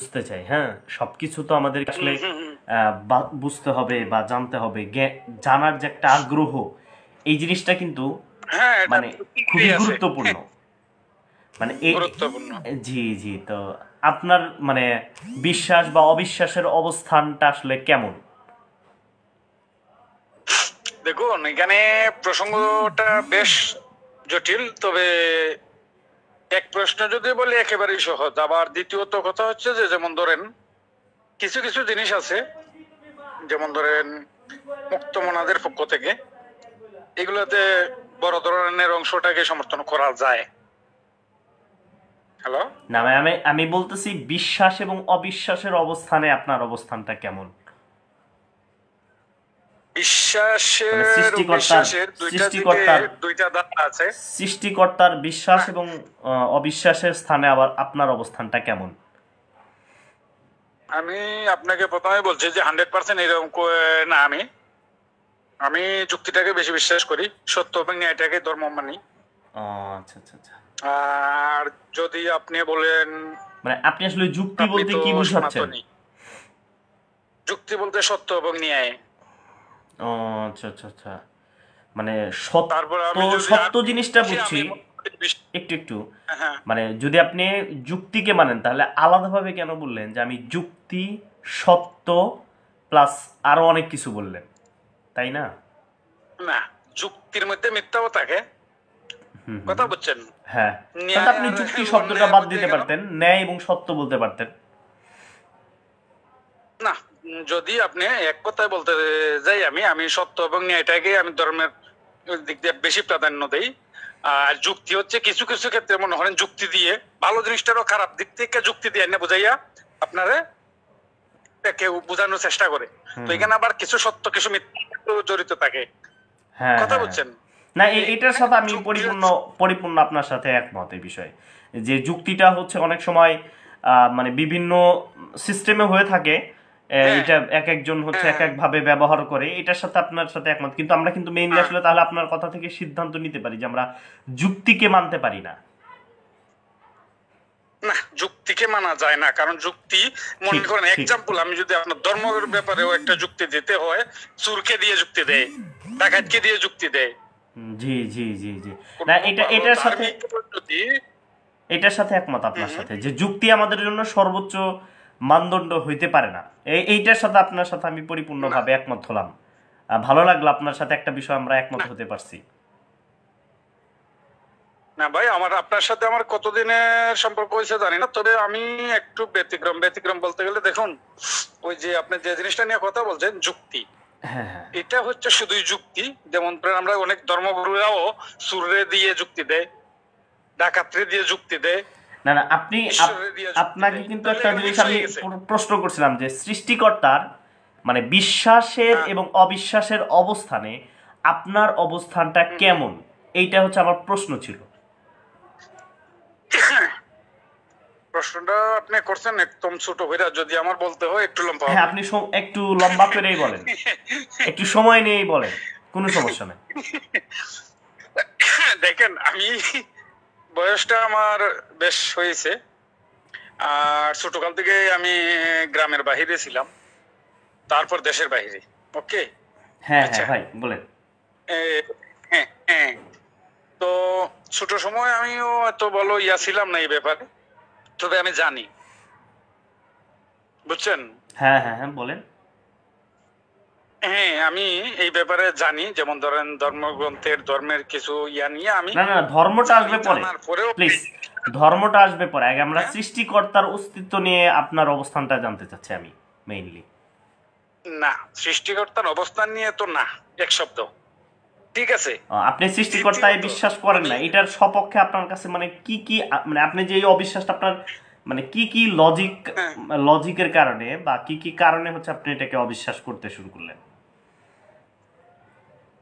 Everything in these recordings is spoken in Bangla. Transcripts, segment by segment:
বুঝতে চাই। হ্যাঁ, সবকিছু তো আমাদের আসলে বুঝতে হবে বা জানতে হবে, জানার যে একটা আগ্রহ, এই জিনিসটা কিন্তু হ্যাঁ, এটা মানে খুবই ঠিকই আছে। গুরুত্বপূর্ণ। মানে গুরুত্বপূর্ণ। জি জি, তো আপনার মানে বিশ্বাস বা অবিশ্বাসের অবস্থানটা আসলে কেমন? দেখুন, এখানে প্রসঙ্গটা বেশ জটিল, তবে এক প্রশ্ন যদি বলি একেবারেই সহজ। আবার দ্বিতীয়ত কথা হচ্ছে যে, যেমন ধরেন কিছু কিছু জিনিস আছে, যেমন ধরেন মুক্তমনাদের পক্ষ থেকে এগুলোতে বড় ধরনের অংশটাকে সমর্থন করা যায়। হ্যালো। না ভাই, আমি আমি বলতেছি বিশ্বাস এবং অবিশ্বাসের অবস্থানে আপনার অবস্থানটা কেমন? মানে বিশ্বাসের ও সৃষ্টিকর্তার বিশ্বাসের দুইটা দিকে সৃষ্টিকর্তার দুইটা দাগ আছে। সৃষ্টিকর্তার বিশ্বাস না, এবং অবিশ্বাসের স্থানে আবার আপনার অবস্থানটা কেমন? আমি আপনাকে প্রথমে বলছি যে 100% এরকম না। আমি আমি যুক্তিটাকে বেশি বিশ্বাস করি, সত্য এবং ন্যায়টাকে ধর্ম মানি। আচ্ছা আচ্ছা আচ্ছা। আর যদি আপনি বলেন, মানে আপনি আসলে যুক্তি আপনি বলতে তো কি বুঝাচ্ছেন? সনাতনী, যুক্তি বলতে সত্য এবং ন্যায়। ও আচ্ছা আচ্ছা আচ্ছা। মানে তারপর সত্য, আমি যদি সত্য জিনিসটা বুঝছি। আমি একটু একটু হ্যাঁ, মানে যদি আপনি যুক্তিকে মানেন তাহলে আলাদাভাবে কেন বললেন যে আমি যুক্তি, সত্য প্লাস আরো অনেক কিছু বললেন, তাই না? না, যুক্তির মধ্যে মিথ্যাও থাকে, কথা বুঝছেন। হ্যাঁ, তাহলে ন্যায় আপনি আর যুক্তি শব্দটা অন্যায়ের বাদ মধ্যে দিতে কেন পারতেন, ন্যায় এবং সত্য বলতে পারতেন। না? যদি আপনি এক কথায় বলতে যাই, আমি আমি সত্য এবং ন্যায়টাকে আমি ধর্মের দিক দিয়ে বেশি প্রাধান্য দেই। আর যুক্তি হচ্ছে কিছু কিছু ক্ষেত্রে মনে করেন যুক্তি দিয়ে ভালো জিনিসটারও খারাপ দিক থেকে যুক্তি দিয়ে না বুঝাইয়া আপনারে কেউ বোঝানোর চেষ্টা করে। তো এখানে আবার কিছু সত্য কিছু মিথ্যা জড়িত থাকে, হ্যাঁ কথা হ্যাঁ। বুঝছেন। না, এটার এইখানে সাথে আমি যুক্তি পরিপূর্ণ পরিপূর্ণ আপনার সাথে একমত এই বিষয়ে। যে যুক্তিটা হচ্ছে অনেক সময় মানে বিভিন্ন সিস্টেমে হয়ে থাকে। হ্যাঁ এটা এক একজন হচ্ছে এক হ্যাঁ এক ভাবে ব্যবহার করে, এটার সাথে আপনার সাথে একমত, কিন্তু আমরা কিন্তু মেইনলি হ্যাঁ। আসলে তাহলে আপনার কথা থেকে সিদ্ধান্ত নিতে পারি যে আমরা যুক্তিকে মানতে পারি না। না, যুক্তিকে মানা যায় না, কারণ যুক্তি মনে ঠিক করেন ঠিক। এক্সাম্পল, আমি যদি আপনার ধর্মের ব্যাপারেও একটা যুক্তি দিতে হয়, চুরকে দিয়ে যুক্তি দেয়, ডাকাতকে দিয়ে যুক্তি দেয়। জি জি জি জি। না, এটার সাথে ধার্মিক যদি এটার সাথে একমত আপনার সাথে যে যুক্তি আমাদের জন্য সর্বোচ্চ মানদণ্ড হইতে পারে না। এইটার সাথে আপনার সাথে আমি না পরিপূর্ণভাবে একমত হলাম। ভালো লাগলো আপনার সাথে একটা বিষয় আমরা একমত না হতে পারছি। না ভাই, আমার আপনার সাথে আমার কতদিনের সম্পর্ক হয়েছে জানি না, তবে আমি একটু ব্যতিক্রম। ব্যতিক্রম বলতে গেলে দেখুন, ওই যে আপনি যে জিনিসটা নিয়ে কথা বলছেন যুক্তি, হ্যাঁ হ্যাঁ। এটা হচ্ছে শুধুই যুক্তি। যেমন ধরেন আমরা অনেক ধর্মগুরুরাও সুরে দিয়ে যুক্তি দেয়, ডাকাতরে দিয়ে যুক্তি দেয়, না না, আপনি ঈশ্বরে দিয়ে যুক্তি আপনাকে দেয়, কিন্তু তাহলে একটা এখানে জিনিস মিক্স আমি হয়ে গেছে। প্রশ্ন করছিলাম যে সৃষ্টিকর্তার মানে বিশ্বাসের হ্যাঁ। এবং অবিশ্বাসের অবস্থানে আপনার অবস্থানটা কেমন, এইটা হচ্ছে আমার প্রশ্ন ছিল। প্রশ্নটা আপনি করছেন একদম ছোট হইরা, যদি আমার বলতে হয় একটু লম্বা হ্যাঁ, হবে। আপনি একটু লম্বা করেই বলেন, একটু সময় নিয়েই বলেন, কোনো সমস্যা নেই। দেখেন, আমি বয়সটা আমার বেশ হয়েছে, আর ছোটকাল থেকে আমি গ্রামের বাহিরে ছিলাম, তারপর দেশের বাহিরে। ওকে। হ্যাঁ হ্যাঁ আচ্ছা। ভাই বলেন। হ্যাঁ হ্যাঁ। তো ছোট সময় আমিও এত বলো ছিলাম না এই ব্যাপারে, তবে আমি জানি, বুঝছেন। হ্যাঁ হ্যাঁ হ্যাঁ বলেন। হ্যাঁ, আমি এই ব্যাপারে জানি। যেমন ধরেন ধর্মগ্রন্থের ধর্মের কিছু নিয়ে আমি না না, ধর্মটা জানি, আসবে পরে, জানার পরেও প্লিজ। ধর্মটা আসবে পরে, আগে আমরা হ্যাঁ, সৃষ্টিকর্তার অস্তিত্ব নিয়ে আপনার অবস্থানটা জানতে চাচ্ছি আমি মেইনলি। না, সৃষ্টিকর্তার অবস্থান নিয়ে তো না এক শব্দ, ঠিক আছে। আপনি সৃষ্টিকর্তায় দ্বিতীয়ত বিশ্বাস করেন আমি না, এটার সপক্ষে আপনার কাছে মানে কি কি মানে আপনি যে এই অবিশ্বাসটা আপনার মানে কি কি হ্যাঁ, লজিকের কারণে বা কি কি কারণে হচ্ছে আপনি এটাকে অবিশ্বাস করতে শুরু করলেন?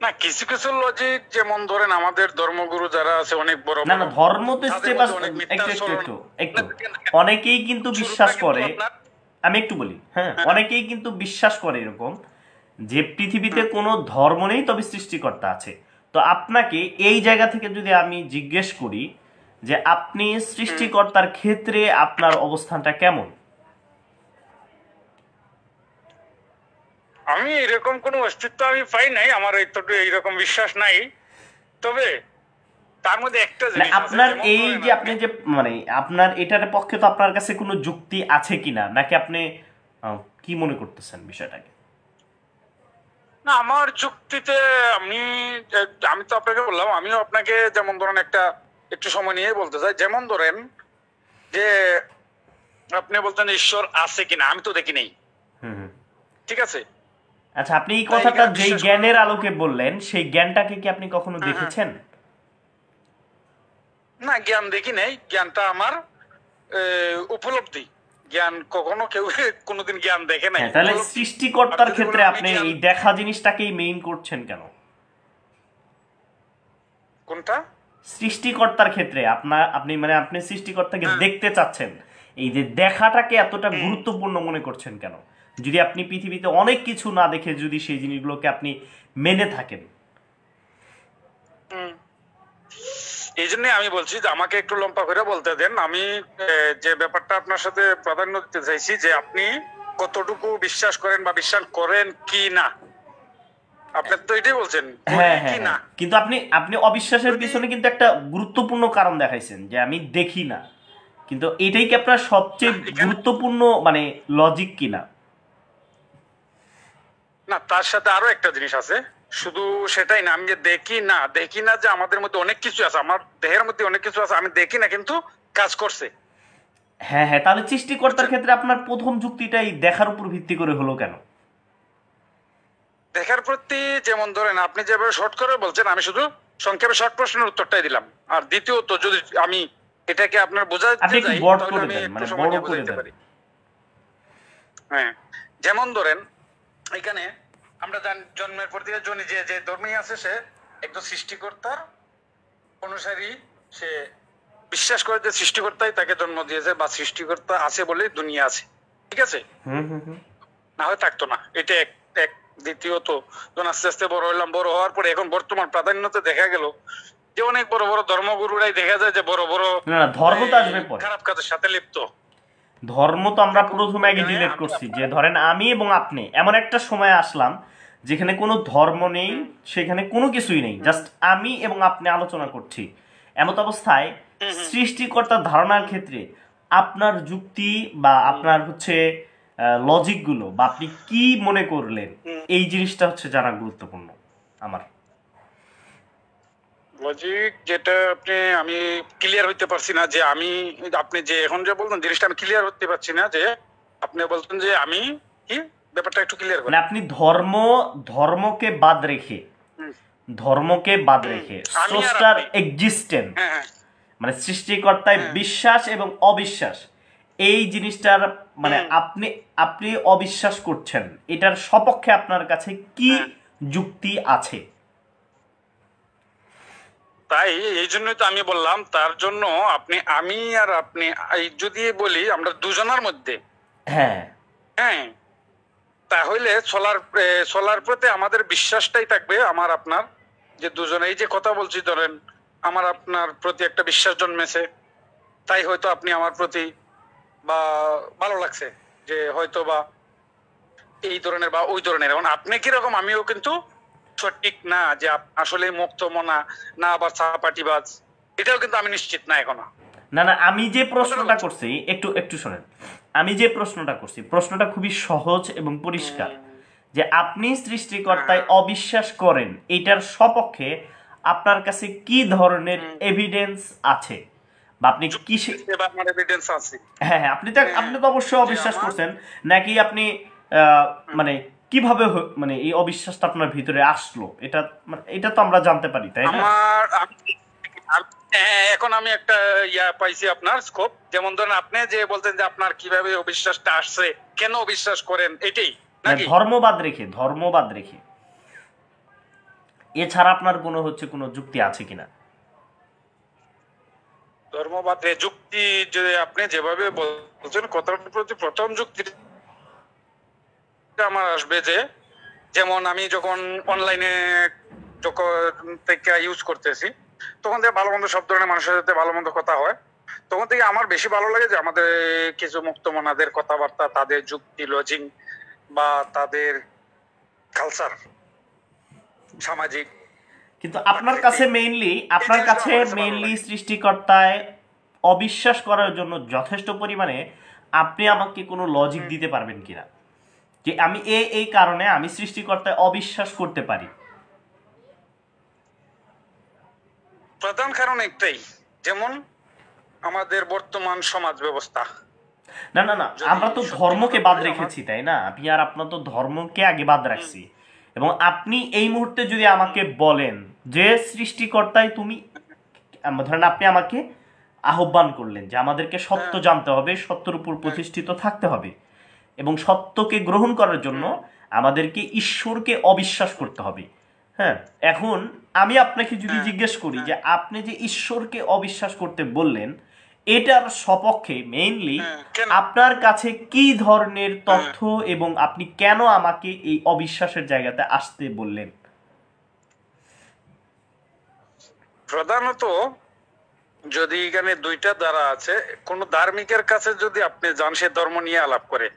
না, কিছু কিছু লজিক, যেমন ধরেন আমাদের ধর্মগুরু যারা আছে অনেক বড় না বড়, না, ধর্ম তো তাদের স্টেপ, মধ্যে অনেক মিথ্যা একটু একটু চলন। একটু না, একটু দেখেন, অনেকেই কিন্তু বিশ্বাস শুরুটা কিন্তু করে, আপনার আমি একটু বলি, হ্যাঁ, হ্যাঁ, অনেকেই কিন্তু বিশ্বাস করে এরকম যে পৃথিবীতে হুম, কোনো ধর্ম নেই, তবে সৃষ্টিকর্তা আছে। তো আপনাকে এই জায়গা থেকে যদি আমি জিজ্ঞেস করি যে আপনি হুম। সৃষ্টিকর্তার ক্ষেত্রে আপনার অবস্থানটা কেমন? আমি এরকম কোনো অস্তিত্ব আমি পাই নাই, আমার এইরকম বিশ্বাস নাই। তবে তার মধ্যে একটা মানে জিনিস আছে, আপনার যেমন এই ধরেন যে আপনি যে মানে আপনার এটার পক্ষে তো আপনার কাছে কোনো যুক্তি আছে কিনা, নাকি আপনি কি মনে করতেছেন বিষয়টাকে? না, আমার যুক্তিতে আমি আমি তো আপনাকে বললাম, আমিও আপনাকে যেমন ধরেন একটু সময় নিয়ে বলতে চাই। যেমন ধরেন যে আপনি বলতেন ঈশ্বর আছে কিনা, আমি তো দেখি নেই, হুম হুম। ঠিক আছে? আচ্ছা, আপনি এই তাই কথাটা এখানে যেই বিশ্বাস জ্ঞানের আলোকে বললেন, সেই জ্ঞানটাকে কি আপনি কখনো দেখেছেন? না, জ্ঞান দেখি নাই, জ্ঞানটা আমার উপলব্ধি। জ্ঞান কখনো কেউ কোনোদিন জ্ঞান দেখে নাই, হ্যাঁ, তাহলে উপলব্ধি। সৃষ্টিকর্তার যদি ক্ষেত্রে বলেন আমি আপনি জ্ঞান, এই দেখা জিনিসটাকেই মেইন করছেন কেন? কোনটা? সৃষ্টিকর্তার ক্ষেত্রে আপনি মানে আপনি সৃষ্টিকর্তাকে দেখতে চাচ্ছেন, এই যে দেখাটাকে এতটা গুরুত্বপূর্ণ মনে করছেন কেন, যদি আপনি পৃথিবীতে অনেক কিছু না দেখে যদি সেই জিনিসগুলোকে আপনি মেনে থাকেন? এই জন্য আমি বলছি যে আমাকে একটু লম্বা করে বলতে দেন। আমি যে ব্যাপারটা আপনার সাথে প্রাধান্য দিতে চাইছি, যে আপনি কতটুকু বিশ্বাস করেন বা বিশ্বাস করেন কি না। আপনি তো এটাই বলছেন, হ্যাঁ করি হ্যাঁ কি হ্যাঁ, না। কিন্তু আপনি আপনি অবিশ্বাসের যদি পিছনে কিন্তু একটা গুরুত্বপূর্ণ কারণ দেখাইছেন যে আমি দেখি না, কিন্তু এটাই কি আপনার সবচেয়ে এখানে গুরুত্বপূর্ণ মানে লজিক কিনা? না, তার সাথে আরো একটা জিনিস আছে। শুধু সেটাই না, আমি যে দেখি না যে আমাদের মধ্যে অনেক কিছু আছে, আমার দেহের মধ্যে অনেক কিছু আছে, আমি দেখি না কিন্তু কাজ করছে। হ্যাঁ হ্যাঁ, তাহলে সৃষ্টিকর্তার ক্ষেত্রে আপনার প্রথম যুক্তিটাই দেখার উপর ভিত্তি করে হলো কেন? দেখার প্রতি, যেমন ধরেন আপনি যেভাবে শর্ট করে বলছেন, আমি শুধু সংক্ষেপে শর্ট প্রশ্নের উত্তরটাই দিলাম। আর দ্বিতীয়ত যদি আমি এটাকে আপনার আপনি বোঝাতে একটু যাই, বড় তাহলে করে আমি দেন, একটু মানে সময় বড় নিয়ে করে বোঝাইতে দেন। পারি। হ্যাঁ, যেমন ধরেন এখানে আমরা জন্মের পর থেকে জনি যে ধর্মী আছে, সে একজন সৃষ্টিকর্তার অনুসারী। সে বিশ্বাস করে যে সৃষ্টিকর্তাই তাকে জন্ম দিয়েছে, বা সৃষ্টিকর্তা আছে বলে দুনিয়া আছে, ঠিক আছে? হুম হুম হুম। না হয় থাকতো না, এটা এক এক দ্বিতীয়ত যখন আস্তে আস্তে বড় হইলাম, বড় হওয়ার পরে এখন বর্তমান প্রাধান্যতে দেখা গেল যে অনেক বড় বড় ধর্মগুরুরাই দেখা যায় যে বড় বড় না না, ধর্ম তো আসবে পরে। খারাপ কাজের সাথে লিপ্ত। ধর্ম তো আমরা প্রথমে আগে ডিলেট করছি, যে ধরেন আমি এবং আপনি এমন একটা সময় আসলাম যেখানে কোনো ধর্ম নেই, সেখানে কোনো কিছুই নেই, জাস্ট আমি এবং আপনি আলোচনা করছি। এমত অবস্থায় সৃষ্টিকর্তার ধারণার ক্ষেত্রে আপনার যুক্তি বা আপনার হচ্ছে লজিকগুলো, বা আপনি কি মনে করলেন, এই জিনিসটা হচ্ছে জানা গুরুত্বপূর্ণ আমার। লজিক যেটা আমি ক্লিয়ার হইতে পারছি না, যে আপনি যে এখন যে বলতেন জিনিসটা আমি ক্লিয়ার হতে পারছি না, যে আপনি বলতেন যে আমি কি ব্যাপারটা একটু ক্লিয়ার করেন। মানে আপনি ধর্মকে বাদ রেখে, আমি আর স্রষ্টার আপনি। এক্সিস্টেন্স, হ্যাঁ হ্যাঁ মানে সৃষ্টিকর্তায় বিশ্বাস এবং অবিশ্বাস, এই জিনিসটার মানে আপনি আপনি অবিশ্বাস করছেন, এটার সপক্ষে আপনার কাছে কি যুক্তি আছে? তাই এই জন্যই তো আমি বললাম, তার জন্য আমি আর আপনি এই যদি বলি আমরা দুজনের মধ্যে, হ্যাঁ হ্যাঁ, তাহলে চলার প্রতি আমাদের বিশ্বাসটাই থাকবে। আমার আপনার যে দুজনে এই যে কথা বলছি, ধরেন আমার আপনার প্রতি একটা বিশ্বাস জন্মেছে, তাই হয়তো আপনি আমার প্রতি বা ভালো লাগছে, যে হয়তো বা এই ধরনের বা ওই ধরনের। এখন আপনি কিরকম, আমিও কিন্তু সঠিক না যে আসলে মুক্ত মনা না আবার চাপাটিবাজ, এটাও কিন্তু আমি নিশ্চিত না এখনো। না না, আমি যে প্রশ্নটা করছি, একটু একটু শোনেন, আমি যে প্রশ্নটা করছি, প্রশ্নটা খুবই সহজ এবং পরিষ্কার, যে আপনি সৃষ্টিকর্তায় অবিশ্বাস করেন, এটার সপক্ষে আপনার কাছে কি ধরনের এভিডেন্স আছে, বা আপনি কিসে এভিডেন্স আছে। হ্যাঁ হ্যাঁ, আপনি তো অবশ্যই অবিশ্বাস করছেন, নাকি আপনি মানে কিভাবে মানে এই অবিশ্বাসটা আপনার ভিতরে আসলো, এটা মানে এটা তো আমরা জানতে পারি, তাই না? এখন আমি একটা পাইছি আপনার স্কোপ। যেমন ধরেন আপনি যে বলতেন যে আপনার কিভাবে অবিশ্বাসটা আসছে, কেন অবিশ্বাস করেন, এটাই নাকি? ধর্মবাদ রেখে এছাড়া আপনার কোনো যুক্তি আছে কিনা? ধর্মবাদ যুক্তি যে আপনি যেভাবে বলছেন, কথার প্রতি প্রথম যুক্তি আমার আসবে যে, যেমন আমি যখন অনলাইনে যখন থেকে ইউজ করতেছি, তখন থেকে ভালো মন্দ সব ধরনের মানুষের সাথে ভালো মন্দ কথা হয়, তখন থেকে আমার বেশি ভালো লাগে যে আমাদের কিছু মুক্তমনাদের কথাবার্তা, তাদের যুক্তি লজিক বা তাদের কালচার, সামাজিক। কিন্তু আপনার কাছে মেইনলি সৃষ্টিকর্তায় অবিশ্বাস করার জন্য যথেষ্ট পরিমাণে আপনি আমাকে কোনো লজিক দিতে পারবেন কিনা যে আমি এই কারণে আমি সৃষ্টিকর্তায় অবিশ্বাস করতে পারি? প্রধান কারণ একটাই, যেমন আমাদের বর্তমান সমাজ ব্যবস্থা। না, আমরা তো ধর্মকে বাদ রেখেছি, তাই না? আপনার তো ধর্মকে আগে বাদ রাখছি। এবং আপনি এই মুহূর্তে যদি আমাকে বলেন যে সৃষ্টিকর্তায় তুমি, ধরেন আপনি আমাকে আহ্বান করলেন যে আমাদেরকে সত্য জানতে হবে, সত্যের উপর প্রতিষ্ঠিত থাকতে হবে, এবং সত্যকে গ্রহণ করার জন্য আমাদেরকে ঈশ্বরকে অবিশ্বাস করতে হবে। হ্যাঁ, এখন আমি আপনাকে যদি জিজ্ঞেস করি যে আপনি যে ঈশ্বরকে অবিশ্বাস করতে বললেন, এটার সপক্ষে মেইনলি আপনার কাছে কি ধরনের তথ্য এবং আপনি কেন আমাকে এই অবিশ্বাসের জায়গাতে আসতে বললেন? প্রধানত যদি এখানে দুইটা দ্বারা আছে, কোন ধার্মিকের কাছে যদি আপনি যান, সে ধর্ম নিয়ে আলাপ করে।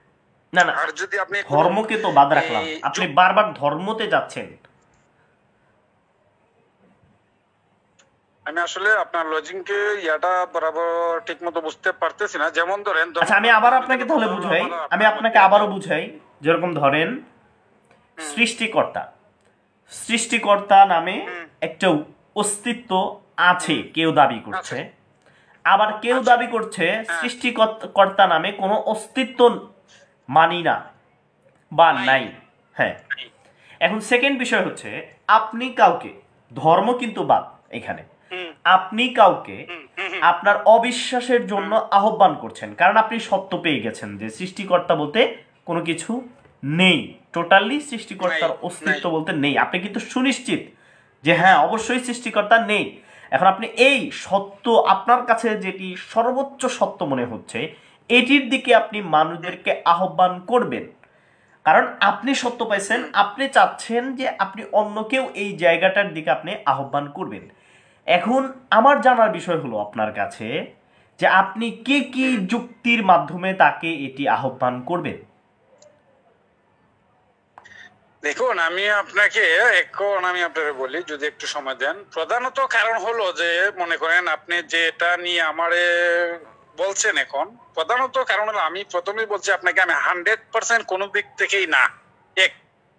না, আর যদি আপনি ধর্মকে তো বাদ রাখলাম, আপনি বারবার ধর্মতে যাচ্ছেন। আমি আসলে আপনার লজিংকে ইয়াটা বরাবর ঠিক মতো বুঝতে পারতেছি না। যেমন ধরেন, আচ্ছা আমি আবার আপনাকে তাহলে বুঝাই, আবারও বুঝাই। যেরকম ধরেন সৃষ্টিকর্তা নামে একটা অস্তিত্ব আছে কেউ দাবি করছে, আবার কেউ দাবি করছে সৃষ্টিকর্তা নামে কোনো অস্তিত্ব মানি না বা নাই। হ্যাঁ, এখন সেকেন্ড বিষয় হচ্ছে আপনি কাউকে, ধর্ম কিন্তু বাদ এখানে, আপনি কাউকে আপনার অবিশ্বাসের জন্য আহ্বান করছেন, কারণ আপনি সত্য পেয়ে গেছেন যে সৃষ্টিকর্তা বলতে কোনো কিছু নেই, টোটালি সৃষ্টিকর্তার অস্তিত্ব বলতে নেই। আপনি কিন্তু সুনিশ্চিত যে হ্যাঁ অবশ্যই সৃষ্টিকর্তা নেই। এখন আপনি এই সত্য, আপনার কাছে যেটি সর্বোচ্চ সত্য মনে হচ্ছে, এটির দিকে আপনি মানুষদেরকে আহ্বান করবেন, কারণ আপনি সত্য পাইছেন, আপনি চাচ্ছেন যে আপনি অন্যকেও এই জায়গাটার দিকে আপনি আহ্বান করবেন। এখন আমার জানার বিষয় হলো আপনার কাছে যে আপনি কি যুক্তির মাধ্যমে তাকে এটি আহ্বান করবেন? দেখুন, আমি আপনাকে বলি, যদি একটু সময় দেন। প্রধানত কারণ হলো যে, মনে করেন আপনি যেটা নিয়ে আমারে বলছেন এখন, প্রধানত কারণ হলো আমি প্রথমেই বলছি আপনাকে, আমি 100% কোনো দিক থেকেই না। এক,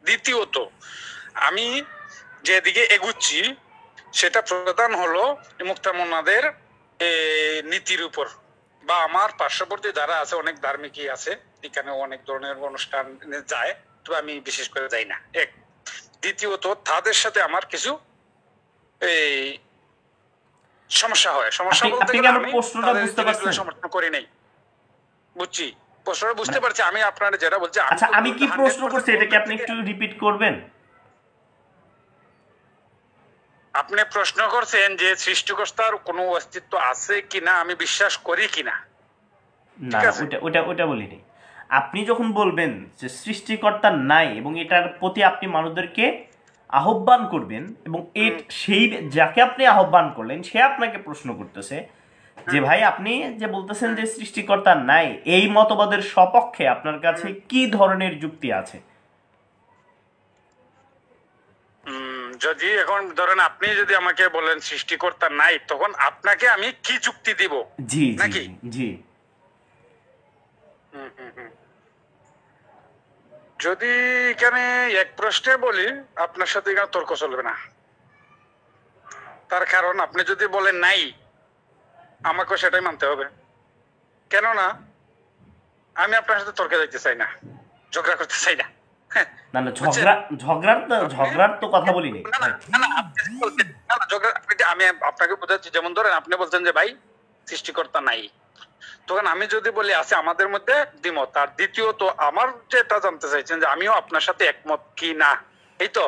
দ্বিতীয়ত আমি যেদিকে এগুচ্ছি সেটা প্রধান হলো মুক্তামনাদের নীতির উপর, বা আমার পার্শ্ববর্তী যারা আছে, অনেক ধার্মিকই আছে, এখানে অনেক ধরনের অনুষ্ঠান যায়, তবে আমি বিশেষ করে যাই না। এক, দ্বিতীয়ত তাদের সাথে আমার কিছু সমস্যা হয়। সমস্যা বলতে গেলে আমি সমর্থন করি নাই। বুঝছি, প্রশ্নটা বুঝতে পারছি। আমি আপনারা যেটা বলছি, আচ্ছা আমি কি প্রশ্ন করছি এটাকে আপনি একটু রিপিট করবেন? আপনি প্রশ্ন করছেন যে সৃষ্টিকর্তার কোনো অস্তিত্ব আছে কিনা, আমি বিশ্বাস করি কিনা। না, ওটা বলিনি। আপনি যখন বলবেন যে সৃষ্টিকর্তা নাই এবং এটার প্রতি আপনি মানুষদেরকে আহ্বান করবেন, এবং সেই যাকে আপনি আহ্বান করলেন সে আপনাকে প্রশ্ন করতেছে যে ভাই আপনি যে বলতেছেন যে সৃষ্টিকর্তা নাই, এই মতবাদের সপক্ষে আপনার কাছে কি ধরনের যুক্তি আছে? যদি এখন ধরেন আপনি যদি আমাকে বলেন সৃষ্টিকর্তা নাই, তখন আপনাকে আমি কি যুক্তি দিব? জি নাকি? জি। যদি এখানে এক প্রশ্নে বলি, আপনার সাথে এখানে তর্ক চলবে না। তার কারণ আপনি যদি বলেন নাই, আমাকে সেটাই মানতে হবে। কেননা আমি আপনার সাথে তর্কে যাইতে চাই না, ঝগড়া করতে চাই না। না, ঝগড়ার তো কথা বলিনি। আমি আপনাকে বোঝাচ্ছি, যেমন ধরেন আপনি বলছেন যে ভাই সৃষ্টিকর্তা নাই, তখন আমি যদি বলি আছে, আমাদের মধ্যে দ্বিমত। আর দ্বিতীয়ত আমার যেটা জানতে চাইছেন যে আমিও আপনার সাথে একমত কি না, এই তো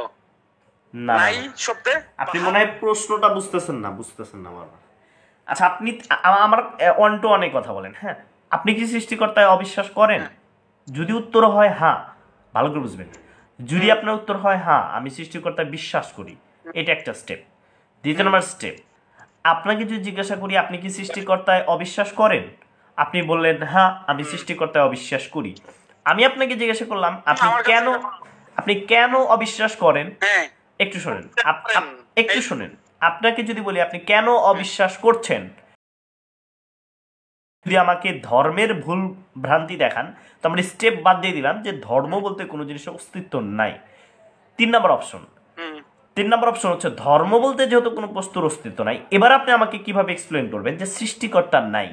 নাই শব্দে আপনি মনে হয় প্রশ্নটা বুঝতেছেন না বাবা। আচ্ছা আপনি আমার ওয়ান টু ওয়ানে কথা বলেন। হ্যাঁ, আপনি কি সৃষ্টিকর্তায় অবিশ্বাস করেন? যদি উত্তর হয় হ্যাঁ, ভালো করে বুঝবেন। যদি আপনার উত্তর হয় হ্যাঁ আমি সৃষ্টিকর্তায় বিশ্বাস করি, এটা একটা স্টেপ। দ্বিতীয় নম্বর স্টেপ, আপনাকে যদি জিজ্ঞাসা করি আপনি কি সৃষ্টিকর্তায় অবিশ্বাস করেন, আপনি বললেন হ্যাঁ আমি সৃষ্টিকর্তায় অবিশ্বাস করি। আমি আপনাকে জিজ্ঞাসা করলাম আপনি কেন, আপনি কেন অবিশ্বাস করেন? হ্যাঁ একটু শোনেন, একটু শোনেন। আপনাকে যদি বলি আপনি কেন অবিশ্বাস করছেন, যদি আমাকে ধর্মের ভুল ভ্রান্তি দেখান তো আমরা স্টেপ বাদ দিয়ে দিলাম যে ধর্ম বলতে কোনো জিনিসের অস্তিত্ব নাই। 3 নম্বর অপশন, 3 নম্বর অপশন হচ্ছে ধর্ম বলতে যেহেতু কোনো বস্তুর অস্তিত্ব নাই, এবার আপনি আমাকে কিভাবে এক্সপ্লেন করবেন যে সৃষ্টিকর্তা নাই?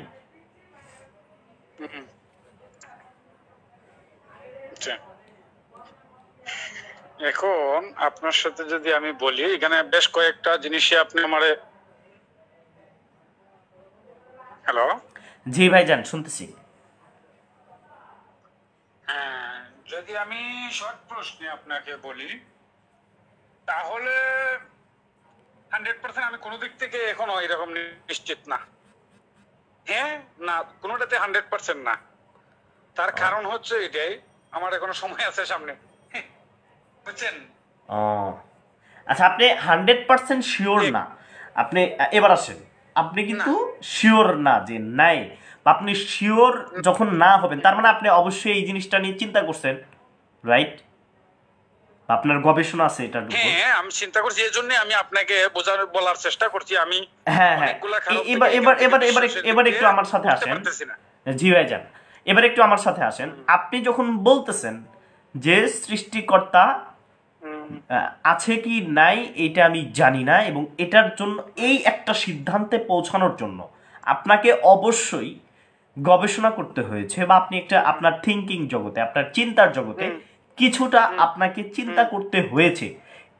এখন আপনার সাথে যদি আমি বলি, এখানে বেশ কয়েকটা জিনিসে আপনি আমারে, হ্যালো, জি ভাইজান শুনতেছি। হ্যাঁ, যদি আমি শর্ট প্রশ্নে আপনাকে বলি তাহলে 100% আমি কোনো দিক থেকে এখনো এরকম নিশ্চিত না। হ্যাঁ না, কোনোটাতে 100% না। তার কারণ হচ্ছে এটাই, আমার এখনো সময় আছে সামনে, বুঝছেন? ও আচ্ছা, আপনি 100% শিওর না। আপনি এবার আসেন, আপনি কিন্তু শিওর না যে নাই, বা আপনি শিওর যখন না হবেন তার মানে আপনি অবশ্যই এই জিনিসটা নিয়ে চিন্তা করছেন, রাইট? আপনার গবেষণা আছে এটার উপর। হ্যাঁ, আমি চিন্তা করছি, এই জন্য আমি আপনাকে বলার চেষ্টা করছি। আমি হ্যাঁ হ্যাঁ, এবার একটু আমার সাথে আসেন। জি ভাইজান, এবার একটু আমার সাথে আসেন। আপনি যখন বলতেছেন যে সৃষ্টিকর্তা আছে কি নাই এটা আমি জানি না, এবং এটার জন্য এই একটা সিদ্ধান্তে পৌঁছানোর জন্য আপনাকে অবশ্যই গবেষণা করতে হয়েছে, বা আপনি একটা আপনার থিঙ্কিং জগতে, আপনার চিন্তার জগতে কিছুটা আপনাকে চিন্তা করতে হয়েছে।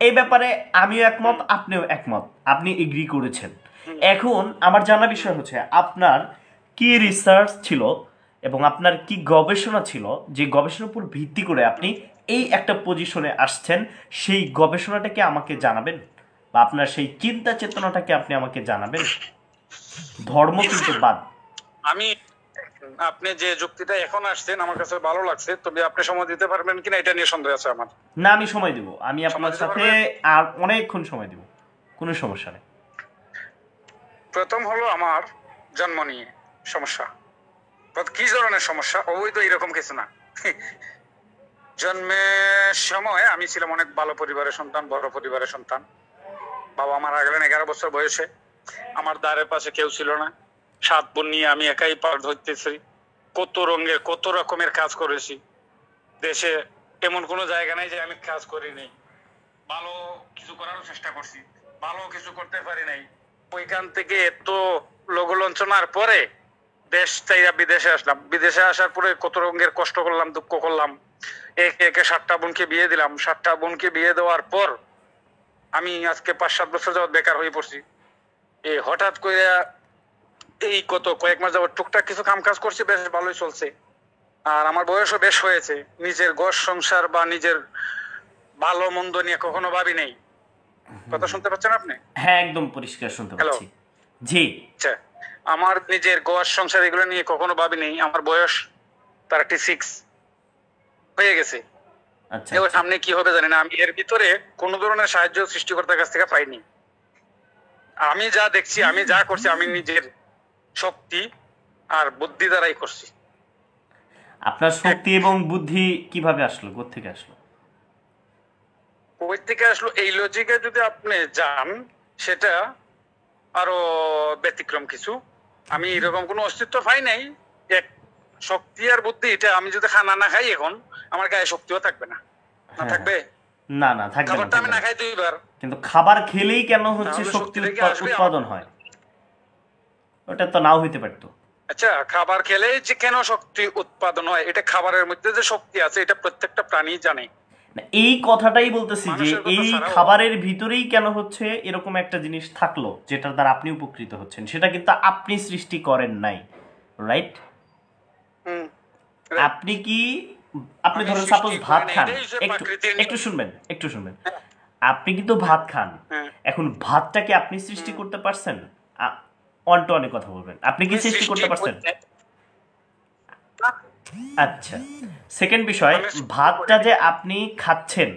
এই ব্যাপারে আমিও একমত, আপনিও একমত, আপনি এগ্রি করেছেন। এখন আমার জানা বিষয় হচ্ছে আপনার কি রিসার্চ ছিল এবং আপনার কি গবেষণা ছিল, যে গবেষণার উপর ভিত্তি করে আপনি এই একটা পজিশনে আসছেন, সেই গবেষণাটাকে আমাকে জানাবেন, বা আপনার সেই চিন্তা চেতনাটাকে আপনি আমাকে জানাবেন। ধর্ম কিন্তু বাদ। আমি, আপনি যে যুক্তিটা এখন আসছেন আমার কাছে ভালো লাগছে, তবে আপনি সময় দিতে পারবেন কিনা এটা নিয়ে সন্দেহ আছে আমার। না, আমি সময় দেব, আমি আপনার সাথে আর অনেকক্ষণ সময় দেব, কোনো সমস্যা নেই। প্রথম হলো আমার জন্ম নিয়ে সমস্যা। কি ধরনের সমস্যা? অবৈধ এরকম কিছু না। জন্মের সময় আমি ছিলাম অনেক ভালো পরিবারের সন্তান, বড় পরিবারের সন্তান। বাবা মারা গেলেন 11 বছর বয়সে। আমার দ্বারের পাশে কেউ ছিল না। 7 বোন নিয়ে আমি একাই পার ধরতেছি। কত রঙের কত রকমের কাজ করেছি। দেশে এমন কোনো জায়গা নাই যে আমি কাজ করিনি। ভালো কিছু করারও চেষ্টা করছি, ভালো কিছু করতে পারি নাই। ওইখান থেকে এত লঘুলাঞ্ছনার পরে দেশ চাইয়া বিদেশে আসলাম। বিদেশে আসার পরে কত রঙের কষ্ট করলাম, দুঃখ করলাম। একে একে 7টা বোনকে বিয়ে দিলাম। 7টা বোনকে বিয়ে দেওয়ার পর আমি আজকে 5-7 বছর যাবত বেকার হয়ে পড়ছি। এই হঠাৎ করে এই কয়েক মাস যাবত টুকটাক কিছু কাম কাজ করছি, বেশ ভালোই চলছে। আর আমার বয়সও বেশ হয়েছে। নিজের ঘর সংসার বা নিজের ভালো মন্দ নিয়ে কখনো ভাবি নেই। কথা শুনতে পাচ্ছেন আপনি? হ্যাঁ, একদম পরিষ্কার শুনতে পাচ্ছি। জি, আচ্ছা, আমার নিজের ঘর সংসার এগুলো নিয়ে কখনো ভাবি নেই। আমার বয়স 36 হয়ে গেছে। আচ্ছা, এবার সামনে কি হবে জানি না। আমি এর ভিতরে কোনো ধরনের সাহায্য সৃষ্টিকর্তার কাছ থেকে পাইনি। আমি যা দেখছি, আমি যা করছি, আমি নিজের শক্তি আর বুদ্ধি দ্বারাই করছি। আপনার শক্তি এবং বুদ্ধি কিভাবে আসলো, কোত্থেকে আসলো? কই থেকে আসলো এই লজিকে যদি আপনি যান, সেটা আরো ব্যতিক্রম কিছু। আমি এরকম কোনো অস্তিত্ব পাই নাই। এক শক্তি আর বুদ্ধি, এটা আমি যদি খানা না খাই এখন, আমার গায়ে শক্তিও থাকবে না। না থাকবে? না না, থাকবে না। খাবারটা আমি না খাই 2 বার। কিন্তু খাবার খেলেই কেন হচ্ছে শক্তি উৎপাদন হয়? ওটা তো নাও হইতে পারতো। আচ্ছা, খাবার খেলেই যে কেন শক্তি উৎপাদন হয়, এটা খাবারের মধ্যে যে শক্তি আছে এটা প্রত্যেকটা প্রাণী জানে। এই কথাটাই বলতেছি যে এই খাবারের ভিতরেই কেন হচ্ছে এরকম একটা জিনিস থাকলো যেটার দ্বারা আপনি উপকৃত হচ্ছেন, সেটা কিন্তু আপনি সৃষ্টি করেন নাই, রাইট? আপনি কি, আপনি ধরেন সাপোজ ভাত খান, একটু শুনবেন, আপনি কিন্তু ভাত খান। এখন ভাতটাকে আপনি সৃষ্টি করতে পারছেন? অন টু অনেক কথা বলবেন, আপনি কি সৃষ্টি করতে পারছেন? আচ্ছা, সেকেন্ড বিষয়, ভাতটা যে আপনি খাচ্ছেন,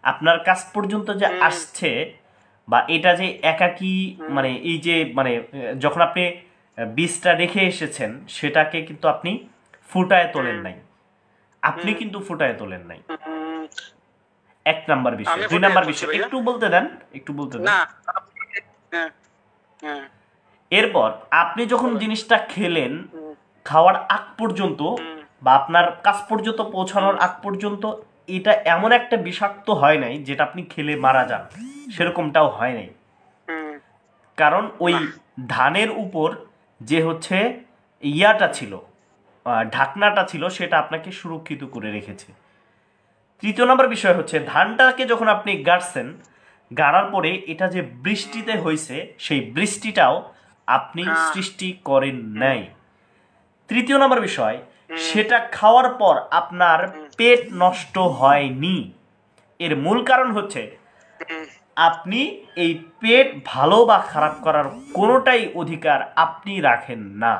আপনার কাছ পর্যন্ত যে আসছে, বা এটা যে একাকি, মানে এই যে মানে যখন আপনি বীজটা রেখে এসেছেন সেটাকে কিন্তু আপনি ফুটায় তোলেন নাই, আপনি কিন্তু ফুটায় তোলেন নাই। এক নাম্বার বিষয়। আমি 2 নাম্বার বলছি বিষয় ভাইয়া। একটু বলতে দেন, একটু বলতে দেন। না হ্যাঁ হ্যাঁ এরপর আপনি যখন জিনিসটা খেলেন, খাওয়ার আগ পর্যন্ত বা আপনার কাছ পর্যন্ত পৌঁছানোর আগ পর্যন্ত এটা এমন একটা বিষাক্ত হয় নাই যেটা আপনি খেলে মারা যান, সেরকমটাও হয় নাই। হুম, কারণ ওই ধানের উপর যে হচ্ছে ইয়াটা ছিল, ঢাকনাটা ছিল, সেটা আপনাকে সুরক্ষিত করে রেখেছে। 3য় নম্বর বিষয় হচ্ছে ধানটাকে যখন আপনি গাড়ছেন, গাড়ার পরে এটা যে বৃষ্টিতে হয়েছে, সেই বৃষ্টিটাও আপনি সৃষ্টি করেন নাই। 3য় নম্বর বিষয়, সেটা খাওয়ার পর আপনার পেট নষ্ট হয়নি। এর মূল কারণ হচ্ছে আপনি এই পেট ভালো বা খারাপ করার কোনোটাই অধিকার আপনি রাখেন না।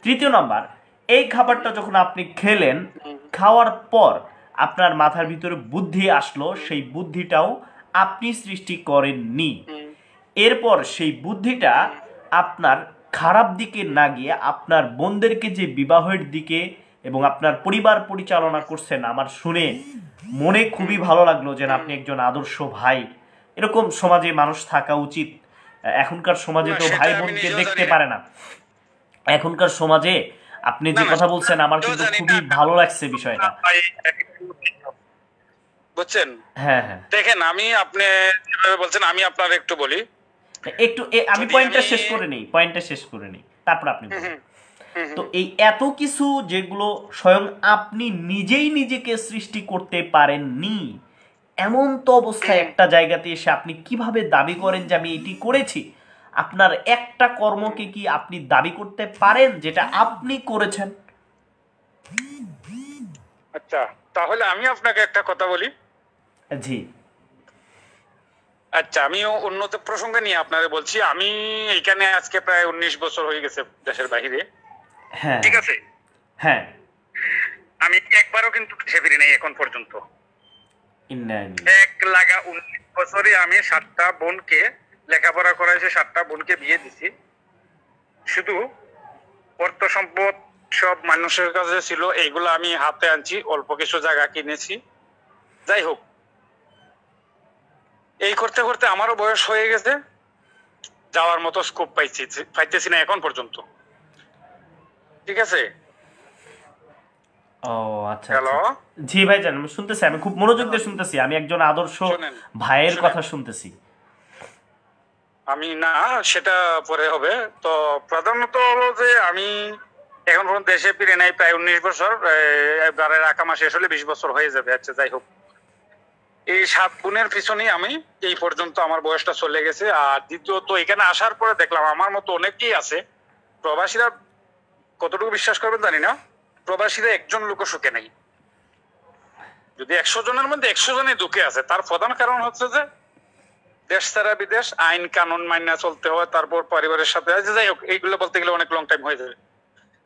3য় নম্বর, এই খাবারটা যখন আপনি খেলেন, খাওয়ার পর আপনার মাথার ভিতরে বুদ্ধি আসলো, সেই বুদ্ধিটাও আপনি সৃষ্টি করেননি। এরপর সেই বুদ্ধিটা আপনার খারাপ দিকে না গিয়ে আপনার বোনদেরকে যে বিবাহের দিকে এবং আপনার পরিবার পরিচালনা করছেন, আমার শুনে মনে খুবই ভালো লাগলো যে আপনি একজন আদর্শ ভাই। এরকম সমাজে মানুষ থাকা উচিত। এখনকার সমাজে তো ভাই বোনকে দেখতে পারে না। এখনকার সমাজে আপনি যে কথা বলছেন আমার কিন্তু খুবই ভালো লাগছে বিষয়টা। বুঝছেন? হ্যাঁ হ্যাঁ, দেখেন, আমি আপনি যেভাবে বলছেন আমি আপনার একটু বলি, একটু আমি পয়েন্টটা শেষ করে নেই, তারপর আপনি বলুন। তো এই এত কিছু যেগুলো স্বয়ং আপনি নিজেই নিজেকে সৃষ্টি করতে পারেননি, এমন তো অবস্থায় একটা জায়গাতে এসে আপনি কিভাবে দাবি করেন যে আমি এটি করেছি? আপনার একটা কর্মকে কি আপনি দাবি করতে পারেন যেটা আপনি করেছেন? আচ্ছা, তাহলে আমি আপনাকে একটা কথা বলি। জি, আচ্ছা, আমিও উন্নত প্রসঙ্গে নিয়ে আপনাদের বলছি। আমি এখানে আজকে প্রায় 19 বছর হয়ে গেছে দেশের বাইরে। হ্যাঁ ঠিক আছে, হ্যাঁ, আমি একবারও কিন্তু দেশে ফিরি নাই এখন পর্যন্ত। ইন্নানি, এক লাগা 19 বছরে আমি 7টা বোনকে লেখাপড়া করাইছি, 7টা বোনকে বিয়ে দিছি। শুধু অর্থ সম্পদ সব মানুষের কাছে ছিল, এইগুলো আমি হাতে আনছি, অল্প কিছু জায়গা কিনেছি। যাই হোক, এই করতে করতে আমারও বয়স হয়ে গেছে, যাওয়ার মতো স্কোপ পাইতেছি না এখন পর্যন্ত। ঠিক আছে? ও আচ্ছা হ্যালো, আচ্ছা। জি ভাইজান, আমি শুনতেছি, আমি খুব মনোযোগ দিয়ে শুনতেছি, আমি একজন আদর্শ শোনেন, ভাইয়ের কথা শুনতেছি। আমি না, সেটা পরে হবে। তো প্রধানত হলো যে আমি এখন পর্যন্ত দেশে ফিরে নাই প্রায় 19 বছর। এবারে রাখা মাস শেষ হলে 20 বছর হয়ে যাবে। আচ্ছা, যাই হোক, এই 7 বোনের পিছনেই আমি এই পর্যন্ত আমার বয়সটা চলে গেছে। আর দ্বিতীয়ত, এখানে আসার পরে দেখলাম আমার মতো অনেকেই আছে প্রবাসীরা। কতটুকু বিশ্বাস করবেন জানি না, প্রবাসীরা একজন লোক সুখে নাই। যদি 100 জনের মধ্যে 100 জনই দুঃখে আছে, তার প্রধান কারণ হচ্ছে যে দেশ ছাড়া বিদেশ, আইন কানুন মাইনা চলতে হয়, তারপর পরিবারের সাথে আছে। যাই হোক, এইগুলো বলতে গেলে অনেক লং টাইম হয়ে যাবে।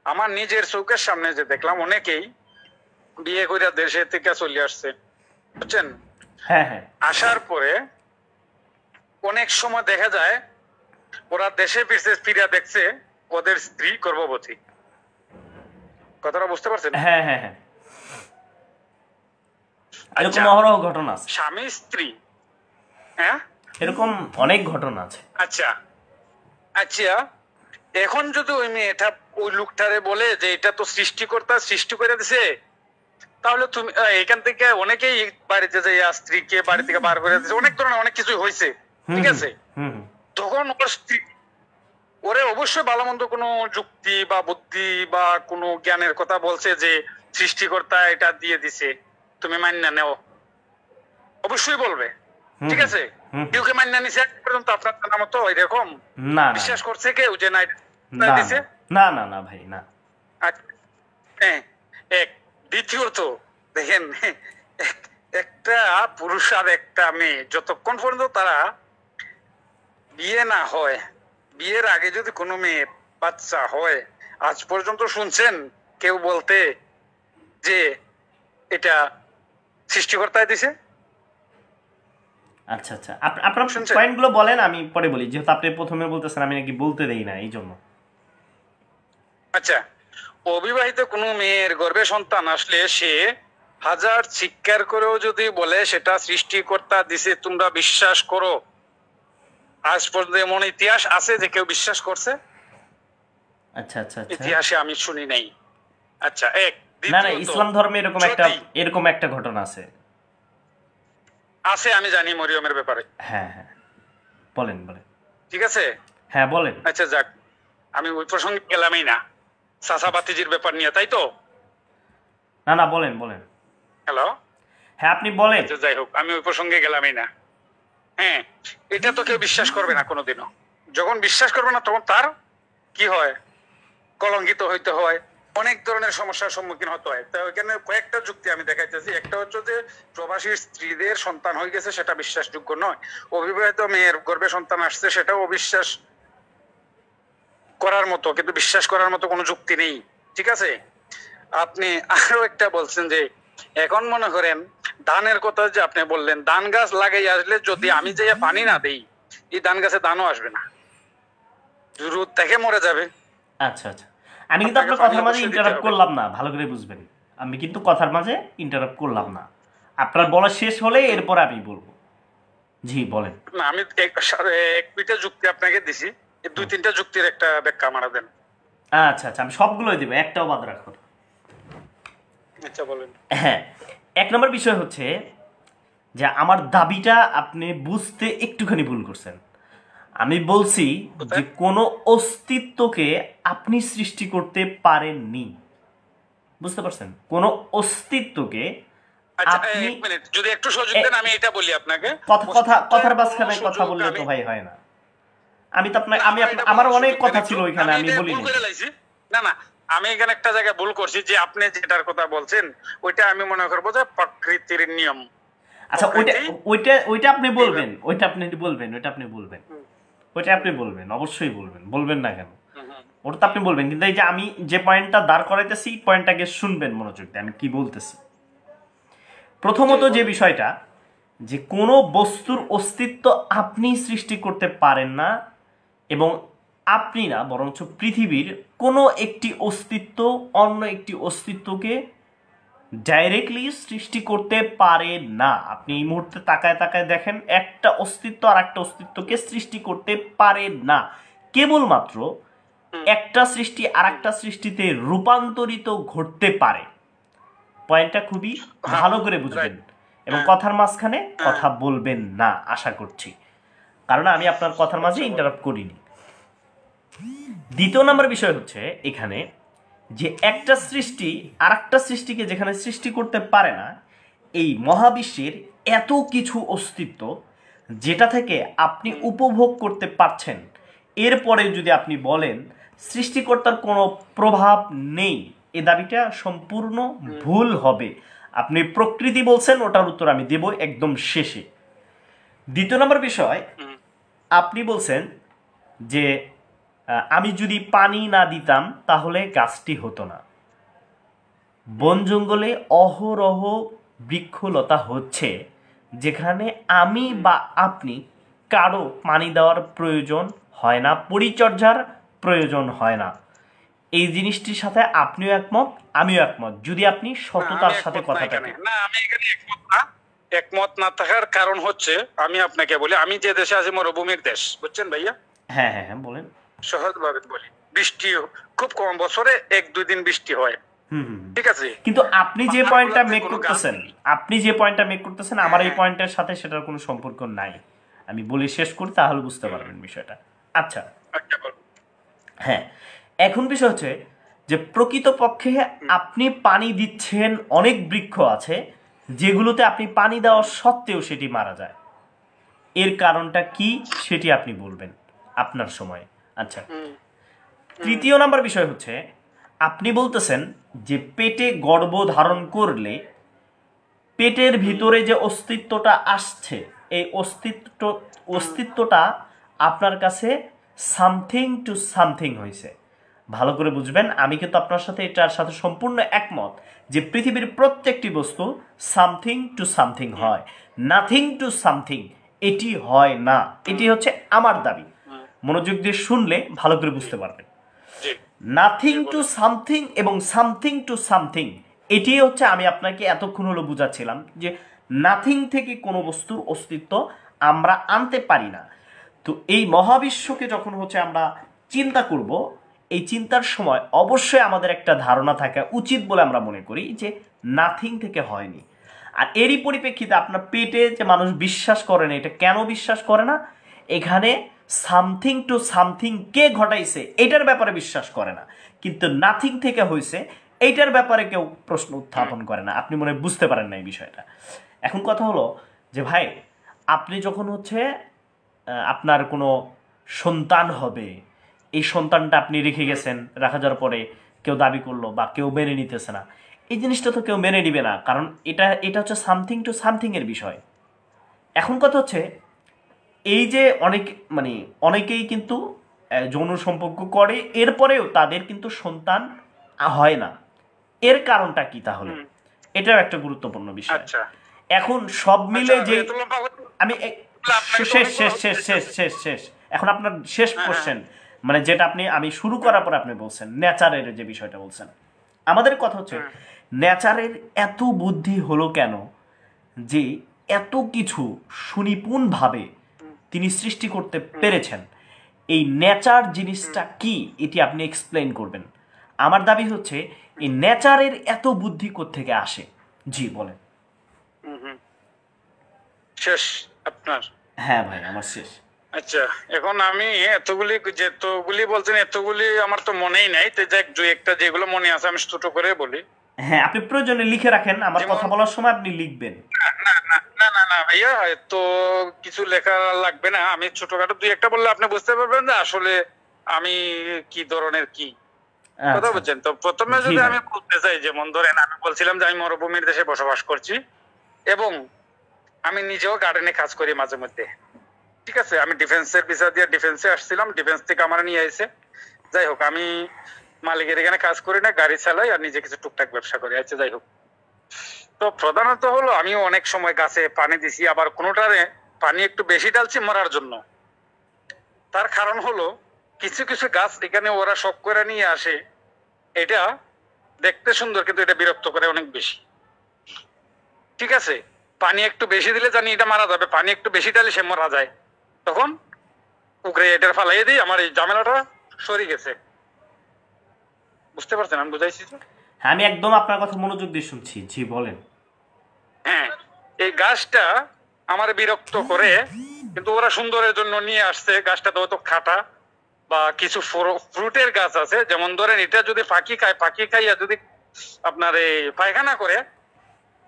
আমার নিজের চোখের সামনে যে দেখলাম অনেকেই বিয়ে করে দেশে থেকে চলে আসছে, বুঝছেন? হ্যাঁ হ্যাঁ, আসার পরে অনেক সময় দেখা যায় ওরা দেশে ফিরে দেখছে ওদের স্ত্রী গর্ভবতী। কথাটা বুঝতে পারছেন? হ্যাঁ হ্যাঁ হ্যাঁ, এরকম আচ্ছা, অহরহ ঘটনা আছে, স্বামী স্ত্রী, হ্যাঁ, এরকম অনেক ঘটনা আছে। আচ্ছা আচ্ছা, এখন যদি ওই মেয়েটা ওই লোকটারে বলে যে এটা তো সৃষ্টিকর্তা সৃষ্টি করে দিছে, তাহলে তুমি এখান থেকে অনেকেই বাড়িতে যাই স্ত্রীকে বাড়ি থেকে বার করে দিচ্ছে, অনেক ধরনের অনেক কিছু হয়েছে। ঠিক আছে, তখন ওর স্ত্রী ওরে অবশ্যই ভালো মন্দ কোনো যুক্তি বা বুদ্ধি বা কোনো জ্ঞানের কথা বলছে যে সৃষ্টিকর্তা এটা দিয়ে দিছে, তুমি মান্য নেও, অবশ্যই বলবে। ঠিক আছে, কেউ কে মান্য নিছে পর্যন্ত আপনার জানা মতো এরকম না, বিশ্বাস করছে কেউ যে না দিছে? না না না ভাই, না। হ্যাঁ, এক দ্বিতীয়ত দেখেন, একটা পুরুষ আর একটা মেয়ে যতক্ষণ পর্যন্ত তারা বিয়ে না হয়, বিয়ের আগে যদি কোনো মেয়ে বাচ্চা হয়, আজ পর্যন্ত শুনছেন কেউ বলতে যে এটা সৃষ্টিকর্তায় দিছে? আচ্ছা আচ্ছা, আপনার পয়েন্টগুলো বলেন, আমি পরে বলি, যেহেতু আপনি প্রথমে বলতেছেন আমি নাকি বলতে দেই না, এই জন্য। আচ্ছা, অবিবাহিত কোনো মেয়ের গর্ভে সন্তান আসলে সে হাজার চিৎকার করেও যদি বলে সেটা সৃষ্টিকর্তা দিছে, তোমরা বিশ্বাস করো, আজ পর্যন্ত এমন ইতিহাস আছে যে কেউ বিশ্বাস করছে? আচ্ছা আচ্ছা আচ্ছা, ইতিহাসে আমি শুনি নাই। আচ্ছা, এক না না, দ্বিতীয়ত, ইসলাম ধর্মে এরকম একটা ঘটনা আছে। আছে, আমি জানি মরিয়মের ব্যাপারে। হ্যাঁ হ্যাঁ, বলেন বলেন। ঠিক আছে, হ্যাঁ বলেন। আচ্ছা যাক, আমি ওই প্রসঙ্গে গেলামই না, চাচা বাতিজির ব্যাপার নিয়ে, তাই তো? না না, বলেন বলেন। হ্যালো, হ্যাঁ আপনি বলেন। আচ্ছা যাই হোক, আমি ওই প্রসঙ্গে গেলামই না। হ্যাঁ, এটা তো কেউ বিশ্বাস করবে না কোনোদিনও। যখন বিশ্বাস করবে না তখন তার কি হয়, কলঙ্কিত হইতে হয়, অনেক ধরনের সমস্যার সম্মুখীন হতে হয়। তো এখানে কয়েকটা যুক্তি আমি দেখাইতেছি। একটা হচ্ছে যে প্রবাসী স্ত্রীদের সন্তান হয়ে গেছে, সেটা বিশ্বাসযোগ্য নয়। অবিবাহিত মেয়ের গর্ভে সন্তান আসছে, সেটাও অবিশ্বাস করার মতো, কিন্তু বিশ্বাস করার মতো কোনো যুক্তি নেই। ঠিক আছে, আপনি আরো একটা বলছেন যে এখন মনে করেন ধানের কথা যে আপনি বললেন, ধান গাছ লাগাই আসলে যদি আমি যে পানি না দেই, এই ধান গাছে ধানও আসবে না, রোদ থেকে মরে যাবে। আচ্ছা আচ্ছা, আমি কিন্তু আপনার কথার মাঝে ইন্টারাপ্ট করলাম না, ভালো করে বুঝবেন। আমি কিন্তু কথার মাঝে ইন্টারাপ্ট করলাম না, আপনার বলা শেষ হলে এরপর আমি বলবো। জি বলেন। না, আমি এক দুইটা যুক্তি আপনাকে দিছি, এই দুই তিনটা যুক্তির একটা ব্যাখ্যা মারা দেন। আচ্ছা আচ্ছা, আমি সবগুলোই দেবো, একটাও বাদ রাখো। আচ্ছা বলেন। হ্যাঁ, এক নম্বর বিষয় হচ্ছে যে আমার দাবিটা আপনি বুঝতে একটুখানি ভুল করছেন। আমি বলছি যে কোনো অস্তিত্বকে আপনি সৃষ্টি করতে পারেননি, বুঝতে পারছেন? কোনো অস্তিত্বকে আচ্ছা আপনি, এক মিনিট, যদি একটু সুযোগ দেন আমি এটা বলি আপনাকে। কথার মাঝখানে কথা বললে তো ভাই হয় না। আমি তো আপনার আমার অনেক কথা ছিল ওইখানে, আমি বলিনি। না না, আমি এখানে একটা জায়গায় ভুল করছি, যে আপনি যেটার কথা বলছেন ওইটা আমি মনে করবো যে প্রকৃতির নিয়ম। আচ্ছা, ওইটা আপনি বলবেন, ওইটা আপনি বলবেন, অবশ্যই বলবেন না কেন? ওটা তো আপনি বলবেন, কিন্তু এই যে আমি যে পয়েন্টটা দাঁড় করাইতেছি, পয়েন্টটাকে শুনবেন মনোযোগ দিয়ে আমি কি বলতেছি। প্রথমত যে বিষয়টা, যে কোনো বস্তুর অস্তিত্ব আপনি সৃষ্টি করতে পারেন না, এবং আপনি না বরঞ্চ পৃথিবীর কোনো একটি অস্তিত্ব অন্য একটি অস্তিত্বকে ডাইরেক্টলি সৃষ্টি করতে পারে না। আপনি এই মুহূর্তে তাকায় তাকায় দেখেন, একটা অস্তিত্ব আর একটা অস্তিত্বকে সৃষ্টি করতে পারে না। কেবলমাত্র একটা সৃষ্টি আর একটা সৃষ্টিতে রূপান্তরিত ঘটতে পারে। পয়েন্টটা খুবই ভালো করে বুঝবেন, এবং কথার মাঝখানে কথা বলবেন না আশা করছি, কারণ আমি আপনার কথার মাঝে ইন্টারাপ্ট করিনি। দ্বিতীয় নম্বর বিষয় হচ্ছে এখানে যে একটা সৃষ্টি আর একটা সৃষ্টিকে যেখানে সৃষ্টি করতে পারে না, এই মহাবিশ্বের এত কিছু অস্তিত্ব যেটা থেকে আপনি উপভোগ করতে পারছেন, এরপরে যদি আপনি বলেন সৃষ্টিকর্তার কোনো প্রভাব নেই, এ দাবিটা সম্পূর্ণ ভুল হবে। আপনি প্রকৃতি বলছেন, ওটার উত্তর আমি দেব একদম শেষে। দ্বিতীয় নম্বর বিষয়, আপনি বলছেন যে আমি যদি পানি না দিতাম তাহলে গাছটি হতো না। বন জঙ্গলে অহরহ বৃক্ষলতা হচ্ছে, যেখানে আমি বা আপনি কারো পানি দেওয়ার প্রয়োজন হয় না, পরিচর্যার প্রয়োজন হয় না। এই জিনিসটির সাথে আপনিও একমত, আমিও একমত, যদি আপনি সততার সাথে কথাটা। না, আমি এখানে একমত না থাকার কারণ হচ্ছে, আমি আপনাকে বলি, আমি যে দেশে আছি মরুভূমির দেশ, বুঝছেন ভাইয়া? হ্যাঁ হ্যাঁ হ্যাঁ, বলেন। সহজভাবে বলি, বৃষ্টি খুব কম, বছরে 1-2 দিন বৃষ্টি হয়, ঠিক আছে। কিন্তু আপনি যে পয়েন্টটা মেক করতেছেন, আমার এই পয়েন্টের সাথে সেটার কোনো সম্পর্ক নাই। আমি বলি শেষ করি, তাহলে বুঝতে পারবেন বিষয়টা। আচ্ছা, হ্যাঁ, এখন বিষয় হচ্ছে যে প্রকৃতপক্ষে আপনি পানি দিচ্ছেন, অনেক বৃক্ষ আছে যেগুলোতে আপনি পানি দেওয়া সত্ত্বেও সেটি মারা যায়। এর কারণটা কি সেটি আপনি বলবেন আপনার সময়। আচ্ছা, তৃতীয় নাম্বার বিষয় হচ্ছে, আপনি বলতেছেন যে পেটে গর্ভ ধারণ করলে পেটের ভিতরে যে অস্তিত্বটা আসছে, এই অস্তিত্বটা আপনার কাছে সামথিং টু সামথিং হয়েছে। ভালো করে বুঝবেন, আমি কিন্তু আপনার সাথে এটার সাথে সম্পূর্ণ একমত যে পৃথিবীর প্রত্যেকটি বস্তু সামথিং টু সামথিং হয়, নাথিং টু সামথিং এটি হয় না। এটি হচ্ছে আমার দাবি, মনোযোগ দিয়ে শুনলে ভালো করে বুঝতে পারবেন। নাথিং টু সামথিং এবং সামথিং টু সামথিং, এটি হচ্ছে আমি আপনাকে এতক্ষণ হলো বুঝাচ্ছিলাম যে নাথিং থেকে কোনো বস্তুর অস্তিত্ব আমরা আনতে পারি না। তো এই মহাবিশ্বকে যখন হচ্ছে আমরা চিন্তা করব, এই চিন্তার সময় অবশ্যই আমাদের একটা ধারণা থাকা উচিত বলে আমরা মনে করি যে নাথিং থেকে হয়নি। আর এরই পরিপ্রেক্ষিতে আপনার পেটে যে মানুষ বিশ্বাস করে না, এটা কেন বিশ্বাস করে না? এখানে সামথিং টু সামথিং কে ঘটাইছে এটার ব্যাপারে বিশ্বাস করে না, কিন্তু নাথিং থেকে হয়েছে এইটার ব্যাপারে কেউ প্রশ্ন উত্থাপন করে না। আপনি মনে হয় বুঝতে পারেন না এই বিষয়টা। এখন কথা হলো যে ভাই, আপনি যখন হচ্ছে আপনার কোনো সন্তান হবে, এই সন্তানটা আপনি রেখে গেছেন, রাখা যাওয়ার পরে কেউ দাবি করলো বা কেউ মেনে নিতেছে না, এই জিনিসটা তো কেউ মেনে নিবে না, কারণ এটা এটা হচ্ছে সামথিং টু সামথিং এর বিষয়। এখন কথা হচ্ছে এই যে অনেকেই কিন্তু যৌন সম্পর্ক করে, এরপরেও তাদের কিন্তু সন্তান হয় না। এর কারণটা কি তাহলে? এটাও একটা গুরুত্বপূর্ণ বিষয়। এখন সব মিলে যে আমি শেষ শেষ শেষ শেষ শেষ শেষ এখন আপনার শেষ কোশ্চেন, মানে যেটা আমি শুরু করার পর আপনি বলছেন নেচারের যে বিষয়টা বলছেন, আমাদের কথা হচ্ছে নেচারের এত বুদ্ধি হলো কেন যে এত কিছু সুনিপুণভাবে তিনি সৃষ্টি করতে পেরেছেন? এই নেচার জিনিসটা কি এটি আপনি এক্সপ্লেইন করবেন। আমার দাবি হচ্ছে এই নেচারের এত বুদ্ধি কোত্থেকে আসে। জি বলেন। শেষ আপনার? হ্যাঁ ভাই, আমার শেষ। আচ্ছা, এখন আমি যেতগুলি বলছেন এতগুলি আমার তো মনেই নাই, তো যাক দুই একটা যেগুলো মনে আছে আমি ছোট করে বলি। হ্যাঁ, আপনি প্রয়োজনে লিখে রাখেন, আমার কথা বলার সময় আপনি লিখবেন। না ভাইয়া, তো কিছু লেখা লাগবে না, আমি ছোটখাটো দুই একটা বললে আপনি বুঝতে পারবেন যে আসলে আমি কি ধরনের কি কথা বলছেন। তো প্রথমে যদি আমি বলতে চাই, যেমন ধরেন আমি বলছিলাম যে আমি মরুভূমির দেশে বসবাস করছি এবং আমি নিজেও গার্ডেনে কাজ করি মাঝে মধ্যে। ঠিক আছে, আমি ডিফেন্সের ভিসা দিয়ে ডিফেন্সে আসছিলাম, ডিফেন্স থেকে আমার নিয়ে আইছে। যাই হোক, আমি মালিকের এখানে কাজ করি না, গাড়ি চালাই আর নিজে কিছু টুকটাক ব্যবসা করি। আচ্ছা যাই হোক, তো প্রধানত হলো আমিও অনেক সময় গাছে পানি দিছি, আবার কোনোটারে পানি একটু বেশি ঢালছি মরার জন্য। তার কারণ হলো কিছু কিছু গাছ এখানে ওরা শখ করে নিয়ে আসে, এটা দেখতে সুন্দর কিন্তু এটা বিরক্ত করে অনেক বেশি। ঠিক আছে, পানি একটু বেশি দিলে জানি এটা মারা যাবে, পানি একটু বেশি ঢালে সে মারা যায়, তখন উগরে এটার ফালাইয়ে দিই, আমার এই ঝামেলাটা সরে গেছে। বুঝতে পারছেন আমি বুঝাইছি? হ্যাঁ, আমি একদম আপনার কথা মনোযোগ দিয়ে শুনছি। জি বলেন। হ্যাঁ, এই গাছটা আমার বিরক্ত করে, কিন্তু ওরা সুন্দরের জন্য নিয়ে আসছে। গাছটা তো খাটা, বা কিছু ফ্রুটের গাছ আছে, যেমন ধরেন এটা যদি পাখি খায়, পাখি খাইয়া যদি আপনার এই পায়খানা করে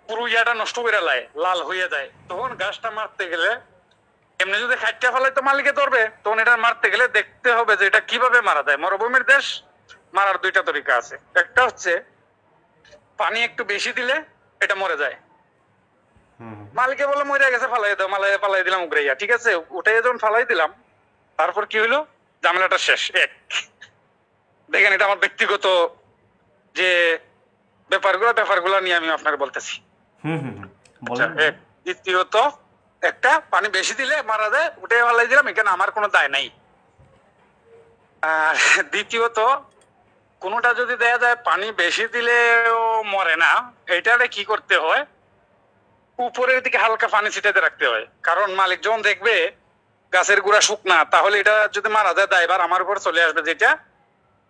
পুরো ইয়াটা নষ্ট করে লাল হয়ে যায়, তখন গাছটা মারতে গেলে এমনি যদি খাইটা ফেলাই তো মালিকে ধরবে, তখন এটা মারতে গেলে দেখতে হবে যে এটা কিভাবে মারা যায়। মরুভূমির দেশ, মারার দুইটা তরিকা আছে। একটা হচ্ছে পানি একটু বেশি দিলে এটা মরে যায়, মালিকে বলে মরে গেছে ফালাই দাও, ফালাই দিলাম উগরাইয়া। ঠিক আছে, ওটাই যখন ফালাই দিলাম, তারপর কি হইলো, ঝামেলাটা শেষ। এক দেখেন, এটা আমার ব্যক্তিগত যে ব্যাপারগুলো নিয়ে আমি আপনাকে বলতেছি। দ্বিতীয়ত, একটা পানি বেশি দিলে মারা যায়, উঠে ফালাই দিলাম, এখানে আমার কোনো দায় নাই। আর দ্বিতীয়ত, কোনোটা যদি দেখা যায় পানি বেশি দিলেও মরে না, এটারে কি করতে হয়, উপরের দিকে হালকা পানি ছিটাতে রাখতে হয়। কারণ মালিক যখন দেখবে গাছের গুড়া শুকনা, তাহলে এটা যদি মারা যায় দায়ভার আমার উপর চলে আসবে, যেটা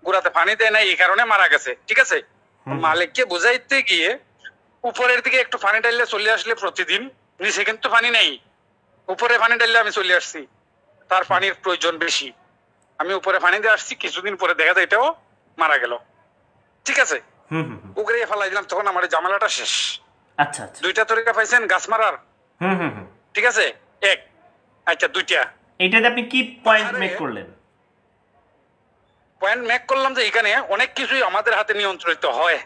গুড়াতে পানি দেয় না এই কারণে মারা গেছে। ঠিক আছে, মালিককে বুঝাইতে গিয়ে উপরের দিকে একটু পানি ঢাললে চলে আসলে প্রতিদিন, নিচে কিন্তু পানি নেই, উপরে পানি ঢাললে আমি চলে আসছি, তার পানির প্রয়োজন বেশি, আমি উপরে পানি দিয়ে আসছি, কিছুদিন পরে দেখা যায় এটাও মারা গেল। ঠিক আছে, উগরে ফেলাই দিলাম, তখন আমার ঝামেলাটা শেষ। আচ্ছা আচ্ছা, দুইটা তরিকা পাইছেন গাছ মারার? ঠিক আছে, এক। আচ্ছা, দুইটা। এইটাতে আপনি কি পয়েন্ট মেক করলেন? পয়েন্ট মেক করলাম যে এখানে অনেক কিছুই আমাদের হাতে নিয়ন্ত্রিত হয়।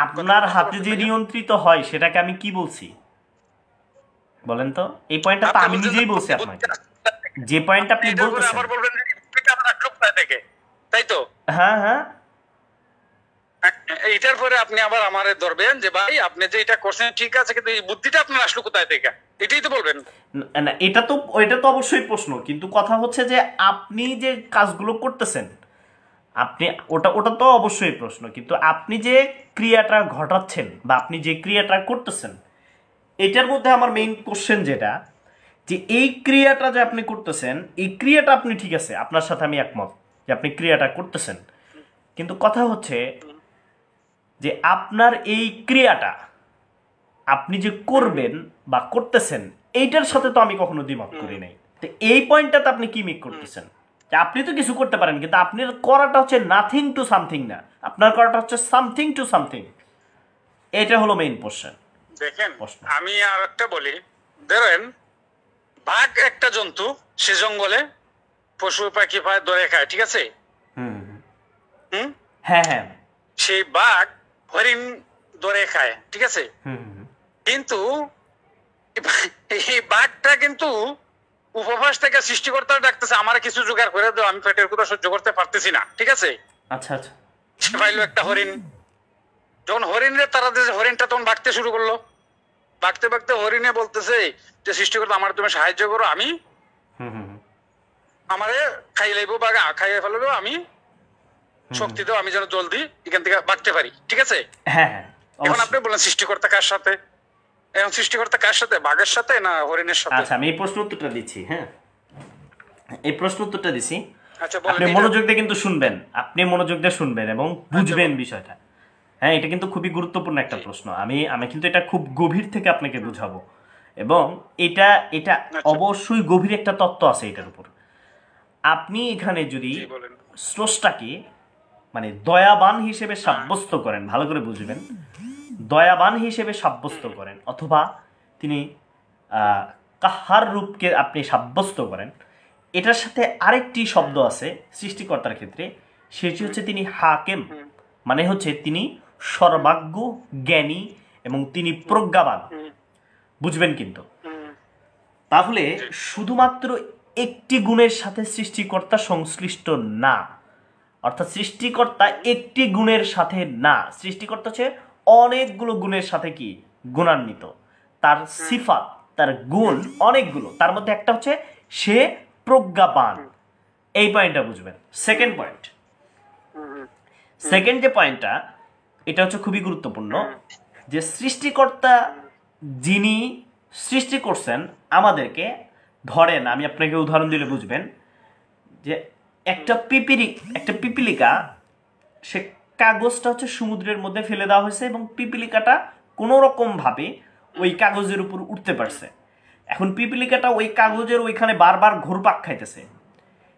আপনার হাতে যে নিয়ন্ত্রিত হয় সেটাকে আমি কি বলছি বলেন তো? এই পয়েন্টটা তো আমি নিজেই বলছি আপনাকে, যে পয়েন্ট আপনি বলতেছেন। আবার বলবেন থেকে, তাই তো? হ্যাঁ হ্যাঁ, এইটার পরে আপনি আবার আমারে ধরবেন যে ভাই আপনি যে এটা করছেন ঠিক আছে, কিন্তু এই বুদ্ধিটা আপনার আসলো কোথায় থেকে, এটাই তো বলবেন না। এটা তো অবশ্যই প্রশ্ন, কিন্তু কথা হচ্ছে যে আপনি যে কাজগুলো করতেছেন আপনি ওটা ওটা তো অবশ্যই প্রশ্ন, কিন্তু আপনি যে ক্রিয়াটা ঘটাচ্ছেন বা আপনি যে ক্রিয়াটা করতেছেন, এটার মধ্যে আমার মেইন কোশ্চেন যেটা, যে এই ক্রিয়াটা যে আপনি করতেছেন, এই ক্রিয়াটা আপনি ঠিক আছে, আপনার সাথে আমি একমত যে আপনি ক্রিয়াটা করতেছেন, কিন্তু কথা হচ্ছে যে আপনার এই ক্রিয়াটা আপনি যে করবেন বা করতেছেন, এইটার সাথে তো আমি কখনো দ্বিমত করি নাই। তো এই পয়েন্টটাতে আপনি কি মিক করতেছেন যে আপনি তো কিছু করতে পারেন, কিন্তু আপনার করাটা হচ্ছে নাথিং টু সামথিং না, আপনার করাটা হচ্ছে সামথিং টু সামথিং। এটা হলো মেইন কোশ্চেন। দেখেন আমি আর একটা বলি, ধরেন বাঘ একটা জন্তু, সে জঙ্গলে পশু পাখি পায় ধরে খায়, ঠিক আছে? হুম, হ্যাঁ হ্যাঁ, সেই বাঘ হরিণ ধরে খায়, ঠিক আছে? কিন্তু এই বাঘটা কিন্তু উপবাস থেকে সৃষ্টিকর্তা ডাকতেছে, আমার কিছু জোগাড় করে দাও, আমি পেটের কথা সহ্য করতে পারতেছি না, ঠিক আছে? আচ্ছা আচ্ছা, সে পাইলো একটা হরিণ, যখন হরিণের তারা দিয়েছে, হরিণটা তখন বাঘতে শুরু করলো, বাঘতে বাঘতে হরিণে বলতেছে যে সৃষ্টিকর্তা আমার তুমি সাহায্য করো, আমি আমারে খাই লাইবো বা খাইয়ে ফেলবো, আমি শক্তি দাও, আমি যেন জলদি এখান থেকে বাঁচতে পারি, ঠিক আছে? হ্যাঁ হ্যাঁ। এখন আপনি বলেন সৃষ্টিকর্তা কার সাথে? এখন সৃষ্টিকর্তা কার সাথে, বাঘের সাথে না হরিণের সাথে? আচ্ছা, আমি এই প্রশ্ন উত্তরটা দিচ্ছি। হ্যাঁ, এই প্রশ্ন উত্তরটা দিছি। আচ্ছা, আপনি মনোযোগ দিয়ে কিন্তু শুনবেন, আপনি মনোযোগ দিয়ে শুনবেন এবং বুঝবেন বিষয়টা। হ্যাঁ, এটা কিন্তু খুবই গুরুত্বপূর্ণ একটা প্রশ্ন। আমি কিন্তু এটা খুব গভীর থেকে আপনাকে বুঝাবো, এবং এটা এটা অবশ্যই গভীর একটা তত্ত্ব আছে এটার উপর। আপনি এখানে যদি স্রষ্টাকে মানে দয়াবান হিসেবে সাব্যস্ত করেন, ভালো করে বুঝবেন, দয়াবান হিসেবে সাব্যস্ত করেন, অথবা তিনি কাহার রূপকে আপনি সাব্যস্ত করেন, এটার সাথে আরেকটি শব্দ আছে সৃষ্টিকর্তার ক্ষেত্রে, সেটি হচ্ছে তিনি হাকেম, মানে হচ্ছে তিনি সর্বাজ্ঞ, জ্ঞানী এবং তিনি প্রজ্ঞাবান। বুঝবেন কিন্তু? তাহলে শুধুমাত্র একটি গুণের সাথে সৃষ্টিকর্তা সংশ্লিষ্ট না, অর্থাৎ সৃষ্টিকর্তা একটি গুণের সাথে না, সৃষ্টিকর্তা হচ্ছে অনেকগুলো গুণের সাথে কি গুণান্বিত। তার সিফাত, তার গুণ অনেকগুলো, তার মধ্যে একটা হচ্ছে সে প্রজ্ঞাবান। এই পয়েন্টটা বুঝবেন। সেকেন্ড পয়েন্ট, সেকেন্ড যে পয়েন্টটা, এটা হচ্ছে খুবই গুরুত্বপূর্ণ, যে সৃষ্টিকর্তা যিনি সৃষ্টি করছেন আমাদেরকে, ধরেন আমি আপনাকে উদাহরণ দিলে বুঝবেন, যে একটা পিপিলিকা, সে কাগজটা হচ্ছে সমুদ্রের মধ্যে ফেলে দেওয়া হয়েছে এবং পিপিলিকাটা কোনো রকম ভাবে ওই কাগজের উপর উঠতে পারছে। এখন পিপিলিকাটা ওই কাগজের ওইখানে বারবার ঘুরপাক খাইতেছে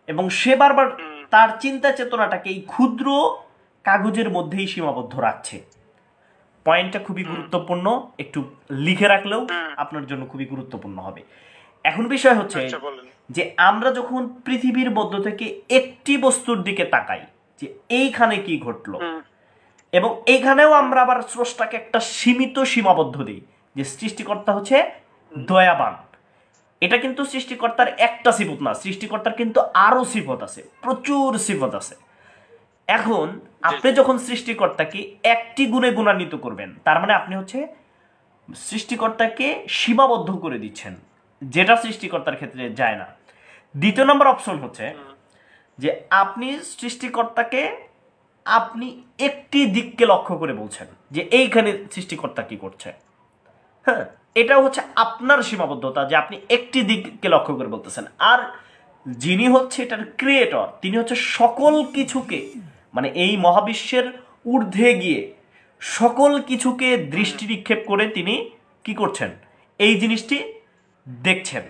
এবং সে বারবার তার চিন্তা চেতনাটাকে এই ক্ষুদ্র কাগজের মধ্যেই সীমাবদ্ধ রাখছে। পয়েন্টটা খুবই গুরুত্বপূর্ণ, একটু লিখে রাখলেও আপনার জন্য খুবই গুরুত্বপূর্ণ হবে। এখন বিষয় হচ্ছে যে আমরা যখন পৃথিবীর মধ্য থেকে একটি বস্তুর দিকে তাকাই যে এইখানে কি ঘটলো, এবং এইখানেও আমরা আবার স্রষ্টাকে একটা সীমিত সীমাবদ্ধ দিই যে সৃষ্টিকর্তা হচ্ছে দয়াবান। এটা কিন্তু সৃষ্টিকর্তার একটা সিফত না, সৃষ্টিকর্তার কিন্তু আরো সিফত আছে, প্রচুর সিফত আছে। এখন আপনি যখন সৃষ্টিকর্তাকে একটি গুণে গুণান্বিত করবেন, তার মানে আপনি হচ্ছে সৃষ্টিকর্তাকে সীমাবদ্ধ করে দিচ্ছেন, যেটা সৃষ্টিকর্তার ক্ষেত্রে যায় না। দ্বিতীয় নম্বর অপশন হচ্ছে যে আপনি সৃষ্টিকর্তাকে আপনি একটি দিককে লক্ষ্য করে বলছেন যে এইখানে সৃষ্টিকর্তা কি করছে। হ্যাঁ, এটা হচ্ছে আপনার সীমাবদ্ধতা, যে আপনি একটি দিককে লক্ষ্য করে বলতেছেন। আর যিনি হচ্ছে এটার ক্রিয়েটর, তিনি হচ্ছে সকল কিছুকে, মানে এই মহাবিশ্বের ঊর্ধ্বে গিয়ে সকল কিছুকে দৃষ্টি নিক্ষেপ করে তিনি কি করছেন, এই জিনিসটি দেখছেন।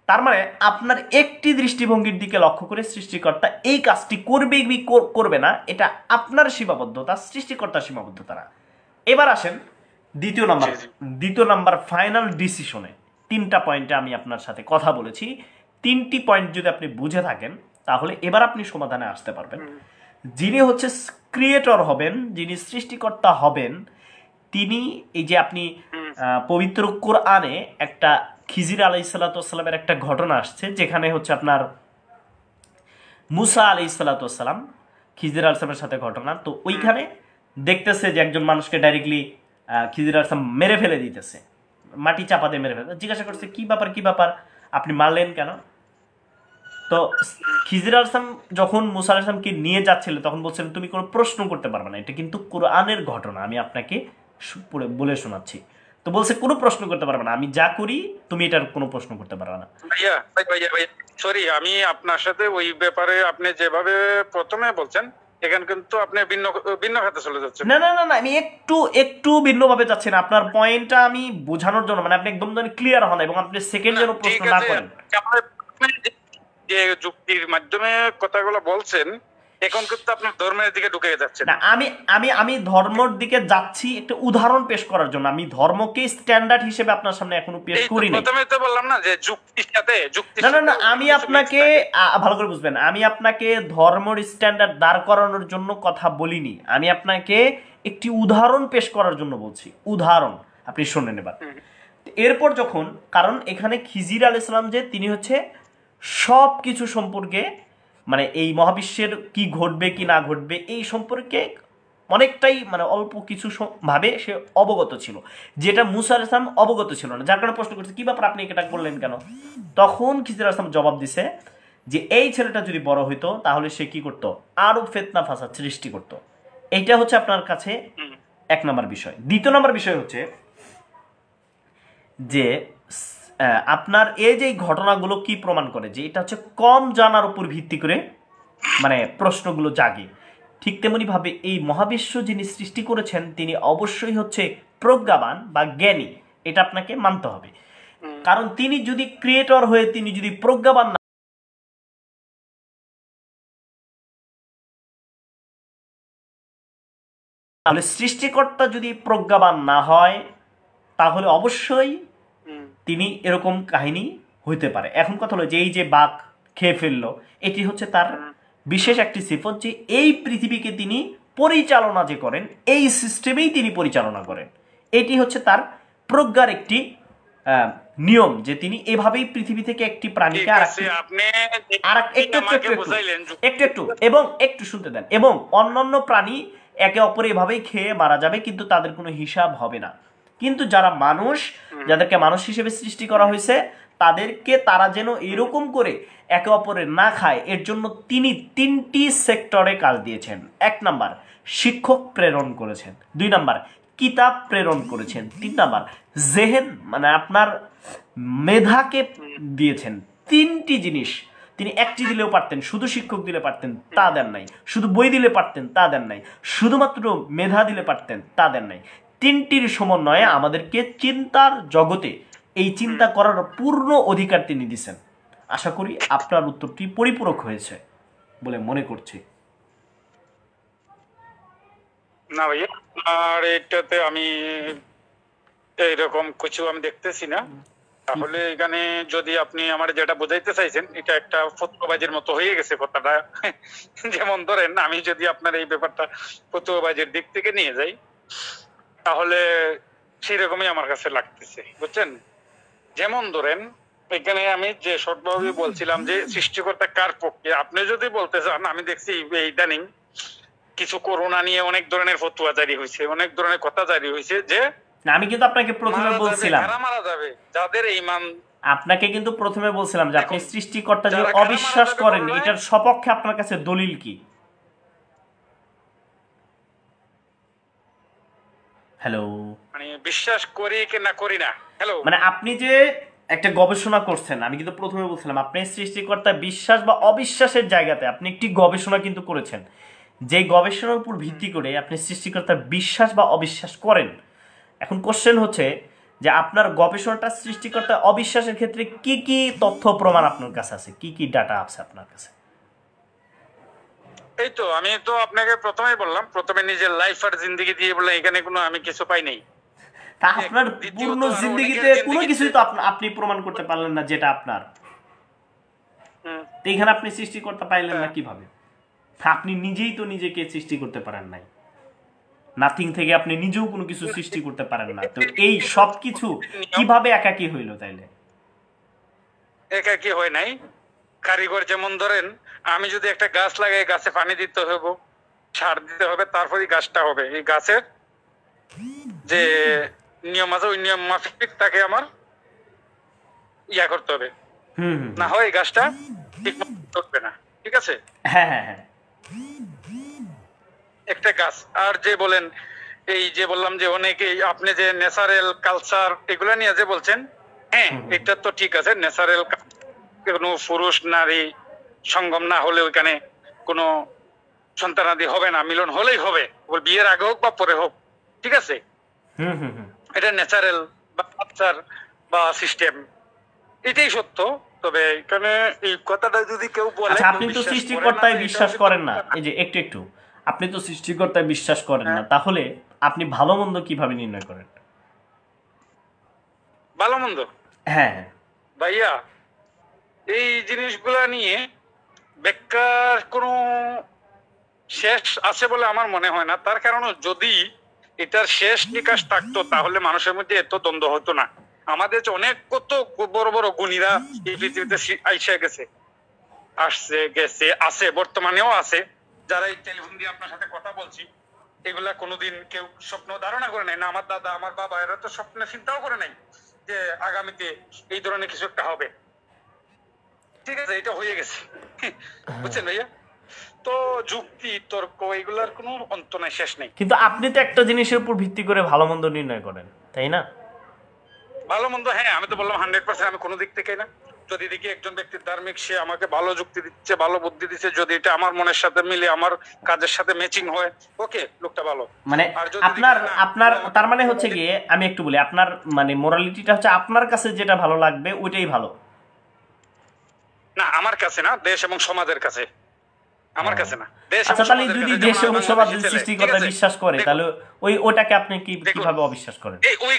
তার মানে আপনার একটি দৃষ্টিভঙ্গির দিকে লক্ষ্য করে সৃষ্টিকর্তা এই কাজটি করবে কি করবে না, এটা আপনার সীমাবদ্ধতা, সৃষ্টিকর্তার সীমাবদ্ধতা না। এবার আসেন দ্বিতীয় নাম্বার ফাইনাল ডিসিশনে। তিনটা পয়েন্টে আমি আপনার সাথে কথা বলেছি, তিনটি পয়েন্ট যদি আপনি বুঝে থাকেন তাহলে এবার আপনি সমাধানে আসতে পারবেন। যিনি হচ্ছে ক্রিয়েটর হবেন, যিনি সৃষ্টিকর্তা হবেন, তিনি এই যে আপনি পবিত্র কোরআনে একটা খিজির আলাইহিসসালামের একটা ঘটনা আসছে, যেখানে হচ্ছে আপনার মুসা আলাইহিসসালাম খিজির আলাইহিসসালামের সাথে ঘটনা, তো ওইখানে দেখতেছে যে একজন মানুষকে ডাইরেক্টলি খিজির আলাইহিসসালাম মেরে ফেলে দিতেছে, মাটি চাপা দিয়ে মেরে ফেলে। জিজ্ঞাসা করছে কি ব্যাপার, কি ব্যাপার, আপনি মারলেন কেন? তো খিজির আলাইহিস সালাম যখন মুসা আলাইহিস সালামকে নিয়ে যাচ্ছিল তখন বলছিলেন তুমি কোনো প্রশ্ন করতে পারবে না, এটা কিন্তু কোরআনের ঘটনা, আমি আপনাকে বলে শোনাচ্ছি। তো বলছে কোনো প্রশ্ন করতে পারবে না, আমি যা করি তুমি এটার কোনো প্রশ্ন করতে পারবে না। ভাইয়া সরি, আমি আপনার সাথে ওই ব্যাপারে আপনি যেভাবে প্রথমে বলছেন এখানে কিন্তু আপনি ভিন্ন ভিন্ন খাতে চলে যাচ্ছেন। না না না না, আমি একটু ভিন্নভাবে যাচ্ছি না, আপনার পয়েন্টটা আমি বোঝানোর জন্য, মানে আপনি একদম ক্লিয়ার হন এবং আপনি সেকেন্ড যেন প্রশ্ন না করেন। যে যুক্তির মাধ্যমে কথাগুলো বলছেন এখন কিন্তু আপনার ধর্মের দিকে ঢুকে যাচ্ছেন। না, আমি আমি আমি ধর্মের দিকে যাচ্ছি একটা উদাহরণ পেশ করার জন্য, আমি ধর্মকে স্ট্যান্ডার্ড হিসেবে আপনার সামনে এখনো পেশ করি নাই। প্রথমে তো বললাম না যে যুক্তির সাথে না না না, আমি আপনাকে ভালো করে বুঝবেন, আমি আপনাকে ধর্মের স্ট্যান্ডার্ড দাঁড় করানোর জন্য কথা বলিনি, আমি আপনাকে একটি উদাহরণ পেশ করার জন্য বলছি। উদাহরণ আপনি শুনেন এবার। এরপর যখন, কারণ এখানে খিজির আলাইহিস সালাম যে তিনি হচ্ছে সব কিছু সম্পর্কে, মানে এই মহাবিশ্বের কি ঘটবে কি না ঘটবে এই সম্পর্কে অনেকটাই মানে অল্প কিছু ভাবে সে অবগত ছিল, যেটা মুসা আলাইহিস সালাম অবগত ছিল না, যার কারণে প্রশ্ন করছে কি ব্যাপার আপনি এটা বললেন কেন। তখন খিজির আলাইহিস সালাম জবাব দিছে যে এই ছেলেটা যদি বড় হইতো তাহলে সে কি করতো, আরো ফিতনা ফাসাদ সৃষ্টি করত। এইটা হচ্ছে আপনার কাছে এক নম্বর বিষয়। দ্বিতীয় নম্বর বিষয় হচ্ছে যে আপনার এই যে ঘটনাগুলো কি প্রমাণ করে, যে এটা হচ্ছে কম জানার উপর ভিত্তি করে মানে প্রশ্নগুলো জাগে। ঠিক তেমনি ভাবে এই মহাবিশ্ব যিনি সৃষ্টি করেছেন তিনি অবশ্যই হচ্ছে প্রজ্ঞাবান বা জ্ঞানী, এটা আপনাকে মানতে হবে। কারণ তিনি যদি ক্রিয়েটর হয়ে তিনি যদি প্রজ্ঞাবান না, তাহলে সৃষ্টিকর্তা যদি প্রজ্ঞাবান না হয় তাহলে অবশ্যই তিনি এরকম কাহিনী হইতে পারে। এখন কথা হলো যে এই যে বাঘ খেয়ে ফেললো, এটি হচ্ছে তার বিশেষ একটি সিফত, যে এই পৃথিবীকে তিনি পরিচালনা যে করেন এই সিস্টেমেই তিনি পরিচালনা করেন। এটি হচ্ছে তার প্রজ্ঞার একটি নিয়ম, যে তিনি এভাবেই পৃথিবী থেকে একটি প্রাণীকে একটু এবং একটু শুনতে দেন, এবং অন্যান্য প্রাণী একে অপরে এভাবেই খেয়ে মারা যাবে, কিন্তু তাদের কোনো হিসাব হবে না। কিন্তু যারা মানুষ, যাদেরকে মানুষ হিসেবে সৃষ্টি করা হয়েছে, তাদেরকে তারা যেন এরকম করে একে অপরের না খায়, এর জন্য তিনি 3টি সেক্টরে কাজ দিয়েছেন। 1 নাম্বার শিক্ষক প্রেরণ করেছেন, 2 নাম্বার কিতাব প্রেরণ করেছেন, 3 নাম্বার জেহেন মানে আপনার মেধাকে দিয়েছেন। 3টি জিনিস তিনি একটি দিলেও পারতেন, শুধু শিক্ষক দিলে পারতেন তা দেন নাই, শুধু বই দিলে পারতেন তা দেন নাই, শুধুমাত্র মেধা দিলে পারতেন তা দেন নাই। 3টির সমন্বয়ে আমাদেরকে চিন্তার জগতে এই চিন্তা করার পূর্ণ অধিকার তিনি দিয়েছেন। আশা করি আপনার উত্তরটি পরিপূরক হয়েছে বলে মনে করছি। না ভাইয়া, আর এটাতে আমি এইরকম কিছু আমি দেখতেছি না। তাহলে এখানে যদি আপনি আমার যেটা বোঝাইতে চাইছেন, এটা একটা ফতোয়াবাজির মতো হয়ে গেছে কথাটা। যেমন ধরেন আমি যদি আপনার এই ব্যাপারটা ফতোয়াবাজির দিক থেকে নিয়ে যাই, তাহলে সেরকমই আমার কাছে লাগতেছে, বুঝছেন। যেমন ধরেন এখানে আমি যে শর্টভাবে বলছিলাম যে সৃষ্টিকর্তা কার পক্ষে, আপনি যদি বলতে চান, আমি দেখছি ইদানিং কিছু করোনা নিয়ে অনেক ধরনের ফতোয়া জারি হয়েছে, অনেক ধরনের কথা জারি হয়েছে যে আমি কিন্তু আপনাকে প্রথমে বলছিলাম, মারা যাবে যাদের ঈমান, আপনাকে কিন্তু প্রথমে বলছিলাম যে আপনি সৃষ্টিকর্তা যদি অবিশ্বাস করেন, এটার সপক্ষে আপনার কাছে দলিল কি? হ্যালো, মানে বিশ্বাস করি কি না করি না, হ্যালো, মানে আপনি যে একটা গবেষণা করছেন, আমি কিন্তু প্রথমে বলছিলাম আপনি সৃষ্টিকর্তা বিশ্বাস বা অবিশ্বাসের জায়গাতে আপনি একটি গবেষণা কিন্তু করেছেন, যে গবেষণার উপর ভিত্তি করে আপনি সৃষ্টিকর্তার বিশ্বাস বা অবিশ্বাস করেন। এখন কোশ্চেন হচ্ছে যে আপনার গবেষণাটা সৃষ্টিকর্তা অবিশ্বাসের ক্ষেত্রে কি কি তথ্য প্রমাণ আপনার কাছে আছে, কি কি ডাটা আছে আপনার কাছে? এই তো আমি তো আপনাকে প্রথমেই বললাম, প্রথমে নিজের লাইফ আর জিন্দেগি দিয়ে বললাম, এখানে কোনো আমি কিছু পাই নাই। তা আপনার পূর্ণ জিন্দেগিতে কোনো কিছুই তো আপনি প্রমাণ করতে পারলেন না যেটা আপনার, তো এখানে আপনি সৃষ্টিকর্তা পাইলেন না কিভাবে? আপনি নিজেই তো নিজেকে সৃষ্টি করতে পারেন নাই, নাথিং থেকে আপনি নিজেও কোনো কিছু সৃষ্টি করতে পারেন না, তো এই সব কিছু কিভাবে একাকী হইল? তাইলে একাকী হয় নাই, কারিগর যেমন ধরেন আমি যদি একটা গাছ লাগাই, গাছে পানি দিতে হবে, সার দিতে হবে, তারপরই গাছটা হবে। এই গাছের যে নিয়ম আছে ওই নিয়ম মাফিক তাকে আমার ইয়া করতে হবে, হুম হুম না হয় গাছটা ঠিক মতো উঠবে না। ঠিক আছে, হ্যাঁ হ্যাঁ হ্যাঁ একটা গাছ। আর যে বলেন এই যে বললাম যে অনেকে আপনি যে ন্যাচারাল কালচার এগুলা নিয়ে যে বলছেন, হ্যাঁ এটা তো ঠিক আছে। ন্যাচারাল কোনো পুরুষ নারী সঙ্গম না হলে ওইখানে কোনো সন্তানাদি হবে না, মিলন হলেই হবে, বিয়ের আগে হোক বা পরে হোক। ঠিক আছে, হুম হুম হুম এটা ন্যাচারাল বা কালচার বা সিস্টেম, এটাই সত্য। তবে এখানে এই কথাটা যদি কেউ বলে, আচ্ছা, কেউ আপনি তো বিশ্বাস করে না, সৃষ্টিকর্তায় তো এটা বিশ্বাস হচ্ছে করেন না, কথা। এই যে একটু একটু, আপনি তো সৃষ্টিকর্তায় বিশ্বাস করেন না, হ্যাঁ, তাহলে আপনি ভালো মন্দ কিভাবে নির্ণয় করেন? ভালো মন্দ হ্যাঁ হ্যাঁ ভাইয়া, এই জিনিসগুলা নিয়ে ব্যাখ্যার কোনো শেষ আছে বলে আমার মনে হয় না। তার কারণ যদি এটার শেষ নিকাশ থাকতো তাহলে মানুষের মধ্যে এত দ্বন্দ্ব হতো না। আমাদের যে অনেক কত বড় বড় গুণীরা এই পৃথিবীতে আইসা গেছে, আসছে গেছে, আছে, বর্তমানেও আছে, যারা এই টেলিফোন দিয়ে আপনার সাথে কথা বলছি, এগুলা কোনোদিন কেউ স্বপ্ন ধারণা করে নাই না। আমার দাদা, আমার বাবা, এরা তো স্বপ্নে চিন্তাও করে নাই যে আগামীতে এই ধরনের কিছু একটা হবে। ঠিক আছে, এটা হয়ে গেছে। বুঝছেন ভাইয়া? তো যুক্তি তর্ক এগুলার কোনো অন্ত নাই, শেষ নেই। কিন্তু আপনি তো একটা জিনিসের উপর ভিত্তি করে ভালো মন্দ নির্ণয় করেন, তাই না? ভালো মন্দ, হ্যাঁ, আমি তো বললাম 100% আমি কোনো দিক থেকে না। যদি দেখি একজন ব্যক্তি ধার্মিক, সে আমাকে ভালো যুক্তি দিচ্ছে, ভালো বুদ্ধি দিচ্ছে, যদি এটা আমার মনের সাথে মিলে, আমার কাজের সাথে ম্যাচিং হয়, ওকে, লোকটা ভালো। মানে আর যদি আপনার দেখি না, আপনার ও আমাকে তার মানে হচ্ছে গিয়ে, আমি একটু বলি, আপনার মানে মোরালিটিটা হচ্ছে আপনার কাছে যেটা ভালো লাগবে ওইটাই ভালো। না, আমার কাছে না, দেশ এবং সমাজের কাছে। আমার কাছে না, দেশ আচ্ছা, এবং তাহলে সমাজের যদি কাছে। দেশ যেমন এবং আমি সমাজ বাংলাদেশি ছেলে, ঠিক সৃষ্টিকর্তা আছে? বিশ্বাস করে, দেখুন, তাহলে ওটাকে আপনি দেখুন, কিভাবে অবিশ্বাস করেন? ওই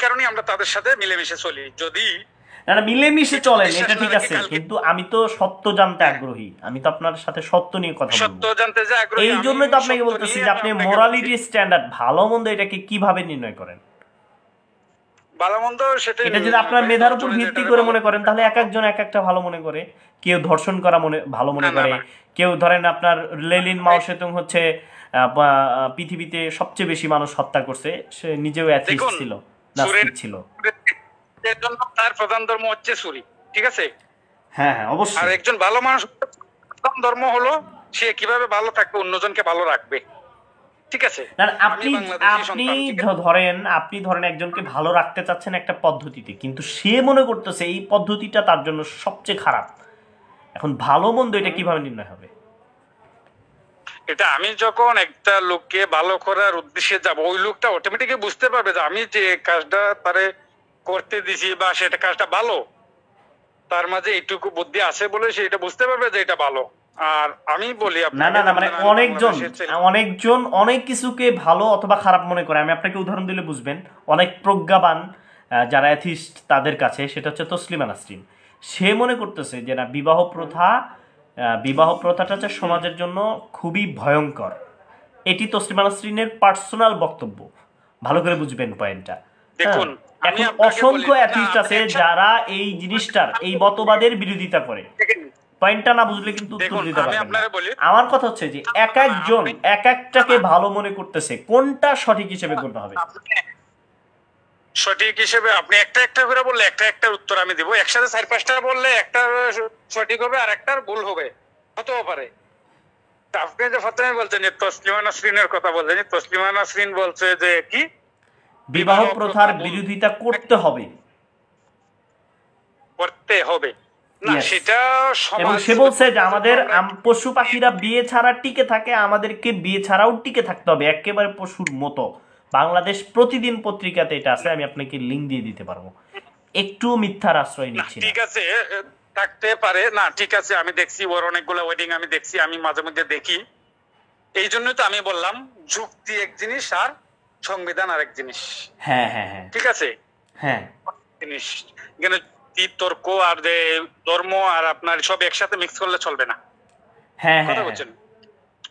কারণেই আমরা তাদের সাথে মিলেমিশে চলি। যদি না না, মিলেমিশে এটুকু চলেন, বিশ্বাস এটা না ঠিক রাখি আছে, কালকে, কিন্তু আমি তো সত্য জানতে আগ্রহী, আমি তো আপনার সাথে সত্য নিয়ে কথা সত্য বলবো। জানতে যে আগ্রহী, এই আমি জন্যই তো আপনাকে সত্য বলতেছি নিয়ে যে আমি আপনি আপনাকে মোরালিটি বলছি। স্ট্যান্ডার্ড ভালো মন্দ এটাকে কিভাবে নির্ণয় করেন? ভালো মন্দ সেটাই এটা যদি আপনার ভাই, মেধার উপর দশজনে ভিত্তি যেটারে করে ভালো মনে করেন, তাহলে এক একজন এক একটা ভালো মনে করে। কেউ ধর্ষণ করা ভালো না মনে না করে, না, কেউ ধরেন আপনার লেলিন মাও সেতুং হচ্ছে পৃথিবীতে সবচেয়ে বেশি মানুষ হত্যা করছে, সে নিজেও অ্যাথিস্ট দেখুন, ছিল, সুরের নাস্তিক ছিল। এর জন্য তার প্রধান ধর্ম হচ্ছে চুরি। ঠিক আছে, হ্যাঁ হ্যাঁ আর অবশ্যই। একজন ভালো মানুষ প্রধান ধর্ম হলো সে কিভাবে ভালো থাকবে, অন্যজনকে ভালো রাখবে। ঠিক আছে, না না, আমি আপনি বাংলাদেশি আপনি সন্তান, ঠিক আছে? ধরেন একজনকে ভালো রাখতে চাচ্ছেন একটা পদ্ধতিতে, কিন্তু সে মনে করতেছে এই পদ্ধতিটা তার জন্য সবচেয়ে খারাপ। এখন ভালো মন্দ এটা কিভাবে নির্ণয় হবে? এটা আমি যখন একটা লোককে ভালো করার উদ্দেশ্যে যাব, ওই লোকটা অটোমেটিকলি বুঝতে পারবে যে আমি যে কাজটা তারে করতে দিছি বা সেটা কাজটা ভালো, তার মাঝে এইটুকু বুদ্ধি আছে বলে সে এটা বুঝতে পারবে যে এটা ভালো। আর আমি বলি না আপনাকে, না না, মানে যেমন আমি অনেকজন বাংলাদেশের ছেলে, অনেকজন অনেক কিছুকে ভালো অথবা খারাপ মনে করে। আমি আপনাকে উদাহরণ দিলে বুঝবেন। অনেক প্রজ্ঞাবান যারা অ্যাথিস্ট তাদের কাছে, সেটা হচ্ছে তসলিমা নাসরিন। সে মনে করতেছে যে না, বিবাহ প্রথাটা হচ্ছে সমাজের জন্য খুবই ভয়ঙ্কর। এটি তসলিমা নাসরিনের পার্সোনাল বক্তব্য, ভালো করে বুঝবেন পয়েন্টটা। দেখুন, আমি এখন আপনাকে অসংখ্য বলি, অ্যাথিস্ট না, আছে একসাথে- যারা এই জিনিসটার, এই মতবাদের বিরোধিতা করে। দেখেন, পয়েন্টটা না বুঝলে কিন্তু উত্তর দেখুন, দিতে আমি পারবেন না। আপনাকে বলি, আমার কথা হচ্ছে যে এক একজন এক একটাকে ভালো মনে করতেছে, কোনটা সঠিক হিসেবে করতে হবে? সঠিক হিসেবে আপনি একটা একটা করে বললে একটা একটা উত্তর আমি দিব। একসাথে 4-5টা বললে একটা সঠিক হবে আর একটার ভুল হবে, হতেও পারে। তা আপনি যে প্রথমে বলছেন যে তসলিমা নাসরিনের কথা বলছেন, তসলিমা নাসরিন বলছে যে কি বিবাহ প্রথার বিরোধিতা করতে হবে, করতে হবে না, Yes. সেটা এবং সমাজ, সে বলছে যে আমাদের আমরা- পশু পাখিরা বিয়ে ছাড়া টিকে থাকে, আমাদেরকে বিয়ে ছাড়াও টিকে থাকতে হবে একেবারে পশুর মতো। বাংলাদেশ প্রতিদিন পত্রিকাতে এটা আছে, আমি আপনাকে লিঙ্ক দিয়ে দিতে পারবো। একটু মিথ্যার আশ্রয় না, নিচ্ছি না। ঠিক আছে, থাকতে পারে না, ঠিক আছে, আমি দেখছি ওর অনেকগুলো ওয়েডিং আমি দেখছি, আমি মাঝে মধ্যে দেখি। এই জন্যই তো আমি বললাম যুক্তি এক জিনিস আর সংবিধান আরেক জিনিস। হ্যাঁ হ্যাঁ হ্যাঁ ঠিক আছে, হ্যাঁ জিনিস এখানে তর্ক আর যে ধর্ম আর আপনার সব একসাথে মিক্স করলে চলবে না। হ্যাঁ কথা হ্যাঁ বলছেন,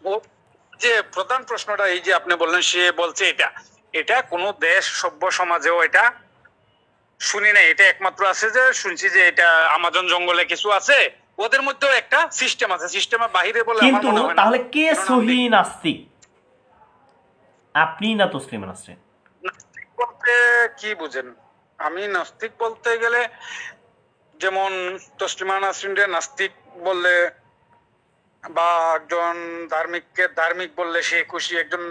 ও যে প্রধান প্রশ্নটা এই যে আপনি বললেন, সে বলছে এটা এটা কোন দেশ সভ্য সমাজেও এটা শুনি নাই। এটা একমাত্র আছে যে শুনছি যে এটা আমাজন জঙ্গলে কিছু আছে, ওদের মধ্যেও একটা সিস্টেম আছে, সিস্টেমের বাহিরে বলে আমার কিন্তু মনে হয় না। তাহলে কে কারণ সহি নাস্তিক, আপনি না তসলিমা নাসরিন? নাস্তিক বলতে কি বুঝেন? আমি নাস্তিক বলতে গেলে যেমন তসলিমা নাসরিনকে নাস্তিক বললে বা একজন ধার্মিককে ধার্মিক বললে সে খুশি, একজন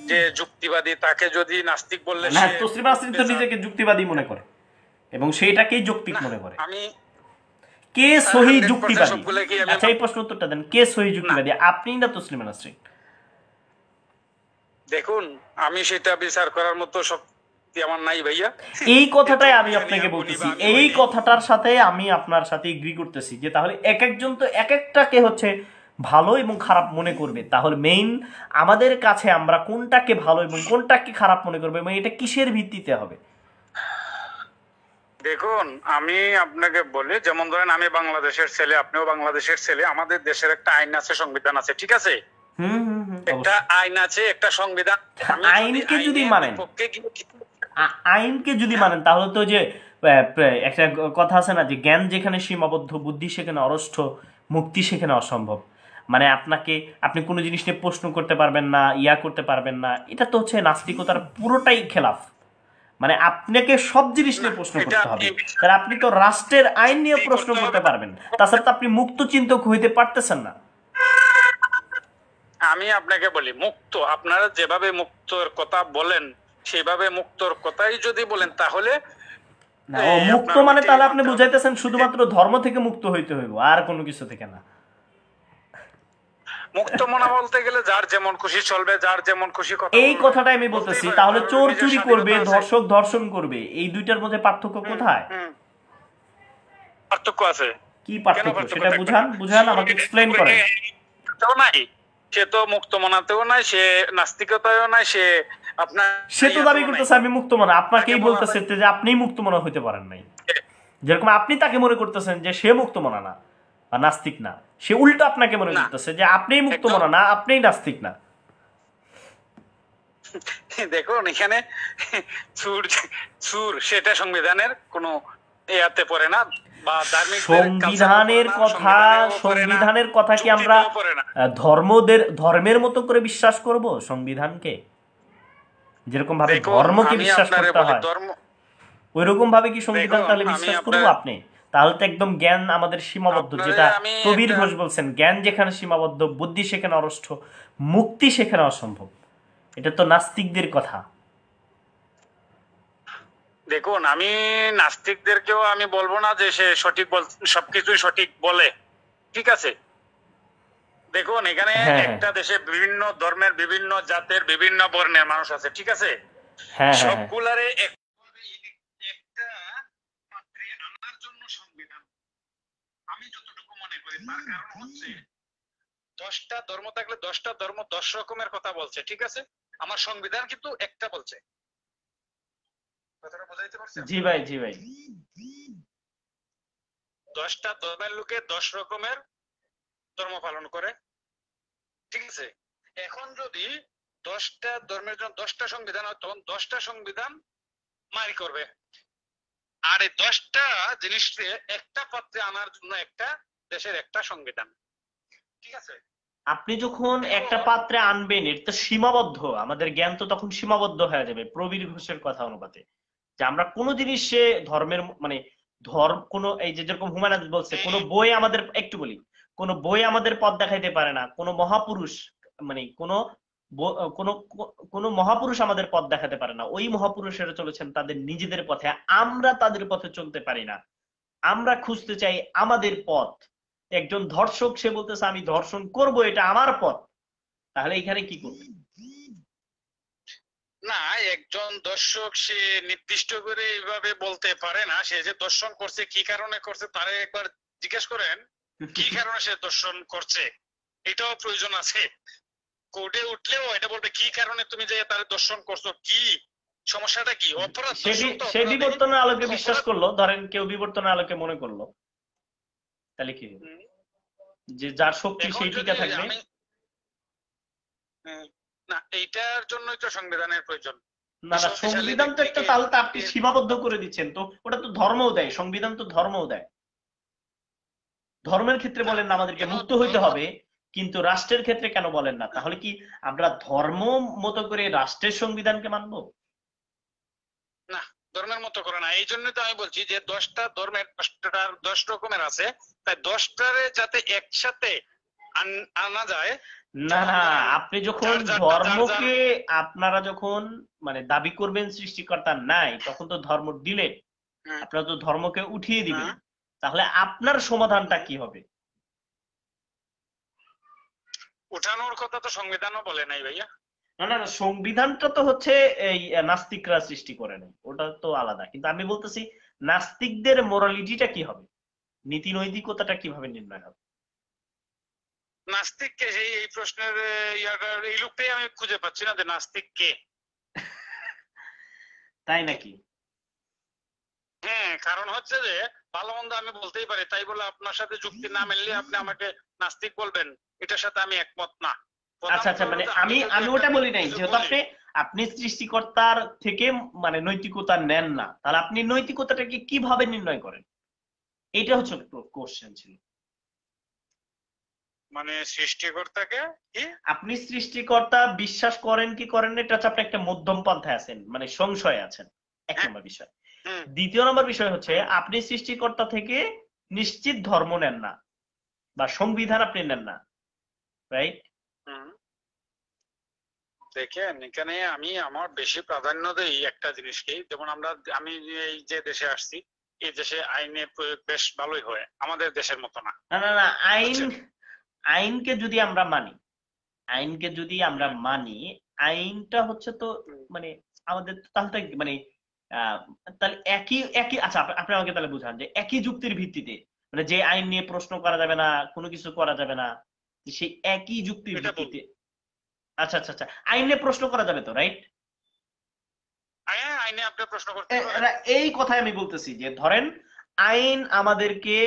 যে যুক্তিবাদী তাকে যদি নাস্তিক বললে না, সে তসলিমা নাসরিন তো নিজেকে যুক্তিবাদী মনে করে এবং সেইটাকেই যৌক্তিক মনে করে। আমি কে সহি 100% যুক্তিবাদী? সবগুলো কি আমি আচ্ছা, এই প্রশ্ন উত্তরটা দেন, কে সহি যুক্তিবাদী, আপনি না তসলিমা নাসরিন? দেখুন, আমি সেটা বিচার করার মতো শক্তি আমার নাই ভাইয়া। এই কথাটাই আমি আপনাকে বলতেছি, এই কথাটার সাথে আমি আপনার সাথে এগ্রি করতেছি যে তাহলে এক একজন তো এক একটাকে হচ্ছে ভালো এবং খারাপ মনে করবে। তাহলে মেইন আমাদের কাছে আমরা কোনটাকে ভালো এবং কোনটাকে খারাপ মনে করবে এবং এটা কিসের ভিত্তিতে হবে? দেখুন, আমি আপনাকে বলি, যেমন ধরেন আমি বাংলাদেশের ছেলে, আপনিও বাংলাদেশের ছেলে, আমাদের দেশের একটা আইন আছে, সংবিধান আছে, ঠিক আছে? একটা আইন আছে, একটা সংবিধান। আইনকে যদি মানেন, আইনকে যদি মানেন তাহলে তো যে একটা কথা আছে না যে জ্ঞান যেখানে সীমাবদ্ধ, বুদ্ধি সেখানে অরষ্ঠ, মুক্তি সেখানে অসম্ভব। মানে আপনি কোনো জিনিস নিয়ে প্রশ্ন করতে পারবেন না, করতে পারবেন না, এটা তো হচ্ছে নাস্তিকতার পুরোটাই খেলাফ। মানে আপনাকে সব জিনিস নিয়ে প্রশ্ন করতে হবে, তাহলে আপনি তো রাষ্ট্রের আইন নিয়ে প্রশ্ন করতে পারবেন, তাছাড়া তো আপনি মুক্ত চিন্তক হইতে পারতেছেন না। আমি আপনাকে বলি, মুক্ত, আপনারা যেভাবে মুক্তর কথা বলেন সেভাবে মুক্তর কথাই যদি বলেন তাহলে মুক্ত মানে তাহলে আপনি বুঝাইতেছেন শুধুমাত্র ধর্ম থেকে মুক্ত হইতে হইব, আর কোনো কিছু থেকে না। মুক্ত মনা বলতে গেলে যার যেমন খুশি চলবে, যার যেমন খুশি কথা, এই কথাটাই আমি বলতেছি। তাহলে চোর চুরি করবে, ধর্ষক ধর্ষণ করবে, এই দুইটার মধ্যে পার্থক্য কোথায়? পার্থক্য আছে। কি পার্থক্য সেটা বুঝান আমাকে, এক্সপ্লেইন করেন। নাই, সে তো মুক্ত মনাতেও নাই, সে নাস্তিকতায়ও নাই, সে আপনার সে তো দাবি করতেছে আমি মুক্ত মনা, আপনাকেই বলতেছে যে আপনিই মুক্ত মনা হইতে পারেন নাই। যেরকম আপনি তাকে মনে করতেছেন যে সে মুক্ত মনা না বা নাস্তিক না, সে উল্টো আপনাকে মনে করতেছে যে আপনিই মুক্ত মনা না, আপনিই নাস্তিক না। দেখুন, এখানে সুর সেটা সংবিধানের কোনো ইয়াতে পড়ে না, বা সংবিধানের কথা কি আমরা ধর্মের মতো করে বিশ্বাস করব সংবিধানকে? যেরকম ভাবে ধর্মকে বিশ্বাস করতে হয় ওই রকম ভাবে কি সংবিধান তাহলে বিশ্বাস করবো আপনি? তাহলে তো একদম জ্ঞান আমাদের সীমাবদ্ধ, যেটা প্রবীর ঘোষ বলছেন, জ্ঞান যেখানে সীমাবদ্ধ, বুদ্ধি সেখানে অরষ্ঠ, মুক্তি সেখানে অসম্ভব। এটা তো নাস্তিকদের কথা। দেখুন, আমি নাস্তিকদেরকেও আমি বলবো না যে সে সঠিক সবকিছুই সঠিক বলে, ঠিক আছে? দেখুন, এখানে একটা দেশে বিভিন্ন ধর্মের, বিভিন্ন জাতের, বিভিন্ন বর্ণের মানুষ আছে, ঠিক আছে? সবগুলারে একটা পাত্রে আনার জন্য সংবিধান, আমি যতটুকু মনে করি, তার কারণ হচ্ছে 10টা ধর্ম থাকলে 10টা ধর্ম 10 রকমের কথা বলছে, ঠিক আছে? আমার সংবিধান কিন্তু একটা বলছে। কথাটা বুঝাইতে পারছেন? জি ভাই, জি ভাই। 10টা ধর্মের লোকে 10 রকমের ধর্ম পালন করে, ঠিক আছে? এখন যদি 10টা ধর্মের জন্য 10টা সংবিধান হয়, তখন 10টা সংবিধান মারি করবে। আর এই 10টা জিনিসকে একটা পাত্রে আনার জন্য একটা দেশের একটা সংবিধান, ঠিক আছে? আপনি যখন একটা পাত্রে আনবেন, এটা তো সীমাবদ্ধ, আমাদের জ্ঞান তো তখন সীমাবদ্ধ হয়ে যাবে প্রবীর ঘোষের কথা অনুপাতে, যে আমরা কোনো জিনিসে ধর্মের মানে কোন এই যে যেরকম হুমায়ুন বলছে, কোন বই আমাদের, একটু বলি, কোন বই আমাদের পথ দেখাইতে পারে না, কোন মহাপুরুষ মানে কোন মহাপুরুষ আমাদের পথ দেখাতে পারে না। ওই মহাপুরুষেরা চলেছেন তাদের নিজেদের পথে, আমরা তাদের পথে চলতে পারি না। আমরা খুঁজতে চাই আমাদের পথ। একজন ধর্ষক, সে বলতেছে আমি ধর্ষণ করব, এটা আমার পথ, তাহলে এখানে কি করবে? না, একজন দর্শক সে নির্দিষ্ট করে এইভাবে বলতে পারে না। সে যে দর্শন করছে, কি কারণে করছে, তারে একবার জিজ্ঞেস করেন কি কারণে সে দর্শন করছে, এটাও প্রয়োজন আছে। কোর্টে উঠলেও এটা বলবে কি কারণে তুমি যে তার দর্শন করছো, কি সমস্যাটা, কি অপরাধ। সে বিবর্তনের আলোকে বিশ্বাস করলো, ধরেন কেউ বিবর্তনের আলোকে মনে করলো, তাহলে কি যে যার শক্তি সেই টিকা থাকবে না? এইটার জন্যই তো সংবিধানের প্রয়োজন। না না, সংবিধান তো একটা, তাহলে তো আপনি সীমাবদ্ধ করে দিচ্ছেন, তো ওটা তো ধর্মও দেয়, সংবিধান তো ধর্মও দেয়। ধর্মের ক্ষেত্রে বলেন না আমাদেরকে মুক্ত হইতে হবে, কিন্তু রাষ্ট্রের ক্ষেত্রে কেন বলেন না? তাহলে কি আমরা ধর্ম মতো করে রাষ্ট্রের সংবিধানকে মানবো? না, ধর্মের মতো করে না। এই জন্য তো আমি বলছি যে 10টা ধর্মের 10 রকমের আছে, তাই 10টারে যাতে একসাথে আনা যায়। না যেমন না, ধরেন আপনি যখন যার যার ধর্মকে আপনারা যখন মানে দাবি করবেন সৃষ্টিকর্তা নাই, তখন তো ধর্ম ডিলেট, হুম, আপনারা তো ধর্মকে উঠিয়ে দিবেন। হুম, তাহলে আপনার সমাধানটা হুম। কি হবে? উঠানোর কথা তো সংবিধানও বলে নাই ভাইয়া। না না না, সংবিধানটা তো হচ্ছে এই নাস্তিকরা সৃষ্টি করে নাই, ওটা তো আলাদা। কিন্তু আমি বলতেছি নাস্তিকদের মোরালিটিটা কি হবে, নীতি নৈতিকতাটা কিভাবে নির্ণয় হবে? নাস্তিক কে, এই প্রশ্নের এই লোকটাই আমি খুঁজে পাচ্ছি না যে নাস্তিক কে। তাই নাকি? হ্যাঁ, কারণ হচ্ছে যে ভালো মন্দ আমি বলতেই পারি, তাই বলে আপনার সাথে যুক্তি না মিললে আপনি আমাকে নাস্তিক বলবেন, এটার সাথে আমি একমত না। প্রথম আচ্ছা আচ্ছা, কথা হলো মানে যে আমি যদি আমি একটা ওটা বলি নাই, কিছু যেহেতু বলি। আপনি আপনি সৃষ্টিকর্তার থেকে মানে নৈতিকতা নেন না, তাহলে আপনি নৈতিকতাটাকে কিভাবে নির্ণয় করেন? এটা হচ্ছে কোশ্চেন ছিল। মানে সৃষ্টিকর্তাকে কি? আপনি সৃষ্টিকর্তা বিশ্বাস করেন কি করেন না, এটা হচ্ছে আপনি একটা মধ্যম পন্থায় আছেন, মানে সংশয়ে আছেন, এক হ্যাঁ। নম্বর বিষয়। হুম, দ্বিতীয় নম্বর বিষয় হচ্ছে হুম, আপনি সৃষ্টিকর্তা থেকে নিশ্চিত ধর্ম নেন না, বা সংবিধান আপনি নেন না, রাইট? হুম। দেখেন, এখানে আমি আমার বেশি প্রাধান্য দেই একটা জিনিসকে। যেমন আমি এই যে দেশে আসছি, এই দেশে আইনের প্রয়োগ বেশ ভালোই হয়, আমাদের দেশের মতো না। না না না, আইন বুঝছেন? আইনকে যদি আমরা মানি, আইনকে যদি আমরা হুম, মানি, আইনটা হচ্ছে তো হুম। মানে আমাদের তো তাহলে তো মানে আহ, তাহলে একই একই আচ্ছা, আপনি আমাকে তাহলে বুঝান যে একই যুক্তির ভিত্তিতে, মানে যে আইন নিয়ে প্রশ্ন করা যাবে না, কোনো কিছু করা যাবে না, সেই একই যুক্তির এটা বলবো। ভিত্তিতে। আচ্ছা আচ্ছা আচ্ছা, আইন নিয়ে প্রশ্ন করা যাবে তো, রাইট? হ্যাঁ, আইনে আপনি প্রশ্ন করতেই পারেন। এই কথাই আমি বলতেছি যে ধরেন আইন আমাদেরকে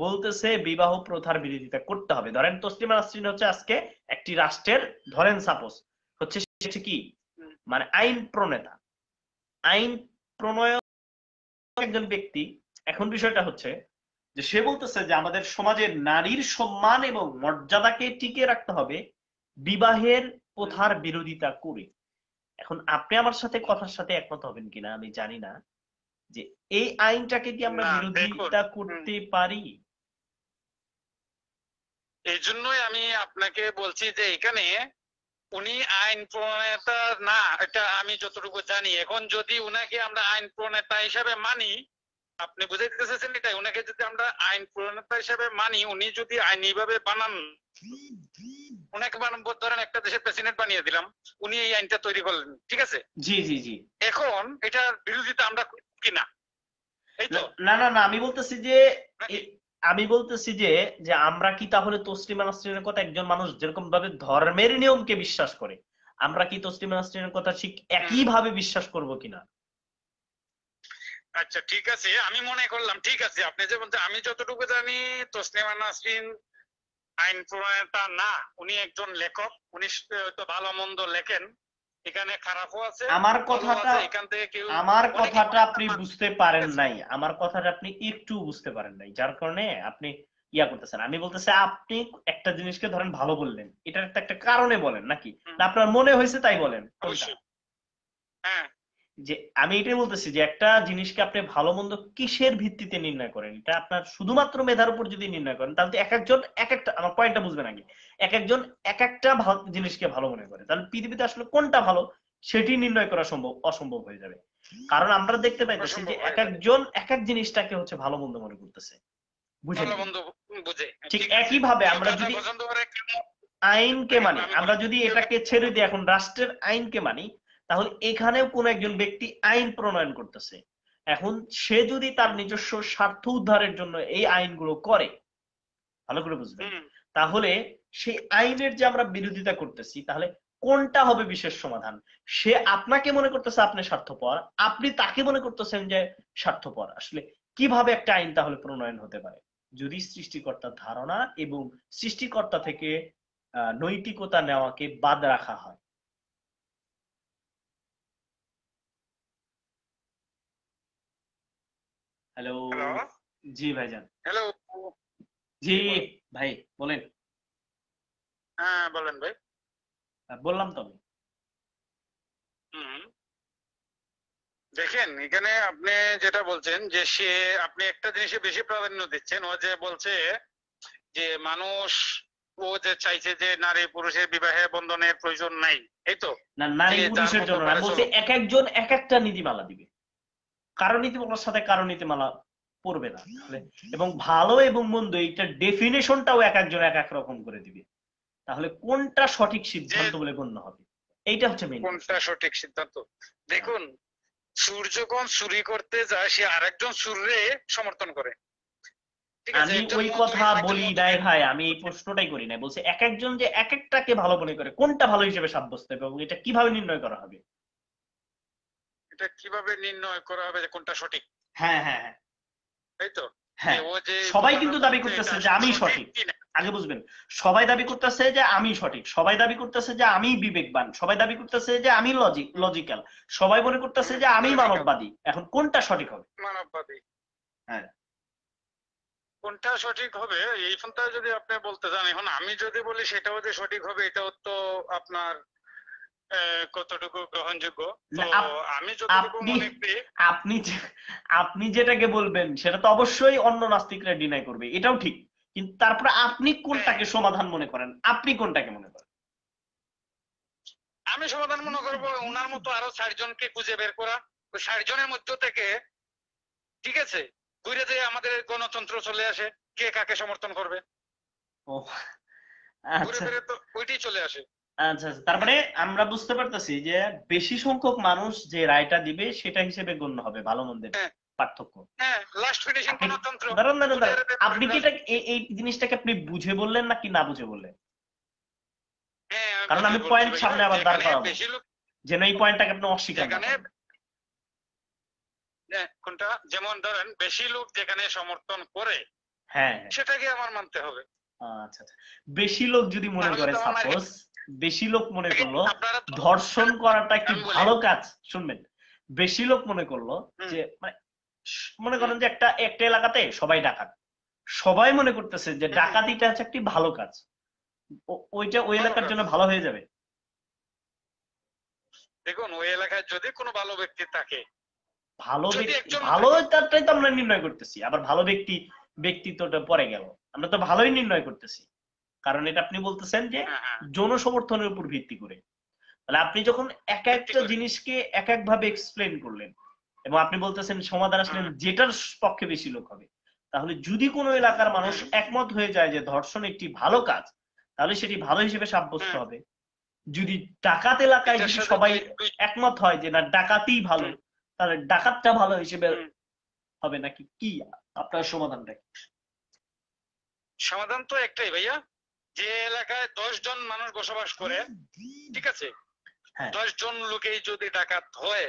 বলতেছে বিবাহ প্রথার বিরোধিতা করতে হবে। ধরেন তসলিমা নাসরিন হচ্ছে আজকে একটি রাষ্ট্রের, ধরেন সাপোজ হচ্ছে সে হচ্ছে কি হুম, মানে আইন প্রণেতা, আইন প্রণয়ন একজন ব্যক্তি। এখন বিষয়টা হচ্ছে যে সে বলতেছে যে আমাদের সমাজের নারীর সম্মান এবং মর্যাদাকে টিকিয়ে রাখতে হবে বিবাহের হুম। প্রথার বিরোধিতা করে। এখন আপনি আমার সাথে কথার সাথে একমত হবেন কিনা আমি জানি না, যে এই আইনটাকে কি আমরা না, দেখুন। বিরোধিতা হুম। করতে পারি? এই জন্যই আমি আপনাকে বলছি যে এখানে উনি আইন প্রণেতা না, এটা আমি যতটুকু জানি। এখন যদি উনাকে আমরা আইন প্রণেতা হিসাবে মানি, আপনি বুঝাইতে চাইছেন এটাই, উনাকে যদি আমরা আইন প্রণেতা হিসাবে মানি, উনি যদি আইনি ভাবে বানান, উনাকে ধরেন একটা দেশের প্রেসিডেন্ট বানিয়ে দিলাম, উনি এই আইনটা তৈরি করলেন, ঠিক আছে? জি জি জি। এখন এটার বিরোধিতা আমরা কিনা, এই তো না না না, আমি বলতেছি যে নাকি? আমি বলতেছি যে যে আমরা কি তাহলে তসলিমা নাসরিনের কথা, একজন মানুষ যেরকম ভাবে ধর্মের নিয়মকে বিশ্বাস করে, আমরা কি তসলিমা নাসরিনের কথা ঠিক হুম। একই ভাবে বিশ্বাস করব কিনা? আচ্ছা, ঠিক আছে, আমি মনে করলাম ঠিক আছে, আপনি যে বলছেন, আমি যতটুকু জানি তসলিমা নাসরিন আইন প্রণেতা না, উনি একজন লেখক। উনি হয়তো ভালো মন্দ লেখেন, এখানে খারাপও আছে, আমার ভালো কথাটা আছে, এখান থেকে কেউ আমার অনেকে কথাটা অনেকটা আপনি মানুষ, বুঝতে ঠিক পারেন আছে? নাই, আমার কথাটা আপনি একটু বুঝতে পারেন নাই, যার কারণে আপনি ইয়া করতেছেন। আমি বলতেছি আপনি একটা জিনিসকে ধরেন ভালো বললেন, এটার একটা একটা কারণে বলেন নাকি, হুম, না আপনার মনে হয়েছে তাই বলেন, কোনটা? অবশ্যই। হ্যাঁ। যে আমি এটাই বলতেছি যে একটা জিনিসকে আপনি ভালো মন্দ কিসের ভিত্তিতে নির্ণয় করেন, এটা আপনার শুধুমাত্র মেধার উপর যদি নির্ণয় করেন, তাহলে তো এক একজন এক একটা, আমার পয়েন্টটা বুঝবেন আগে, এক একজন এক একটা জিনিসকে ভালো মনে করে, তাহলে পৃথিবীতে আসলে কোনটা ভালো সেটি নির্ণয় করা অসম্ভব হয়ে যাবে। কারণ আমরা দেখতে পাইতেছি যে অসম্ভব এক হয়ে যাবে। একজন এক এক জিনিসটাকে হচ্ছে ভালো মন্দ মনে করতেছে, বুঝেন ভালো কি? মন্দ বুঝে। ঠিক ঠিক আছে, একই ভাবে কেউ আমরা গাঁজা যদি পছন্দ করে, কেউ আইনকে দেখেন মানি, আমি আমরা বলি, যদি কেউ এটাকে ছেড়ে দিই এখন রাষ্ট্রের আইনকে মানি, তাহলে এখানেও কোন একজন ব্যক্তি আইন প্রণয়ন করতেছে। এখন সে যদি তার নিজস্ব স্বার্থ উদ্ধারের জন্য এই আইনগুলো করে, ভালো করে বুঝবেন, হুম, তাহলে সেই আইনের যে আমরা বিরোধিতা করতেছি, তাহলে কোনটা হবে বিশেষ সমাধান? সে আপনাকে মনে করতেছে আপনি স্বার্থপর, আপনি তাকে মনে করতেছেন যে স্বার্থপর। আসলে কিভাবে একটা আইন তাহলে প্রণয়ন হতে পারে যদি সৃষ্টিকর্তার ধারণা এবং সৃষ্টিকর্তা থেকে নৈতিকতা নেওয়াকে বাদ রাখা হয়? হ্যালো। হ্যালো, জি ভাইজান। হ্যালো। জি জি বলেন। ভাই, বলেন। হ্যাঁ, বলেন ভাই। বললাম তো আমি। হুম। দেখেন এখানে আপনি যেটা বলছেন যে সে আপনি একটা জিনিসে বেশি প্রাধান্য দিচ্ছেন, ও যে বলছে যে মানুষ, ও যে চাইছে যে নারী পুরুষের বিবাহে বন্ধনের প্রয়োজন নাই, এই তো, না, নারী যে যার পুরুষের মতো জন্য না, পারে আমি বলছি চলুক। এক একজন এক একটা নীতিমালা দিবে, কারো নীতিমালার সাথে কারো নীতিমালা পড়বে না তাহলে, এবং ভালো এবং মন্দ এইটার ডেফিনেশনটাও এক একজন এক এক রকম করে দিবে, তাহলে কোনটা সঠিক যে সিদ্ধান্ত বলে গণ্য হবে? এইটা হচ্ছে মেইন প্রশ্ন। কোনটা সঠিক সিদ্ধান্ত? দেখুন, সুর যখন চুরি করতে যায় সে আরেকজন সুররে সমর্থন করে, ঠিক আছে? আমি একজন ওই কথা মধুকে আরেকজন বলি নাই মধুকে। ভাই, আমি এই প্রশ্নটাই করি নাই, বলছি এক একজন যে এক একটাকে ভালো মনে করে কোনটা ভালো হিসেবে সাব্যস্ত হবে এবং এটা কিভাবে নির্ণয় করা হবে? এটা কিভাবে নির্ণয় করা হবে যে কোনটা সঠিক? হ্যাঁ হ্যাঁ হ্যাঁ তাই তো, যে হ্যাঁ, ও যে সবাই কথাটা কিন্তু দাবি বলছে করতেছে এটা যে আমি সঠিক সঠিক। কিনা। আগে বুঝবেন, সবাই দাবি করতেছে যে আমি সঠিক, সবাই দাবি করতেছে যে আমি বিবেকবান, সবাই দাবি করতেছে যে আমি লজিক্যাল, সবাই মনে করতেছে যে আমি লজিক্যাল, মানববাদী। এখন কোনটা সঠিক হবে? মানববাদী। হ্যাঁ, কোনটা সঠিক হবে এই ফোনটা যদি আপনি বলতে চান, এখন আমি যদি বলি সেটাও যে সঠিক হবে এটাও তো আপনার কতটুকু গ্রহণযোগ্য? তো না, আমি যতটুকু আপনি মনে করি, আপনি আপনি যেটাকে বলবেন সেটা তো অবশ্যই অন্য নাস্তিকরা ডিনাই করবে, এটাও ঠিক, কিন্তু তারপরে আপনি হ্যাঁ, কোনটাকে সমাধান মনে করেন, আপনি কোনটাকে মনে করেন? আমি সমাধান মনে করবো ওনার মতো আরো ৬০ জনকে খুঁজে বের করা, ওই ৬০ জনের মধ্য থেকে, ঠিক আছে, ঘুরে যে আমাদের গণতন্ত্র চলে আসে, কে কাকে সমর্থন করবে, ও ঘুরে আচ্ছা ফিরে তো ওইটাই চলে আসে। আচ্ছা আচ্ছা, তার মানে আমরা বুঝতে পারতেছি যে বেশি সংখ্যক মানুষ যে রায়টা দিবে সেটা হিসেবে গণ্য হবে ভালো মন্দের হ্যাঁ পার্থক্য। হ্যাঁ, লাস্ট ফিনিশিং আপনি গণতন্ত্র। দাঁড়ান দাঁড়ান দাঁড়ান, ভোটের আপনি কি এটা এই জিনিসটাকে আপনি বুঝে বললেন নাকি না বুঝে বললেন? হ্যাঁ আমি কারণ বুঝে আমি বলছি পয়েন্ট ভাইয়া, সামনে আবার দাঁড় যেখানে করাবো, বেশি লোক, যেন এই পয়েন্টটাকে আপনি অস্বীকার না যেখানে করেন। কোনটা, যেমন ধরেন বেশি লোক যেখানে সমর্থন করে হ্যাঁ হ্যাঁ, সেটাকে আমার মানতে হবে। আচ্ছা আচ্ছা, বেশি লোক যদি মনে তাহলে করে, তো আমার সাপোজ বেশি লোক মনে করলো আপনারা তো, ধর্ষণ করাটা একটি আমি বলি, ভালো কাজ, শুনবেন, বেশি লোক মনে করলো হুম, যে মানে মনে হুম, করেন যে একটা একটা এলাকাতে সবাই ডাকাত, সবাই মনে করতেছে যে হুম, ডাকাতিটা হচ্ছে একটি ভালো কাজ, ওইটা ওই ভালো এলাকার কাজ। জন্য ভালো হয়ে যাবে। দেখুন ওই এলাকায় যদি কোনো ভালো ব্যক্তি থাকে, ভালো যদি ব্যক্তি, একজন ভালো থাকে, তারটাই তো আমরা নির্ণয় করতেছি, আবার ভালো ব্যক্তিত্বটা পরে গেল, আমরা তো ভালোই নির্ণয় করতেছি, কারণ এটা আপনি বলতেছেন যে হ্যাঁ হ্যাঁ, জনসমর্থনের উপর ভিত্তি করে, তাহলে আপনি যখন এক ভিত্তি একটা করে, জিনিসকে এক এক ভাবে এক্সপ্লেন করলেন এবং আপনি বলতেছেন সমাধান আসলেন হুম, যেটার পক্ষে বেশি লোক হবে, তাহলে যদি কোনো এলাকার মানুষ হুম, একমত হয়ে যায় যে ধর্ষণ একটি ভালো কাজ, তাহলে সেটি ভালো হিসেবে সাব্যস্ত হুম, হবে। যদি ডাকাত এলাকায় এটার যদি সাথে সবাই দুই দুই, একমত হয় যে না ডাকাতিই ভালো, হুম, তাহলে ডাকাতটা ভালো হিসেবে হুম। হবে নাকি? কি আপনার সমাধানটা কি? সমাধান তো একটাই ভাইয়া, যে এলাকায় ১০ জন মানুষ বসবাস করে, ঠিক আছে, হ্যাঁ ১০ জন লোকেই যদি ডাকাত হয়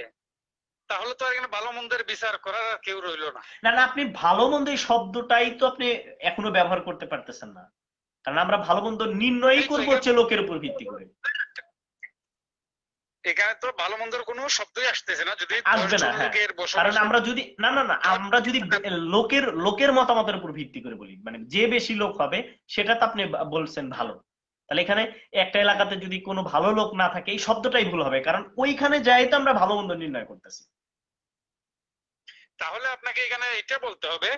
তাহলে তো আর এখানে ভালো মন্দের বিচার করার আর কেউ রইলো না। না না, আপনি ভালো মন্দ এই শব্দটাই তো আপনি এখনো ব্যবহার করতে পারতেছেন না, কারণ আমরা ভালো মন্দ নির্ণয়ই এই তো করবো এখানে, হচ্ছে লোকের উপর ভিত্তি করে। এখানে তো ভালো মন্দের কোনো শব্দই আসতেছে না, যদি ১০ আসবে না, জন হ্যাঁ, লোকের কারণ বসবাস, আমরা যদি না না না, আমরা যদি লোকের লোকের মতামতের উপর ভিত্তি করে বলি, মানে যে বেশি লোক হবে সেটা তো আপনি বলছেন ভালো, তাহলে এখানে একটা এলাকাতে যদি কোনো ভালো লোক না থাকে এই শব্দটাই ভুল হবে, কারণ ওইখানে যাই তো আমরা ভালো মন্দ নির্ণয় করতেছি। তাহলে আপনাকে এখানে এটা বলতে হবে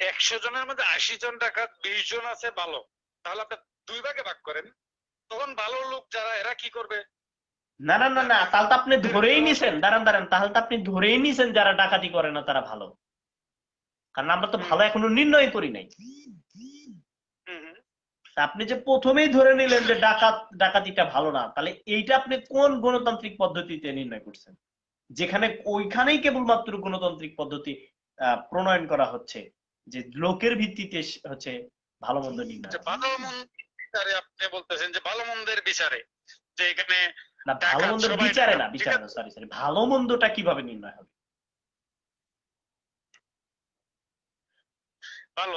১০০ জনের মধ্যে ৮০ জন ডাকাত, ২০ জন আছে ভালো, তাহলে আপনি দুই ভাগে ভাগ করেন, তখন ভালো লোক যারা এরা কি করবে? না না না না, তাহলে তো আপনি এদের ধরেই ভিতরে নিছেন, দাঁড়ান দাঁড়ান, তাহলে তো আপনি ধরেই নিছেন যারা ডাকাতি করে না তারা ভালো, কারণ আমরা তো হুম, ভালো এখনো নির্ণয় করি নাই। হুম, হুম। তা আপনি যে প্রথমেই ধরে নিলেন যে ডাকাতিটা ভালো না, তাহলে এইটা আপনি কোন গণতান্ত্রিক পদ্ধতিতে নির্ণয় করছেন, যেখানে ওইখানেই কেবলমাত্র গণতান্ত্রিক পদ্ধতি প্রণয়ন করা হচ্ছে, যে লোকের ভিত্তিতে হচ্ছে ভালো মন্দ নির্ণয় যে হবে। ভালো মন্দ বিচারে আপনি বলতেছেন যে ভালো মন্দের বিচারে, যে এখানে না, ভালো ডাকাত মন্দের সবাই বিচারে ডাকাত, না, ঠিক বিচারে না, আছে, সরি সরি, ভালো মন্দটা কিভাবে নির্ণয় হবে? ভালো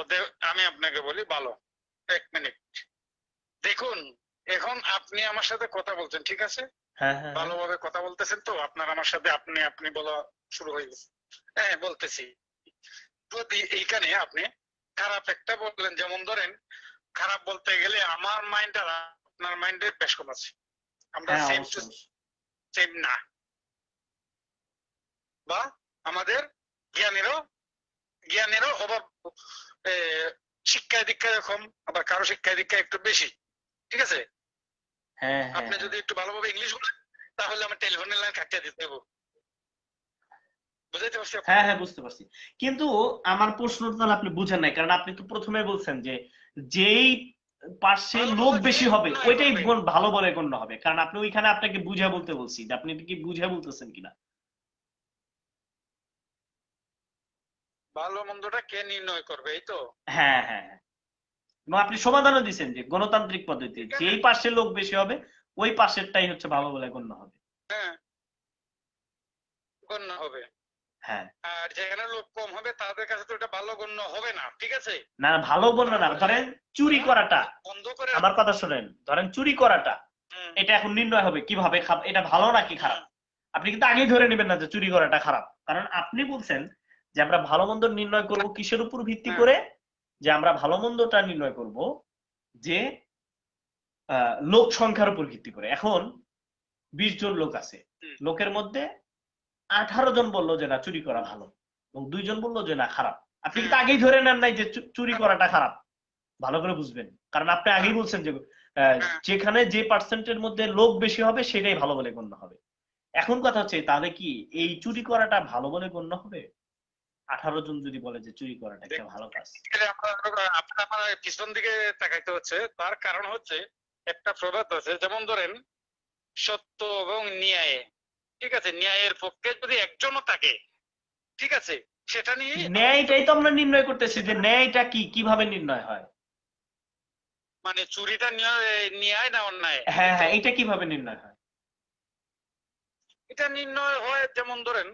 আমি আপনাকে বলি ভালো, ১ মিনিট দেখুন, এখন আপনি আমার সাথে কথা বলছেন, ঠিক আছে, হ্যাঁ হ্যাঁ হ্যাঁ, ভালোভাবে কথা বলতেছেন, তো আপনার আমার সাথে আপনি আপনি বলা শুরু হয়ে গেছে। হ্যাঁ বলতেছি, যদি এইখানে আপনি খারাপ একটা বললেন, যেমন ধরেন খারাপ বলতে গেলে আমার মাইন্ড আর আপনার মাইন্ডের বেশ কম আছে, আমরা হ্যাঁ সেম টু অবশ্যই অবশ্যই। সেম না, বা আমাদের জ্ঞানেরও জ্ঞানেরও অভাব, এ, শিক্ষা দীক্ষা কম, আবার কারো শিক্ষা দীক্ষা একটু বেশি। ঠিক আছে, হ্যাঁ হ্যাঁ আপনি যদি একটু ভালোভাবে ইংলিশ বলেন তাহলে আমার টেলিফোনের লাইন কাটিয়ে দিতে হবে। বুঝাইতে পারছি হ্যাঁ আপনাকে? হ্যাঁ বুঝতে পারছি। কিন্তু আমার প্রশ্নটা তাহলে আপনি বুঝেন নাই, কারণ আপনি তো প্রথমে বলছেন যে যেই পার্শ্বে ভালো লোক ভালো যে বেশি হবে নির্ণয় ওইটাই করবে, ভালো বলে গণ্য হবে, কারণ আপনি ওইখানে আপনাকে বুঝা বলতে বলছি, যে আপনি এটা কি বুঝা বলতেছেন কিনা। ভালো মন্দটা কে নির্ণয় করবে, এই তো। হ্যাঁ হ্যাঁ হ্যাঁ, এবং আপনি সমাধানও দিচ্ছেন যে গণতান্ত্রিক পদ্ধতি এখানে যেই পার্শ্বে লোক বেশি হবে ওই পার্শ্বেরটাই হচ্ছে ভালো বলে গণ্য হবে। হ্যাঁ গণ্য হবে, হ্যাঁ, আর যেখানে লোক কম হবে তাদের কাছে তো এটা ভালো গণ্য হবে না। ঠিক আছে, না না, ভালো গণ্য না, তাহলে ধরেন চুরি তারা করাটা, মুখ বন্ধ করে আমার কথা শুনেন, ধরেন চুরি করাটা হুম, এটা এখন নির্ণয় হবে কিভাবে, এটা ভালো নাকি হুম, খারাপ। আপনি কিন্তু আগেই ধরে নেবেন না যে চুরি করাটা খারাপ, কারণ আপনি বলছেন যে আমরা ভালো মন্দ নির্ণয় করব কিসের উপর ভিত্তি হ্যাঁ, করে, যে আমরা ভালো মন্দটা নির্ণয় করব যে লোক সংখ্যার উপর ভিত্তি করে। এখন 20 জন লোক আছে, হুম, লোকের মধ্যে 18 জন বললো যে না চুরি করা ভালো, এবং 2 জন বললো যে না খারাপ। আপনি হুম, কিন্তু আগেই ধরে নেন নাই যে চুরি খারাপ, করাটা খারাপ। ভালো করে বুঝবেন, কারণ আপনি হ্যাঁ, আগেই বলছেন যে হ্যাঁ, যেখানে যে পার্সেন্টের মধ্যে লোক বেশি হবে সেটাই ভালো বলে গণ্য হবে। এখন কথা হচ্ছে তাহলে কি এই চুরি করাটা ভালো বলে গণ্য হবে? 18 জন যদি বলে যে চুরি করাটা একটা ভালো কাজ। আপনার আমার পিছন দিকে তাকাইতে হচ্ছে। তার কারণ হচ্ছে একটা প্রবাদ আছে, যেমন ধরেন সত্য এবং ন্যায়। ঠিক আছে, ন্যায়ের পক্ষে যদি একজনও থাকে, ঠিক আছে, সেটা নিয়ে আলোচিত ন্যায়টাই তো করতে আমরা হবে। নির্ণয় করতেছি যে সেটা ন্যায়টা কি, কিভাবে নির্ণয় হয়। মানে চুরিটা ন্যায় না অন্যায়, এই হ্যাঁ তো। হ্যাঁ, এটা কিভাবে নির্ণয় হয়? এটা নির্ণয় হয় যেমন ধরেন,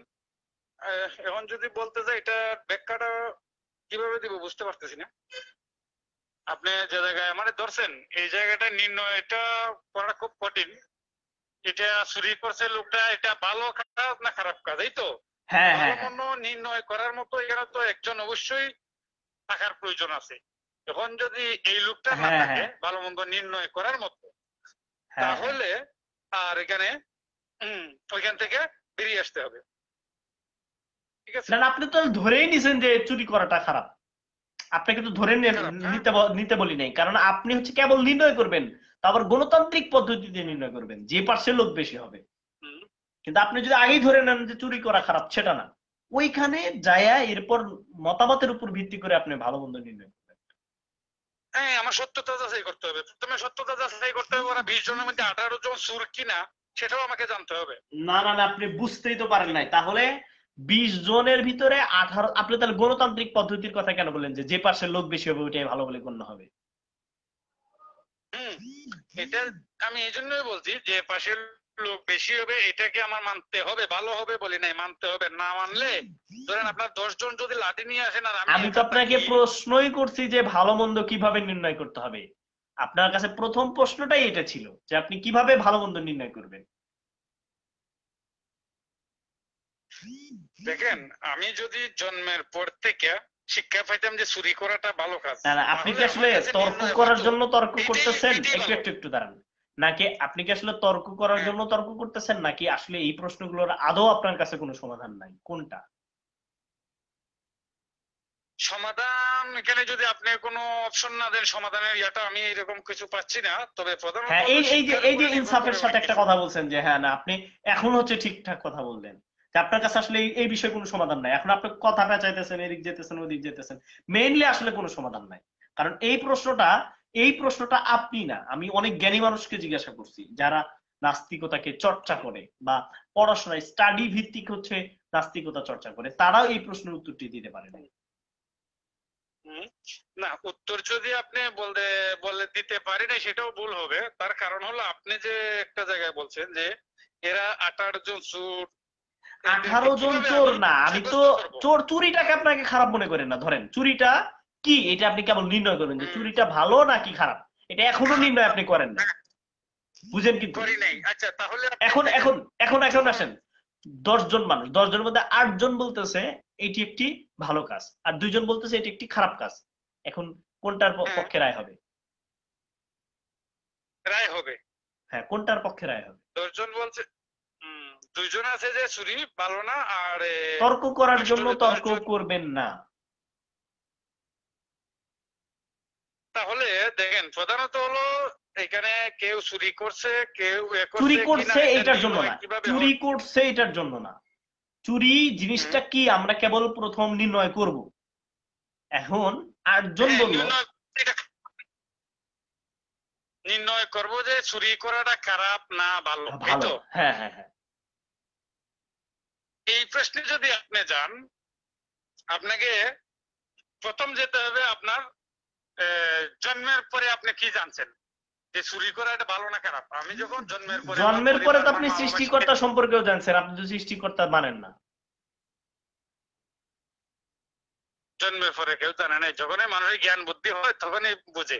এখন যদি বলতে যাই এটা ব্যাখ্যাটা কিভাবে দিব বুঝতে পারতেছি না। আপনি যে জায়গায় আমারে ধরছেন এই জায়গাটা নির্ণয় এটা করা খুব কঠিন। এটা চুরি করছে লোকটা, এটা ভালো কাজ না খারাপ কাজ, এই তো। হ্যাঁ ভালো হ্যাঁ হ্যাঁ মন্দ নির্ণয় করার মতো এখানে তো একজন অবশ্যই থাকার প্রয়োজন আছে। এখন যদি এই লোকটা না হ্যাঁ থাকে হ্যাঁ ভালো মন্দ নির্ণয় করার মতো, হ্যাঁ হ্যাঁ। তাহলে আর এখানে ওইখান থেকে বেরিয়ে আসতে হবে। ঠিক আছে, না না, আপনি তো ধরেই নিছেন যে চুরি করাটা খারাপ। আপনাকে তো ধরে খারাপ, হ্যাঁ, নিতে বলি নাই, কারণ আপনি হচ্ছে কেবল নির্ণয় করবেন, তারপর গণতান্ত্রিক পদ্ধতিতে নির্ণয় করবেন যে পার্শ্বে লোক বেশি হবে। হুম, কিন্তু আপনি যদি আগেই ধরে নেন যে চুরি করা খারাপ, সেটা না, ওইখানে যায়া এরপর মতামতের উপর ভিত্তি করে আপনি ভালো মন্দ নির্ণয় করবেন। হ্যাঁ, আমার সত্যতা যাচাই করতে হবে। প্রথমে সত্যতা যাচাই করতে হবে, ওরা 20 জনের মধ্যে 18 জন চোর কিনা সেটাও আমাকে জানতে হবে। না না না, আপনি বুঝতেই তো পারেন নাই তাহলে। 20 জনের ভিতরে 18, আপনি তাহলে গণতান্ত্রিক পদ্ধতির কথা কেন বললেন যে যে পার্শ্বের লোক বেশি হবে ওইটাই ভালো বলে গণ্য হবে? হুম, এটা আমি এই জন্যই বলছি যে পাশের লোক বেশি হবে এটাকে আমার মানতে হবে, ভালো হবে বলি নাই, মানতে হবে। না মানলে ধরেন আপনার 10 জন যদি লাঠি নিয়ে আসেন আর আমি আমি তো একা আপনাকে থাকি। প্রশ্নই করছি যে ভালো মন্দ কিভাবে নির্ণয় করতে হবে। আপনার কাছে প্রথম প্রশ্নটাই এটা ছিল যে আপনি কিভাবে ভালো মন্দ নির্ণয় করবেন। দেখেন, আমি যদি জন্মের পর থেকে শিক্ষা পাইতাম যে চুরি করাটা ভালো কাজ, না না, আপনি তাহলে কি আমার আসলে কাছে তর্ক নির্ণয় করার হইতো জন্য তর্ক এটাই করতেছেন? এটাই একটু ভালো। একটু একটু দাঁড়ান। নাকি আপনি কি আসলে তর্ক করার হ্যাঁ, জন্য তর্ক করতেছেন, নাকি আসলে এই প্রশ্নগুলোর আদৌ আপনার কাছে কোনো সমাধান নাই, কোনটা? সমাধান এখানে যদি আপনি কোনো অপশন না দেন সমাধানের ইয়াটা, আমি এরকম কিছু পাচ্ছি না। তবে প্রধানত হ্যাঁ, এই হলো এই যে শিক্ষার এই যে উপরে নির্ভর ইনসাফের করে সাথে অনেক একটা কিছু। কথা বলছেন যে হ্যাঁ না, আপনি এখন হচ্ছে ঠিকঠাক কথা বললেন যে আপনার কাছে আসলে এই বিষয়ে কোনো সমাধান নাই, এখন আপনি কথাটা চাইতেছেন, এদিক যেতেছেন ওদিক যেতেছেন, মেইনলি আসলে কোনো সমাধান নাই। কারণ এই প্রশ্নটা আপনি না, আমি অনেক জ্ঞানী মানুষকে জিজ্ঞাসা করছি যারা নাস্তিকতাকে চর্চা করে বা পড়াশোনায় স্টাডি ভিত্তিক হচ্ছে নাস্তিকতা চর্চা করে, তারাও এই প্রশ্নের উত্তরটি দিতে পারে না। হুম, না উত্তর যদি আপনি বলতে বলে দিতে পারি না সেটাও ভুল হবে। তার কারণ হলো আপনি যে একটা জায়গায় বলছেন যে এরা 18 জন চোর, এদেরকে 18 জন কিভাবে চোর আমি না, আমি তো সাব্যস্ত করব? চুরিটাকে আপনাকে খারাপ মনে করেন না, ধরেন চুরিটা কি এটা আপনি কেবল নির্ণয় করবেন যে হুম, চুরিটা ভালো নাকি খারাপ, এটা এখনো খারাপ নির্ণয় না, আপনি করেন না। হ্যাঁ, বুঝেন কিন্তু। করি নাই। আচ্ছা তাহলে আপনি এখন দেখেন, এখন এখন এখন যখন আসেন, 10 জন মানুষ, 10 জনের মধ্যে 8 জন বলতেছে এটি একটি ভালো কাজ আর 2 জন বলতেছে এটি একটি খারাপ কাজ। এখন কোনটার হ্যাঁ পক্ষে রায় হবে? রায় হবে, হ্যাঁ, কোনটার পক্ষে রায় হবে? 10 জন বলছে হুম, দুইজন আছে যে চুরি ভালো না, আর তর্ক করার জন্য আসলে তর্ক দুইজন। করবেন না। তাহলে দেখেন, প্রধানত হলো এখানে কেউ চুরি করছে, কেউ চুরি করছে কিনা করছে এটা এটার জন্য নির্ণয় না, কিভাবে চুরি হয়? করছে এটার জন্য না, চুরি হুম। জিনিসটা কি আমরা কেবল প্রথম নির্ণয় করব। এখন 8 জন হ্যাঁ, বলল এটা নির্ণয় করব যে চুরি করাটা খারাপ না ভালো, এই ভালো, তো। হ্যাঁ হ্যাঁ হ্যাঁ। এই প্রশ্নে যদি আপনি যান, আপনাকে প্রথম যেতে হবে আপনার জন্মের পরে আপনি কি জানছেন যে চুরি করা এটা ভালো না খারাপ। আমি যখন জন্মের পরে আমার জন্মের পরে পরিবার, তো আমার আপনি মা বাবা সৃষ্টিকর্তা সম্পর্কেও জানছেন, আপনি তো সৃষ্টিকর্তা মানেন না। জন্মের পরে কেউ জানে নাই, যখনই মানুষের জ্ঞান বুদ্ধি হয় তখনই বুঝে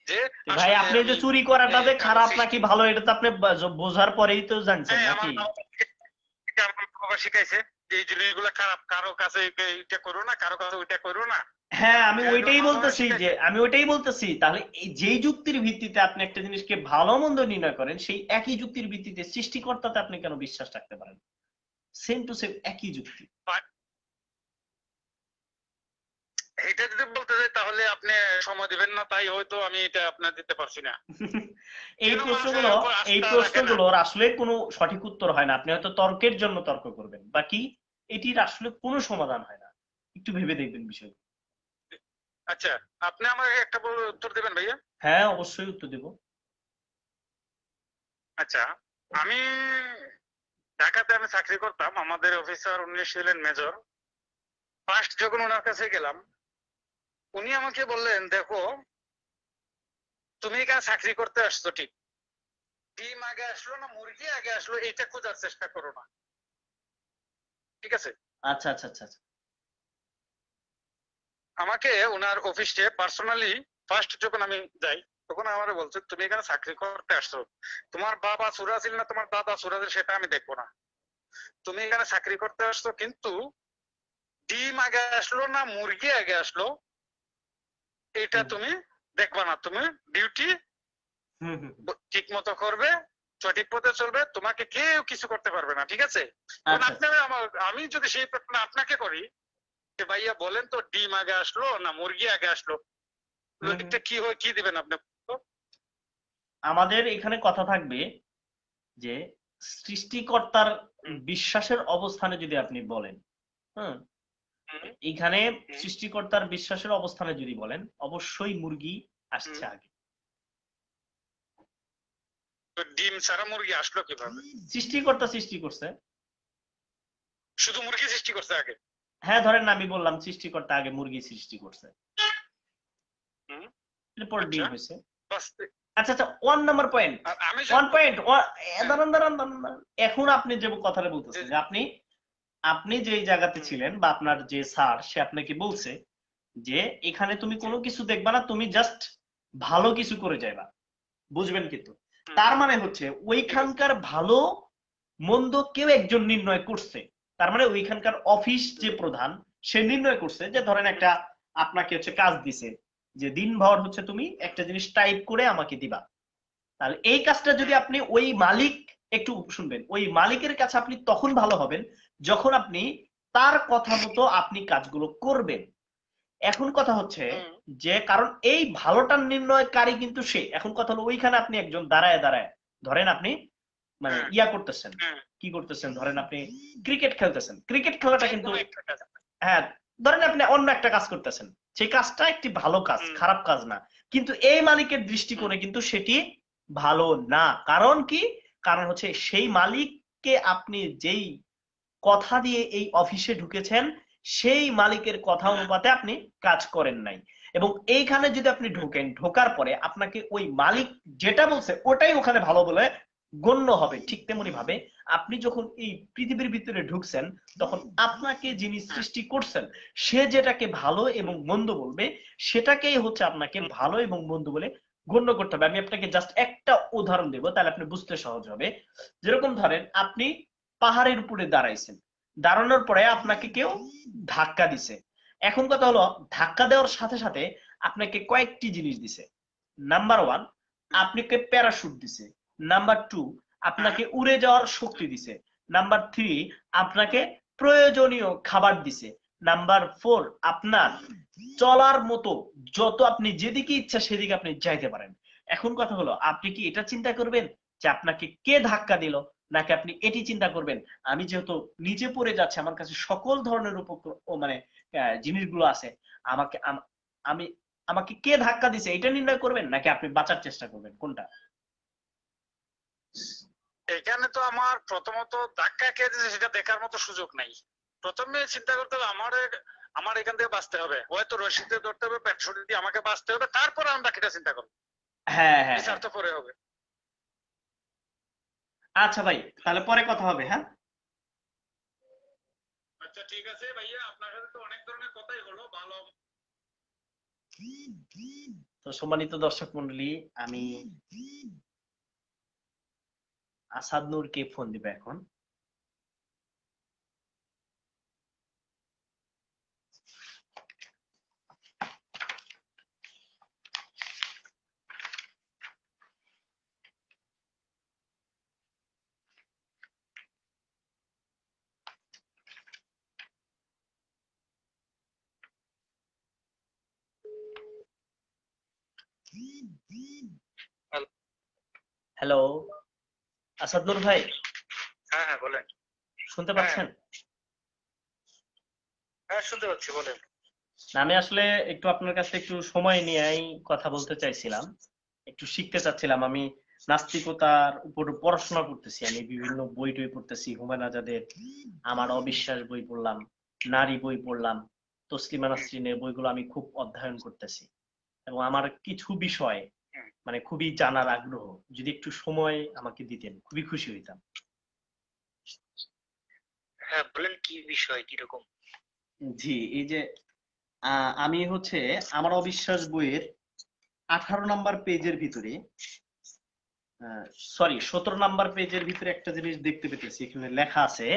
যে ভাই আসলে আপনি যে আমি চুরি করাটা যে কারো খারাপ নাকি সৃষ্টি। ভালো এটা তো আপনি বোঝার পরেই তো জানছেন হ্যাঁ, আমার নাকি? আমার বাবা শিখাইছে যে এই জিনিসগুলো খারাপ, কারো কাছে এটা করো না, কারো কাছে ওইটা করো না। হ্যাঁ আমি এগুলো ওইটাই মা বাবা বলতেছি, যে শিখাইছে। আমি ওইটাই বলতেছি তাহলে এই যেই যুক্তির ভিত্তিতে আপনি একটা জিনিসকে ভালো মন্দ নির্ণয় করেন, সেই একই যুক্তির ভিত্তিতে সৃষ্টিকর্তাতে আপনি কেন বিশ্বাস রাখতে পারেন? সেম টু সেম একই যুক্তি। এটা যদি বলতে চাই তাহলে আপনি সময় দিবেন না, তাই হয়তো আমি এটা আপনার দিতে পারছি না। এই কেন মানুষের প্রশ্নগুলো উপর এই আস্থা রাখে না? প্রশ্নগুলোর আসলে কোনো সঠিক উত্তর হয় না, আপনি হয়তো তর্কের জন্য তর্ক করবেন, বাকি এটির আসলে কোনো সমাধান হয় না। একটু ভেবে দেখবেন বিষয়। আচ্ছা, আপনি আমাকে একটা উত্তর দেবেন ভাইয়া? হ্যাঁ অবশ্যই উত্তর দেব। আচ্ছা, আমি ঢাকাতে আমি চাকরি করতাম, আমাদের অফিসার উনি ছিলেন মেজর। ফার্স্ট যখন ওনার কাছে গেলাম, উনি আমাকে বললেন, দেখো তুমি এখানে চাকরি করতে আসছো ঠিক, ডিম আগে আসলো না মুরগি আগে আসলো এটা খোঁজার চেষ্টা করো না, ঠিক আছে? আচ্ছা আচ্ছা আচ্ছা আচ্ছা। আমাকে ওনার অফিসে পার্সোনালি ফার্স্ট যখন আমি যাই, তখন আমার বলছে, তুমি এখানে চাকরি করতে আসছো, তোমার বাবা চোরা ছিল না তোমার দাদা চোরা ছিল সেটা আমি দেখবো না, তুমি এখানে চাকরি করতে আসছো, কিন্তু ডিম আগে আসলো না মুরগি আগে আসলো এটা তুমি দেখবা না, তুমি ডিউটি হুম হুম হুম। ঠিক মতো করবে, সঠিক পথে চলবে, তোমাকে কেউ কিছু করতে পারবে না, ঠিক আছে? এখন আচ্ছা আপনি আমি যদি সেই প্রশ্ন আপনাকে করি যে ভাইয়া বলেন তো, ডিম আগে আসলো না মুরগি আগে আসলো, হুম হুম। এটা কি হয়, কি দিবেন আপনি? আমাদের এখানে কথা থাকবে যে সৃষ্টিকর্তার বিশ্বাসের অবস্থানে যদি আপনি বলেন, হ্যাঁ, এইখানে সৃষ্টিকর্তার বিশ্বাসের অবস্থানে যদি বলেন, অবশ্যই মুরগি আসছে আগে। ডিম ছাড়া মুরগি আসলো কিভাবে? সৃষ্টিকর্তা সৃষ্টি করছে। শুধু মুরগি সৃষ্টি করছে আগে? হ্যাঁ ধরেন না, আমি বললাম সৃষ্টিকর্তা আগে মুরগি সৃষ্টি করছে, এরপর ডিম আচ্ছা, হয়েছে। বাস। আচ্ছা আচ্ছা, 1 নাম্বার পয়েন্ট, আর আমি 1 পয়েন্ট। হ্যাঁ, দাঁড়ান দাঁড়ান দাঁড়ান দাঁড়ান। এখন আপনি যে কথাটা বলতেছেন যে আপনি আপনি যেই জায়গাতে ছিলেন বা আপনার যে স্যার সে আপনাকে বলছে যে এখানে তুমি কোনো কিছু দেখবা না, তুমি জাস্ট ভালো কিছু করে যাইবা, বুঝবেন কিন্তু? তার মানে হচ্ছে ওইখানকার ভালো মন্দ কেউ একজন নির্ণয় করছে। তার মানে ওইখানকার অফিস যে প্রধান সে নির্ণয় করছে যে ধরেন একটা আপনাকে হচ্ছে কাজ দিছে যে দিনভর হচ্ছে তুমি একটা জিনিস টাইপ করে আমাকে দিবা। তাহলে এই কাজটা যদি আপনি ওই মালিক, একটু শুনবেন, ওই মালিকের কাছে আপনি তখন ভালো হবেন যখন আপনি তার কথা মতো আপনি কাজগুলো করবেন। এখন কথা হচ্ছে যে কারণ এই ভালোটার নির্ণয়কারী কিন্তু সে, এখন কথা হলো ওইখানে আপনি একজন দাঁড়ায় দাঁড়ায় ধরেন আপনি মানে ইয়া করতেছেন, কি করতেছেন, ধরেন আপনি ক্রিকেট খেলতেছেন, ক্রিকেট খেলাটা কিন্তু, হ্যাঁ ধরেন আপনি অন্য একটা কাজ করতেছেন, সেই কাজটা একটি ভালো কাজ, খারাপ কাজ না, কিন্তু এই মালিকের দৃষ্টিকোণে কিন্তু সেটি ভালো না। কারণ কি? কারণ হচ্ছে সেই মালিককে আপনি যেই কথা দিয়ে এই অফিসে ঢুকেছেন সেই মালিকের কথা অনুপাতে আপনি কাজ করেন নাই, এবং এইখানে যদি আপনি ঢোকেন, ঢোকার পরে আপনাকে ওই মালিক যেটা বলছে ওটাই ওখানে ভালো বলে গণ্য হবে। ঠিক তেমনি ভাবে আপনি যখন এই পৃথিবীর ভিতরে ঢুকছেন তখন আপনাকে যিনি সৃষ্টি করছেন সে যেটাকে ভালো এবং মন্দ বলবে সেটাকেই হচ্ছে আপনাকে ভালো এবং মন্দ বলে গণ্য করতে হবে। আমি আপনাকে জাস্ট একটা উদাহরণ দেবো তাহলে আপনি বুঝতে সহজ হবে। যেরকম ধরেন আপনি পাহাড়ের উপরে দাঁড়াইছেন, দাঁড়ানোর পরে আপনাকে কেউ ধাক্কা দিছে। এখন কথা হলো ধাক্কা দেওয়ার সাথে সাথে আপনাকে কয়েকটি জিনিস দিছে। নাম্বার 1, আপনাকে প্যারাশুট দিছে। নাম্বার 2, আপনাকে উড়ে যাওয়ার শক্তি দিছে। নাম্বার 3 আপনাকে প্রয়োজনীয় খাবার দিছে। নাম্বার 4 আপনার চলার মতো যত আপনি যেদিকে ইচ্ছা সেদিকে আপনি যাইতে পারেন। এখন কথা হলো আপনি কি এটা চিন্তা করবেন যে আপনাকে কে ধাক্কা দিল, নাকি আপনি এটি চিন্তা করবেন আমি যেহেতু নিচে পড়ে যাচ্ছে আমার কাছে সকল ধরনের মানে জিনিসগুলো আছে, আমাকে আমি আমাকে কে ধাক্কা দিছে এটা নির্ণয় করবেন, নাকি আপনি বাঁচার চেষ্টা করবেন, কোনটা? এখানে তো আমার প্রথমত ধাক্কা কে দিয়েছে সেটা দেখার মতো সুযোগ নাই। প্রথমে চিন্তা করতে হবে আমার এখান থেকে বাঁচতে হবে, হয়তো রশিদে ধরতে হবে, পেট্রোল দিয়ে আমাকে বাঁচতে হবে, তারপর আমি বাকিটা চিন্তা করবো। হ্যাঁ হ্যাঁ বিচার হ্যাঁ। তো পরে হবে। আচ্ছা ভাই, তাহলে পরে কথা হবে, হ্যাঁ? আচ্ছা ঠিক আছে ভাইয়া, আপনার সাথে তো অনেক ধরনের কথাই হলো, ভালো। তো সম্মানিত দর্শক মন্ডলী, আমি আসাদ নূরকে ফোন দিব এখন। হ্যালো, আসাদ নূর ভাই, হ্যাঁ হ্যাঁ বলেন। শুনতে হ্যাঁ পাচ্ছেন? হ্যাঁ শুনতে পাচ্ছি, বলেন। না, আমি আসলে একটু আপনার কাছে একটু সময় নিয়েই কথা বলতে চাইছিলাম, একটু শিখতে চাচ্ছিলাম। আমি নাস্তিকতার উপর পড়াশোনা করতেছি, আমি বিভিন্ন বই টই পড়তেছি, হুমায়ুন আজাদের আমার অবিশ্বাস বই পড়লাম, নারী বই পড়লাম, তসলিমা নাসরিনের বইগুলো আমি খুব অধ্যয়ন করতেছি, এবং আমার কিছু বিষয় মানে খুবই জানার আগ্রহ। যদি একটু সময় আমাকে দিতেন খুবই খুশি হইতাম। হ্যাঁ বলেন, কি বিষয়, কিরকম? জি, এই যে আমি হচ্ছে আমার অবিশ্বাস বইয়ের 18 নম্বর পেজের ভিতরে, সরি 17 নম্বর পেজের ভিতরে একটা জিনিস দেখতে পেতেছি, এখানে লেখা আছে,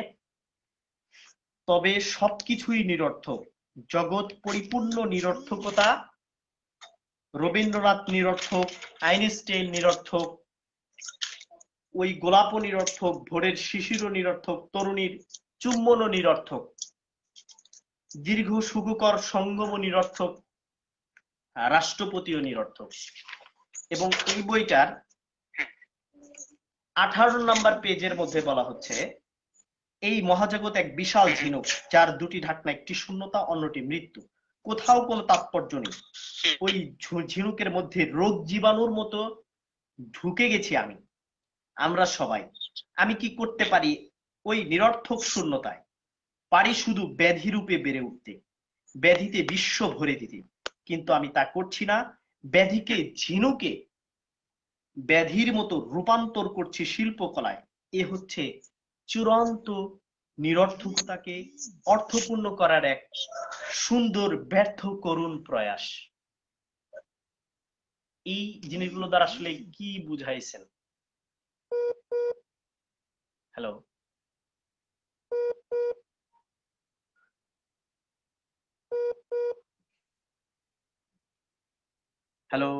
তবে সবকিছুই নিরর্থক, জগৎ পরিপূর্ণ নিরর্থকতা, রবীন্দ্রনাথ নিরর্থক, আইনস্টাইন নিরর্থক, ওই গোলাপও নিরর্থক, ভোরের শিশিরও নিরর্থক, তরুণীর চুম্বনও নিরর্থক, দীর্ঘ সুখকর সঙ্গমও নিরর্থক, রাষ্ট্রপতিও নিরর্থক। এবং এই বইটার 18 নম্বর পেজের মধ্যে বলা হচ্ছে, এই মহাজগৎ এক বিশাল ঝিনুক, যার দুটি ঢাকনা, একটি শূন্যতা অন্যটি মৃত্যু, কোথাও কোনো তাৎপর্য নেই। ওই ঝিনুকের মধ্যে রোগ জীবাণুর মতো ঢুকে গেছি আমরা সবাই। আমি কি করতে পারি ওই নিরর্থক শূন্যতায়? পারি শুধু ব্যাধি রূপে বেড়ে উঠতে, ব্যাধিতে বিশ্ব ভরে দিতে, কিন্তু আমি তা করছি না। ব্যাধিকে ঝিনুকে ব্যাধির মতো রূপান্তর করছি শিল্পকলায়। এ হচ্ছে চূড়ান্ত নিরর্থকতাকে অর্থপূর্ণ করার এক সুন্দর ব্যর্থ করুণ প্রয়াস। এই জিনিসগুলো দ্বারা আসলে কি বুঝাইছেন? Hello, hello.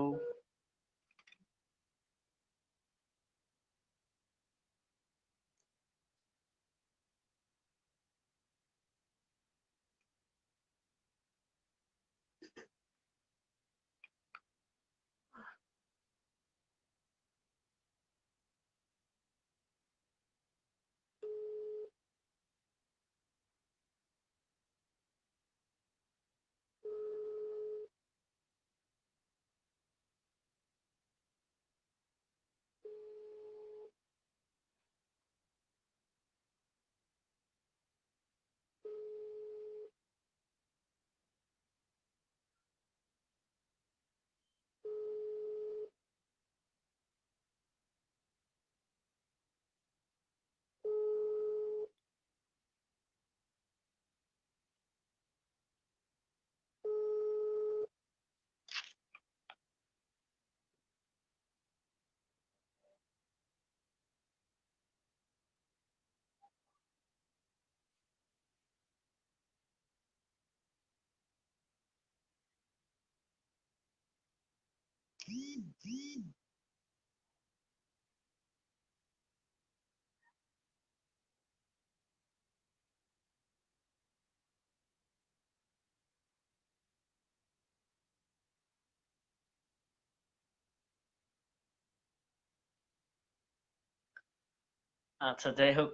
আচ্ছা, যাই হোক,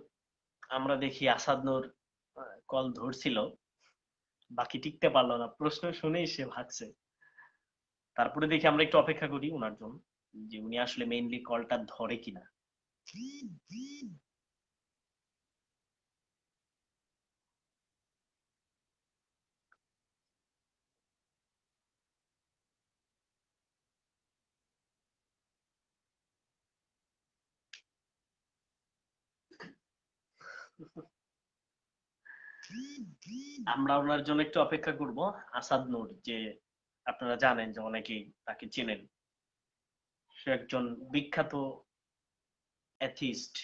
আমরা দেখি আসাদ নূর কল ধরছিল, বাকি টিকতে পারলো না, প্রশ্ন শুনেই সে ভাগছে। তারপরে দেখি আমরা একটু অপেক্ষা করি ওনার জন্য, যে উনি আসলে মেইনলি কলটা ধরে কিনা। আমরা ওনার জন্য একটু অপেক্ষা করব। আসাদ নূর, যে আপনারা জানেন যে অনেকেই তাকে চেনেন, সে একজন বিখ্যাত অ্যাথিস্ট,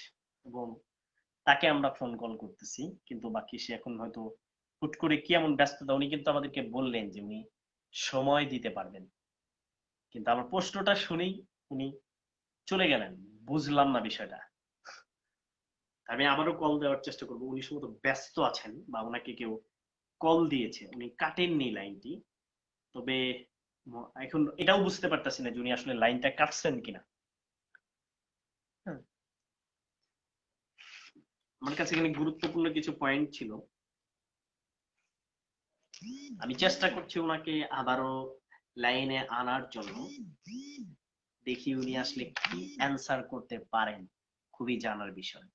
এবং তাকে আমরা ফোন কল করতেছি, কিন্তু বাকি সে এখন হয়তো হুট করে কি এমন ব্যস্ততা, উনি কিন্তু আমাদেরকে বললেন যে উনি সময় দিতে পারবেন, কিন্তু আমার প্রশ্নটা শুনেই উনি চলে গেলেন। বুঝলাম না বিষয়টা। আমি আবারও কল দেওয়ার চেষ্টা করবো, উনি সম্ভবত ব্যস্ত আছেন বা ওনাকে কেউ কল দিয়েছে, উনি কাটেননি লাইনটি। তবে এখন এটাও বুঝতে পারতেছি না যে উনি আসলে লাইনটা কাটছেন কিনা। হ্যাঁ, আমার কাছে এখানে গুরুত্বপূর্ণ কিছু পয়েন্ট ছিল, আমি চেষ্টা করছি ওনাকে আবারও লাইনে আনার জন্য। দেখি উনি আসলে কি অ্যান্সার করতে পারেন, খুবই জানার বিষয়।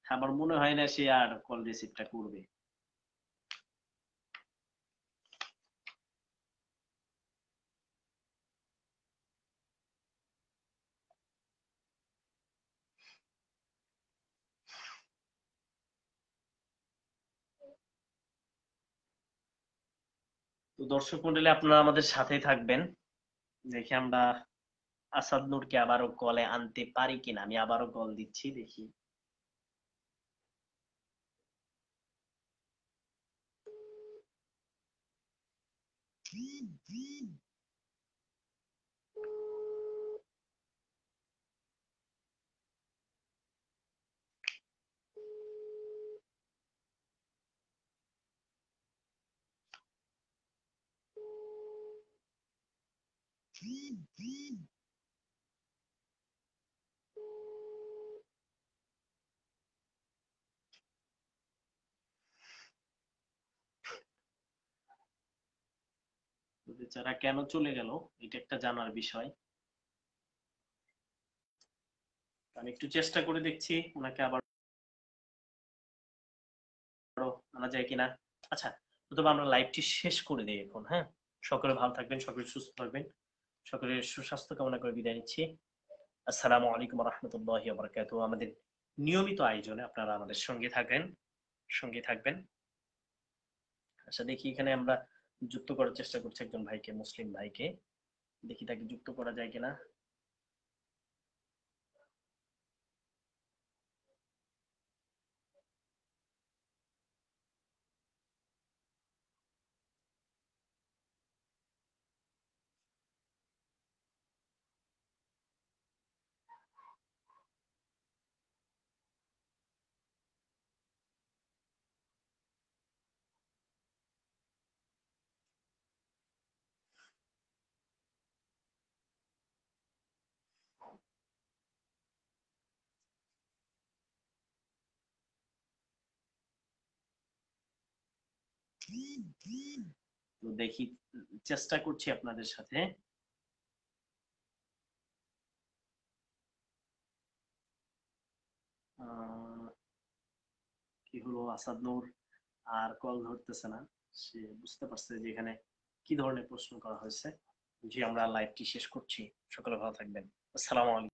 আমার মনে হয় না সে আর কল রিসিভটা করবে। তো দর্শক মন্ডলী, আপনারা আমাদের সাথে থাকবেন, দেখি আমরা আসাদ নূরকে আবারও কলে আনতে পারি কিনা। আমি আবারও কল দিচ্ছি, দেখি। তো বেচারা কেন চলে গেল, এটা একটা জানার বিষয়। আমি একটু চেষ্টা করে দেখছি ওনাকে আবার আনা যায় কিনা। আচ্ছা, তবে আমরা লাইভটি শেষ করে দিই এখন। হ্যাঁ, সকলে ভালো থাকবেন, সকলে সুস্থ থাকবেন, সকলের সুস্বাস্থ্য কামনা করে বিদায় নিচ্ছি। আসসালামু আলাইকুম রহমতুল্লাহি ওয়া বারাকাতুহু। আমাদের নিয়মিত আয়োজনে আপনারা আমাদের সঙ্গে থাকবেন। আচ্ছা, দেখি এখানে আমরা যুক্ত করার চেষ্টা করছি একজন ভাইকে, মুসলিম ভাইকে। দেখি তাকে যুক্ত করা যায় কিনা। তো দেখি, চেষ্টা করছি আপনাদের সাথে। কি হলো, আসাদ নূর আর কল ধরতেছে না। সে বুঝতে পারছে যে এখানে কি ধরনের প্রশ্ন করা হয়েছে। জি, আমরা লাইভটি শেষ করছি, সকলে ভালো থাকবেন। আসসালামু আলাইকুম।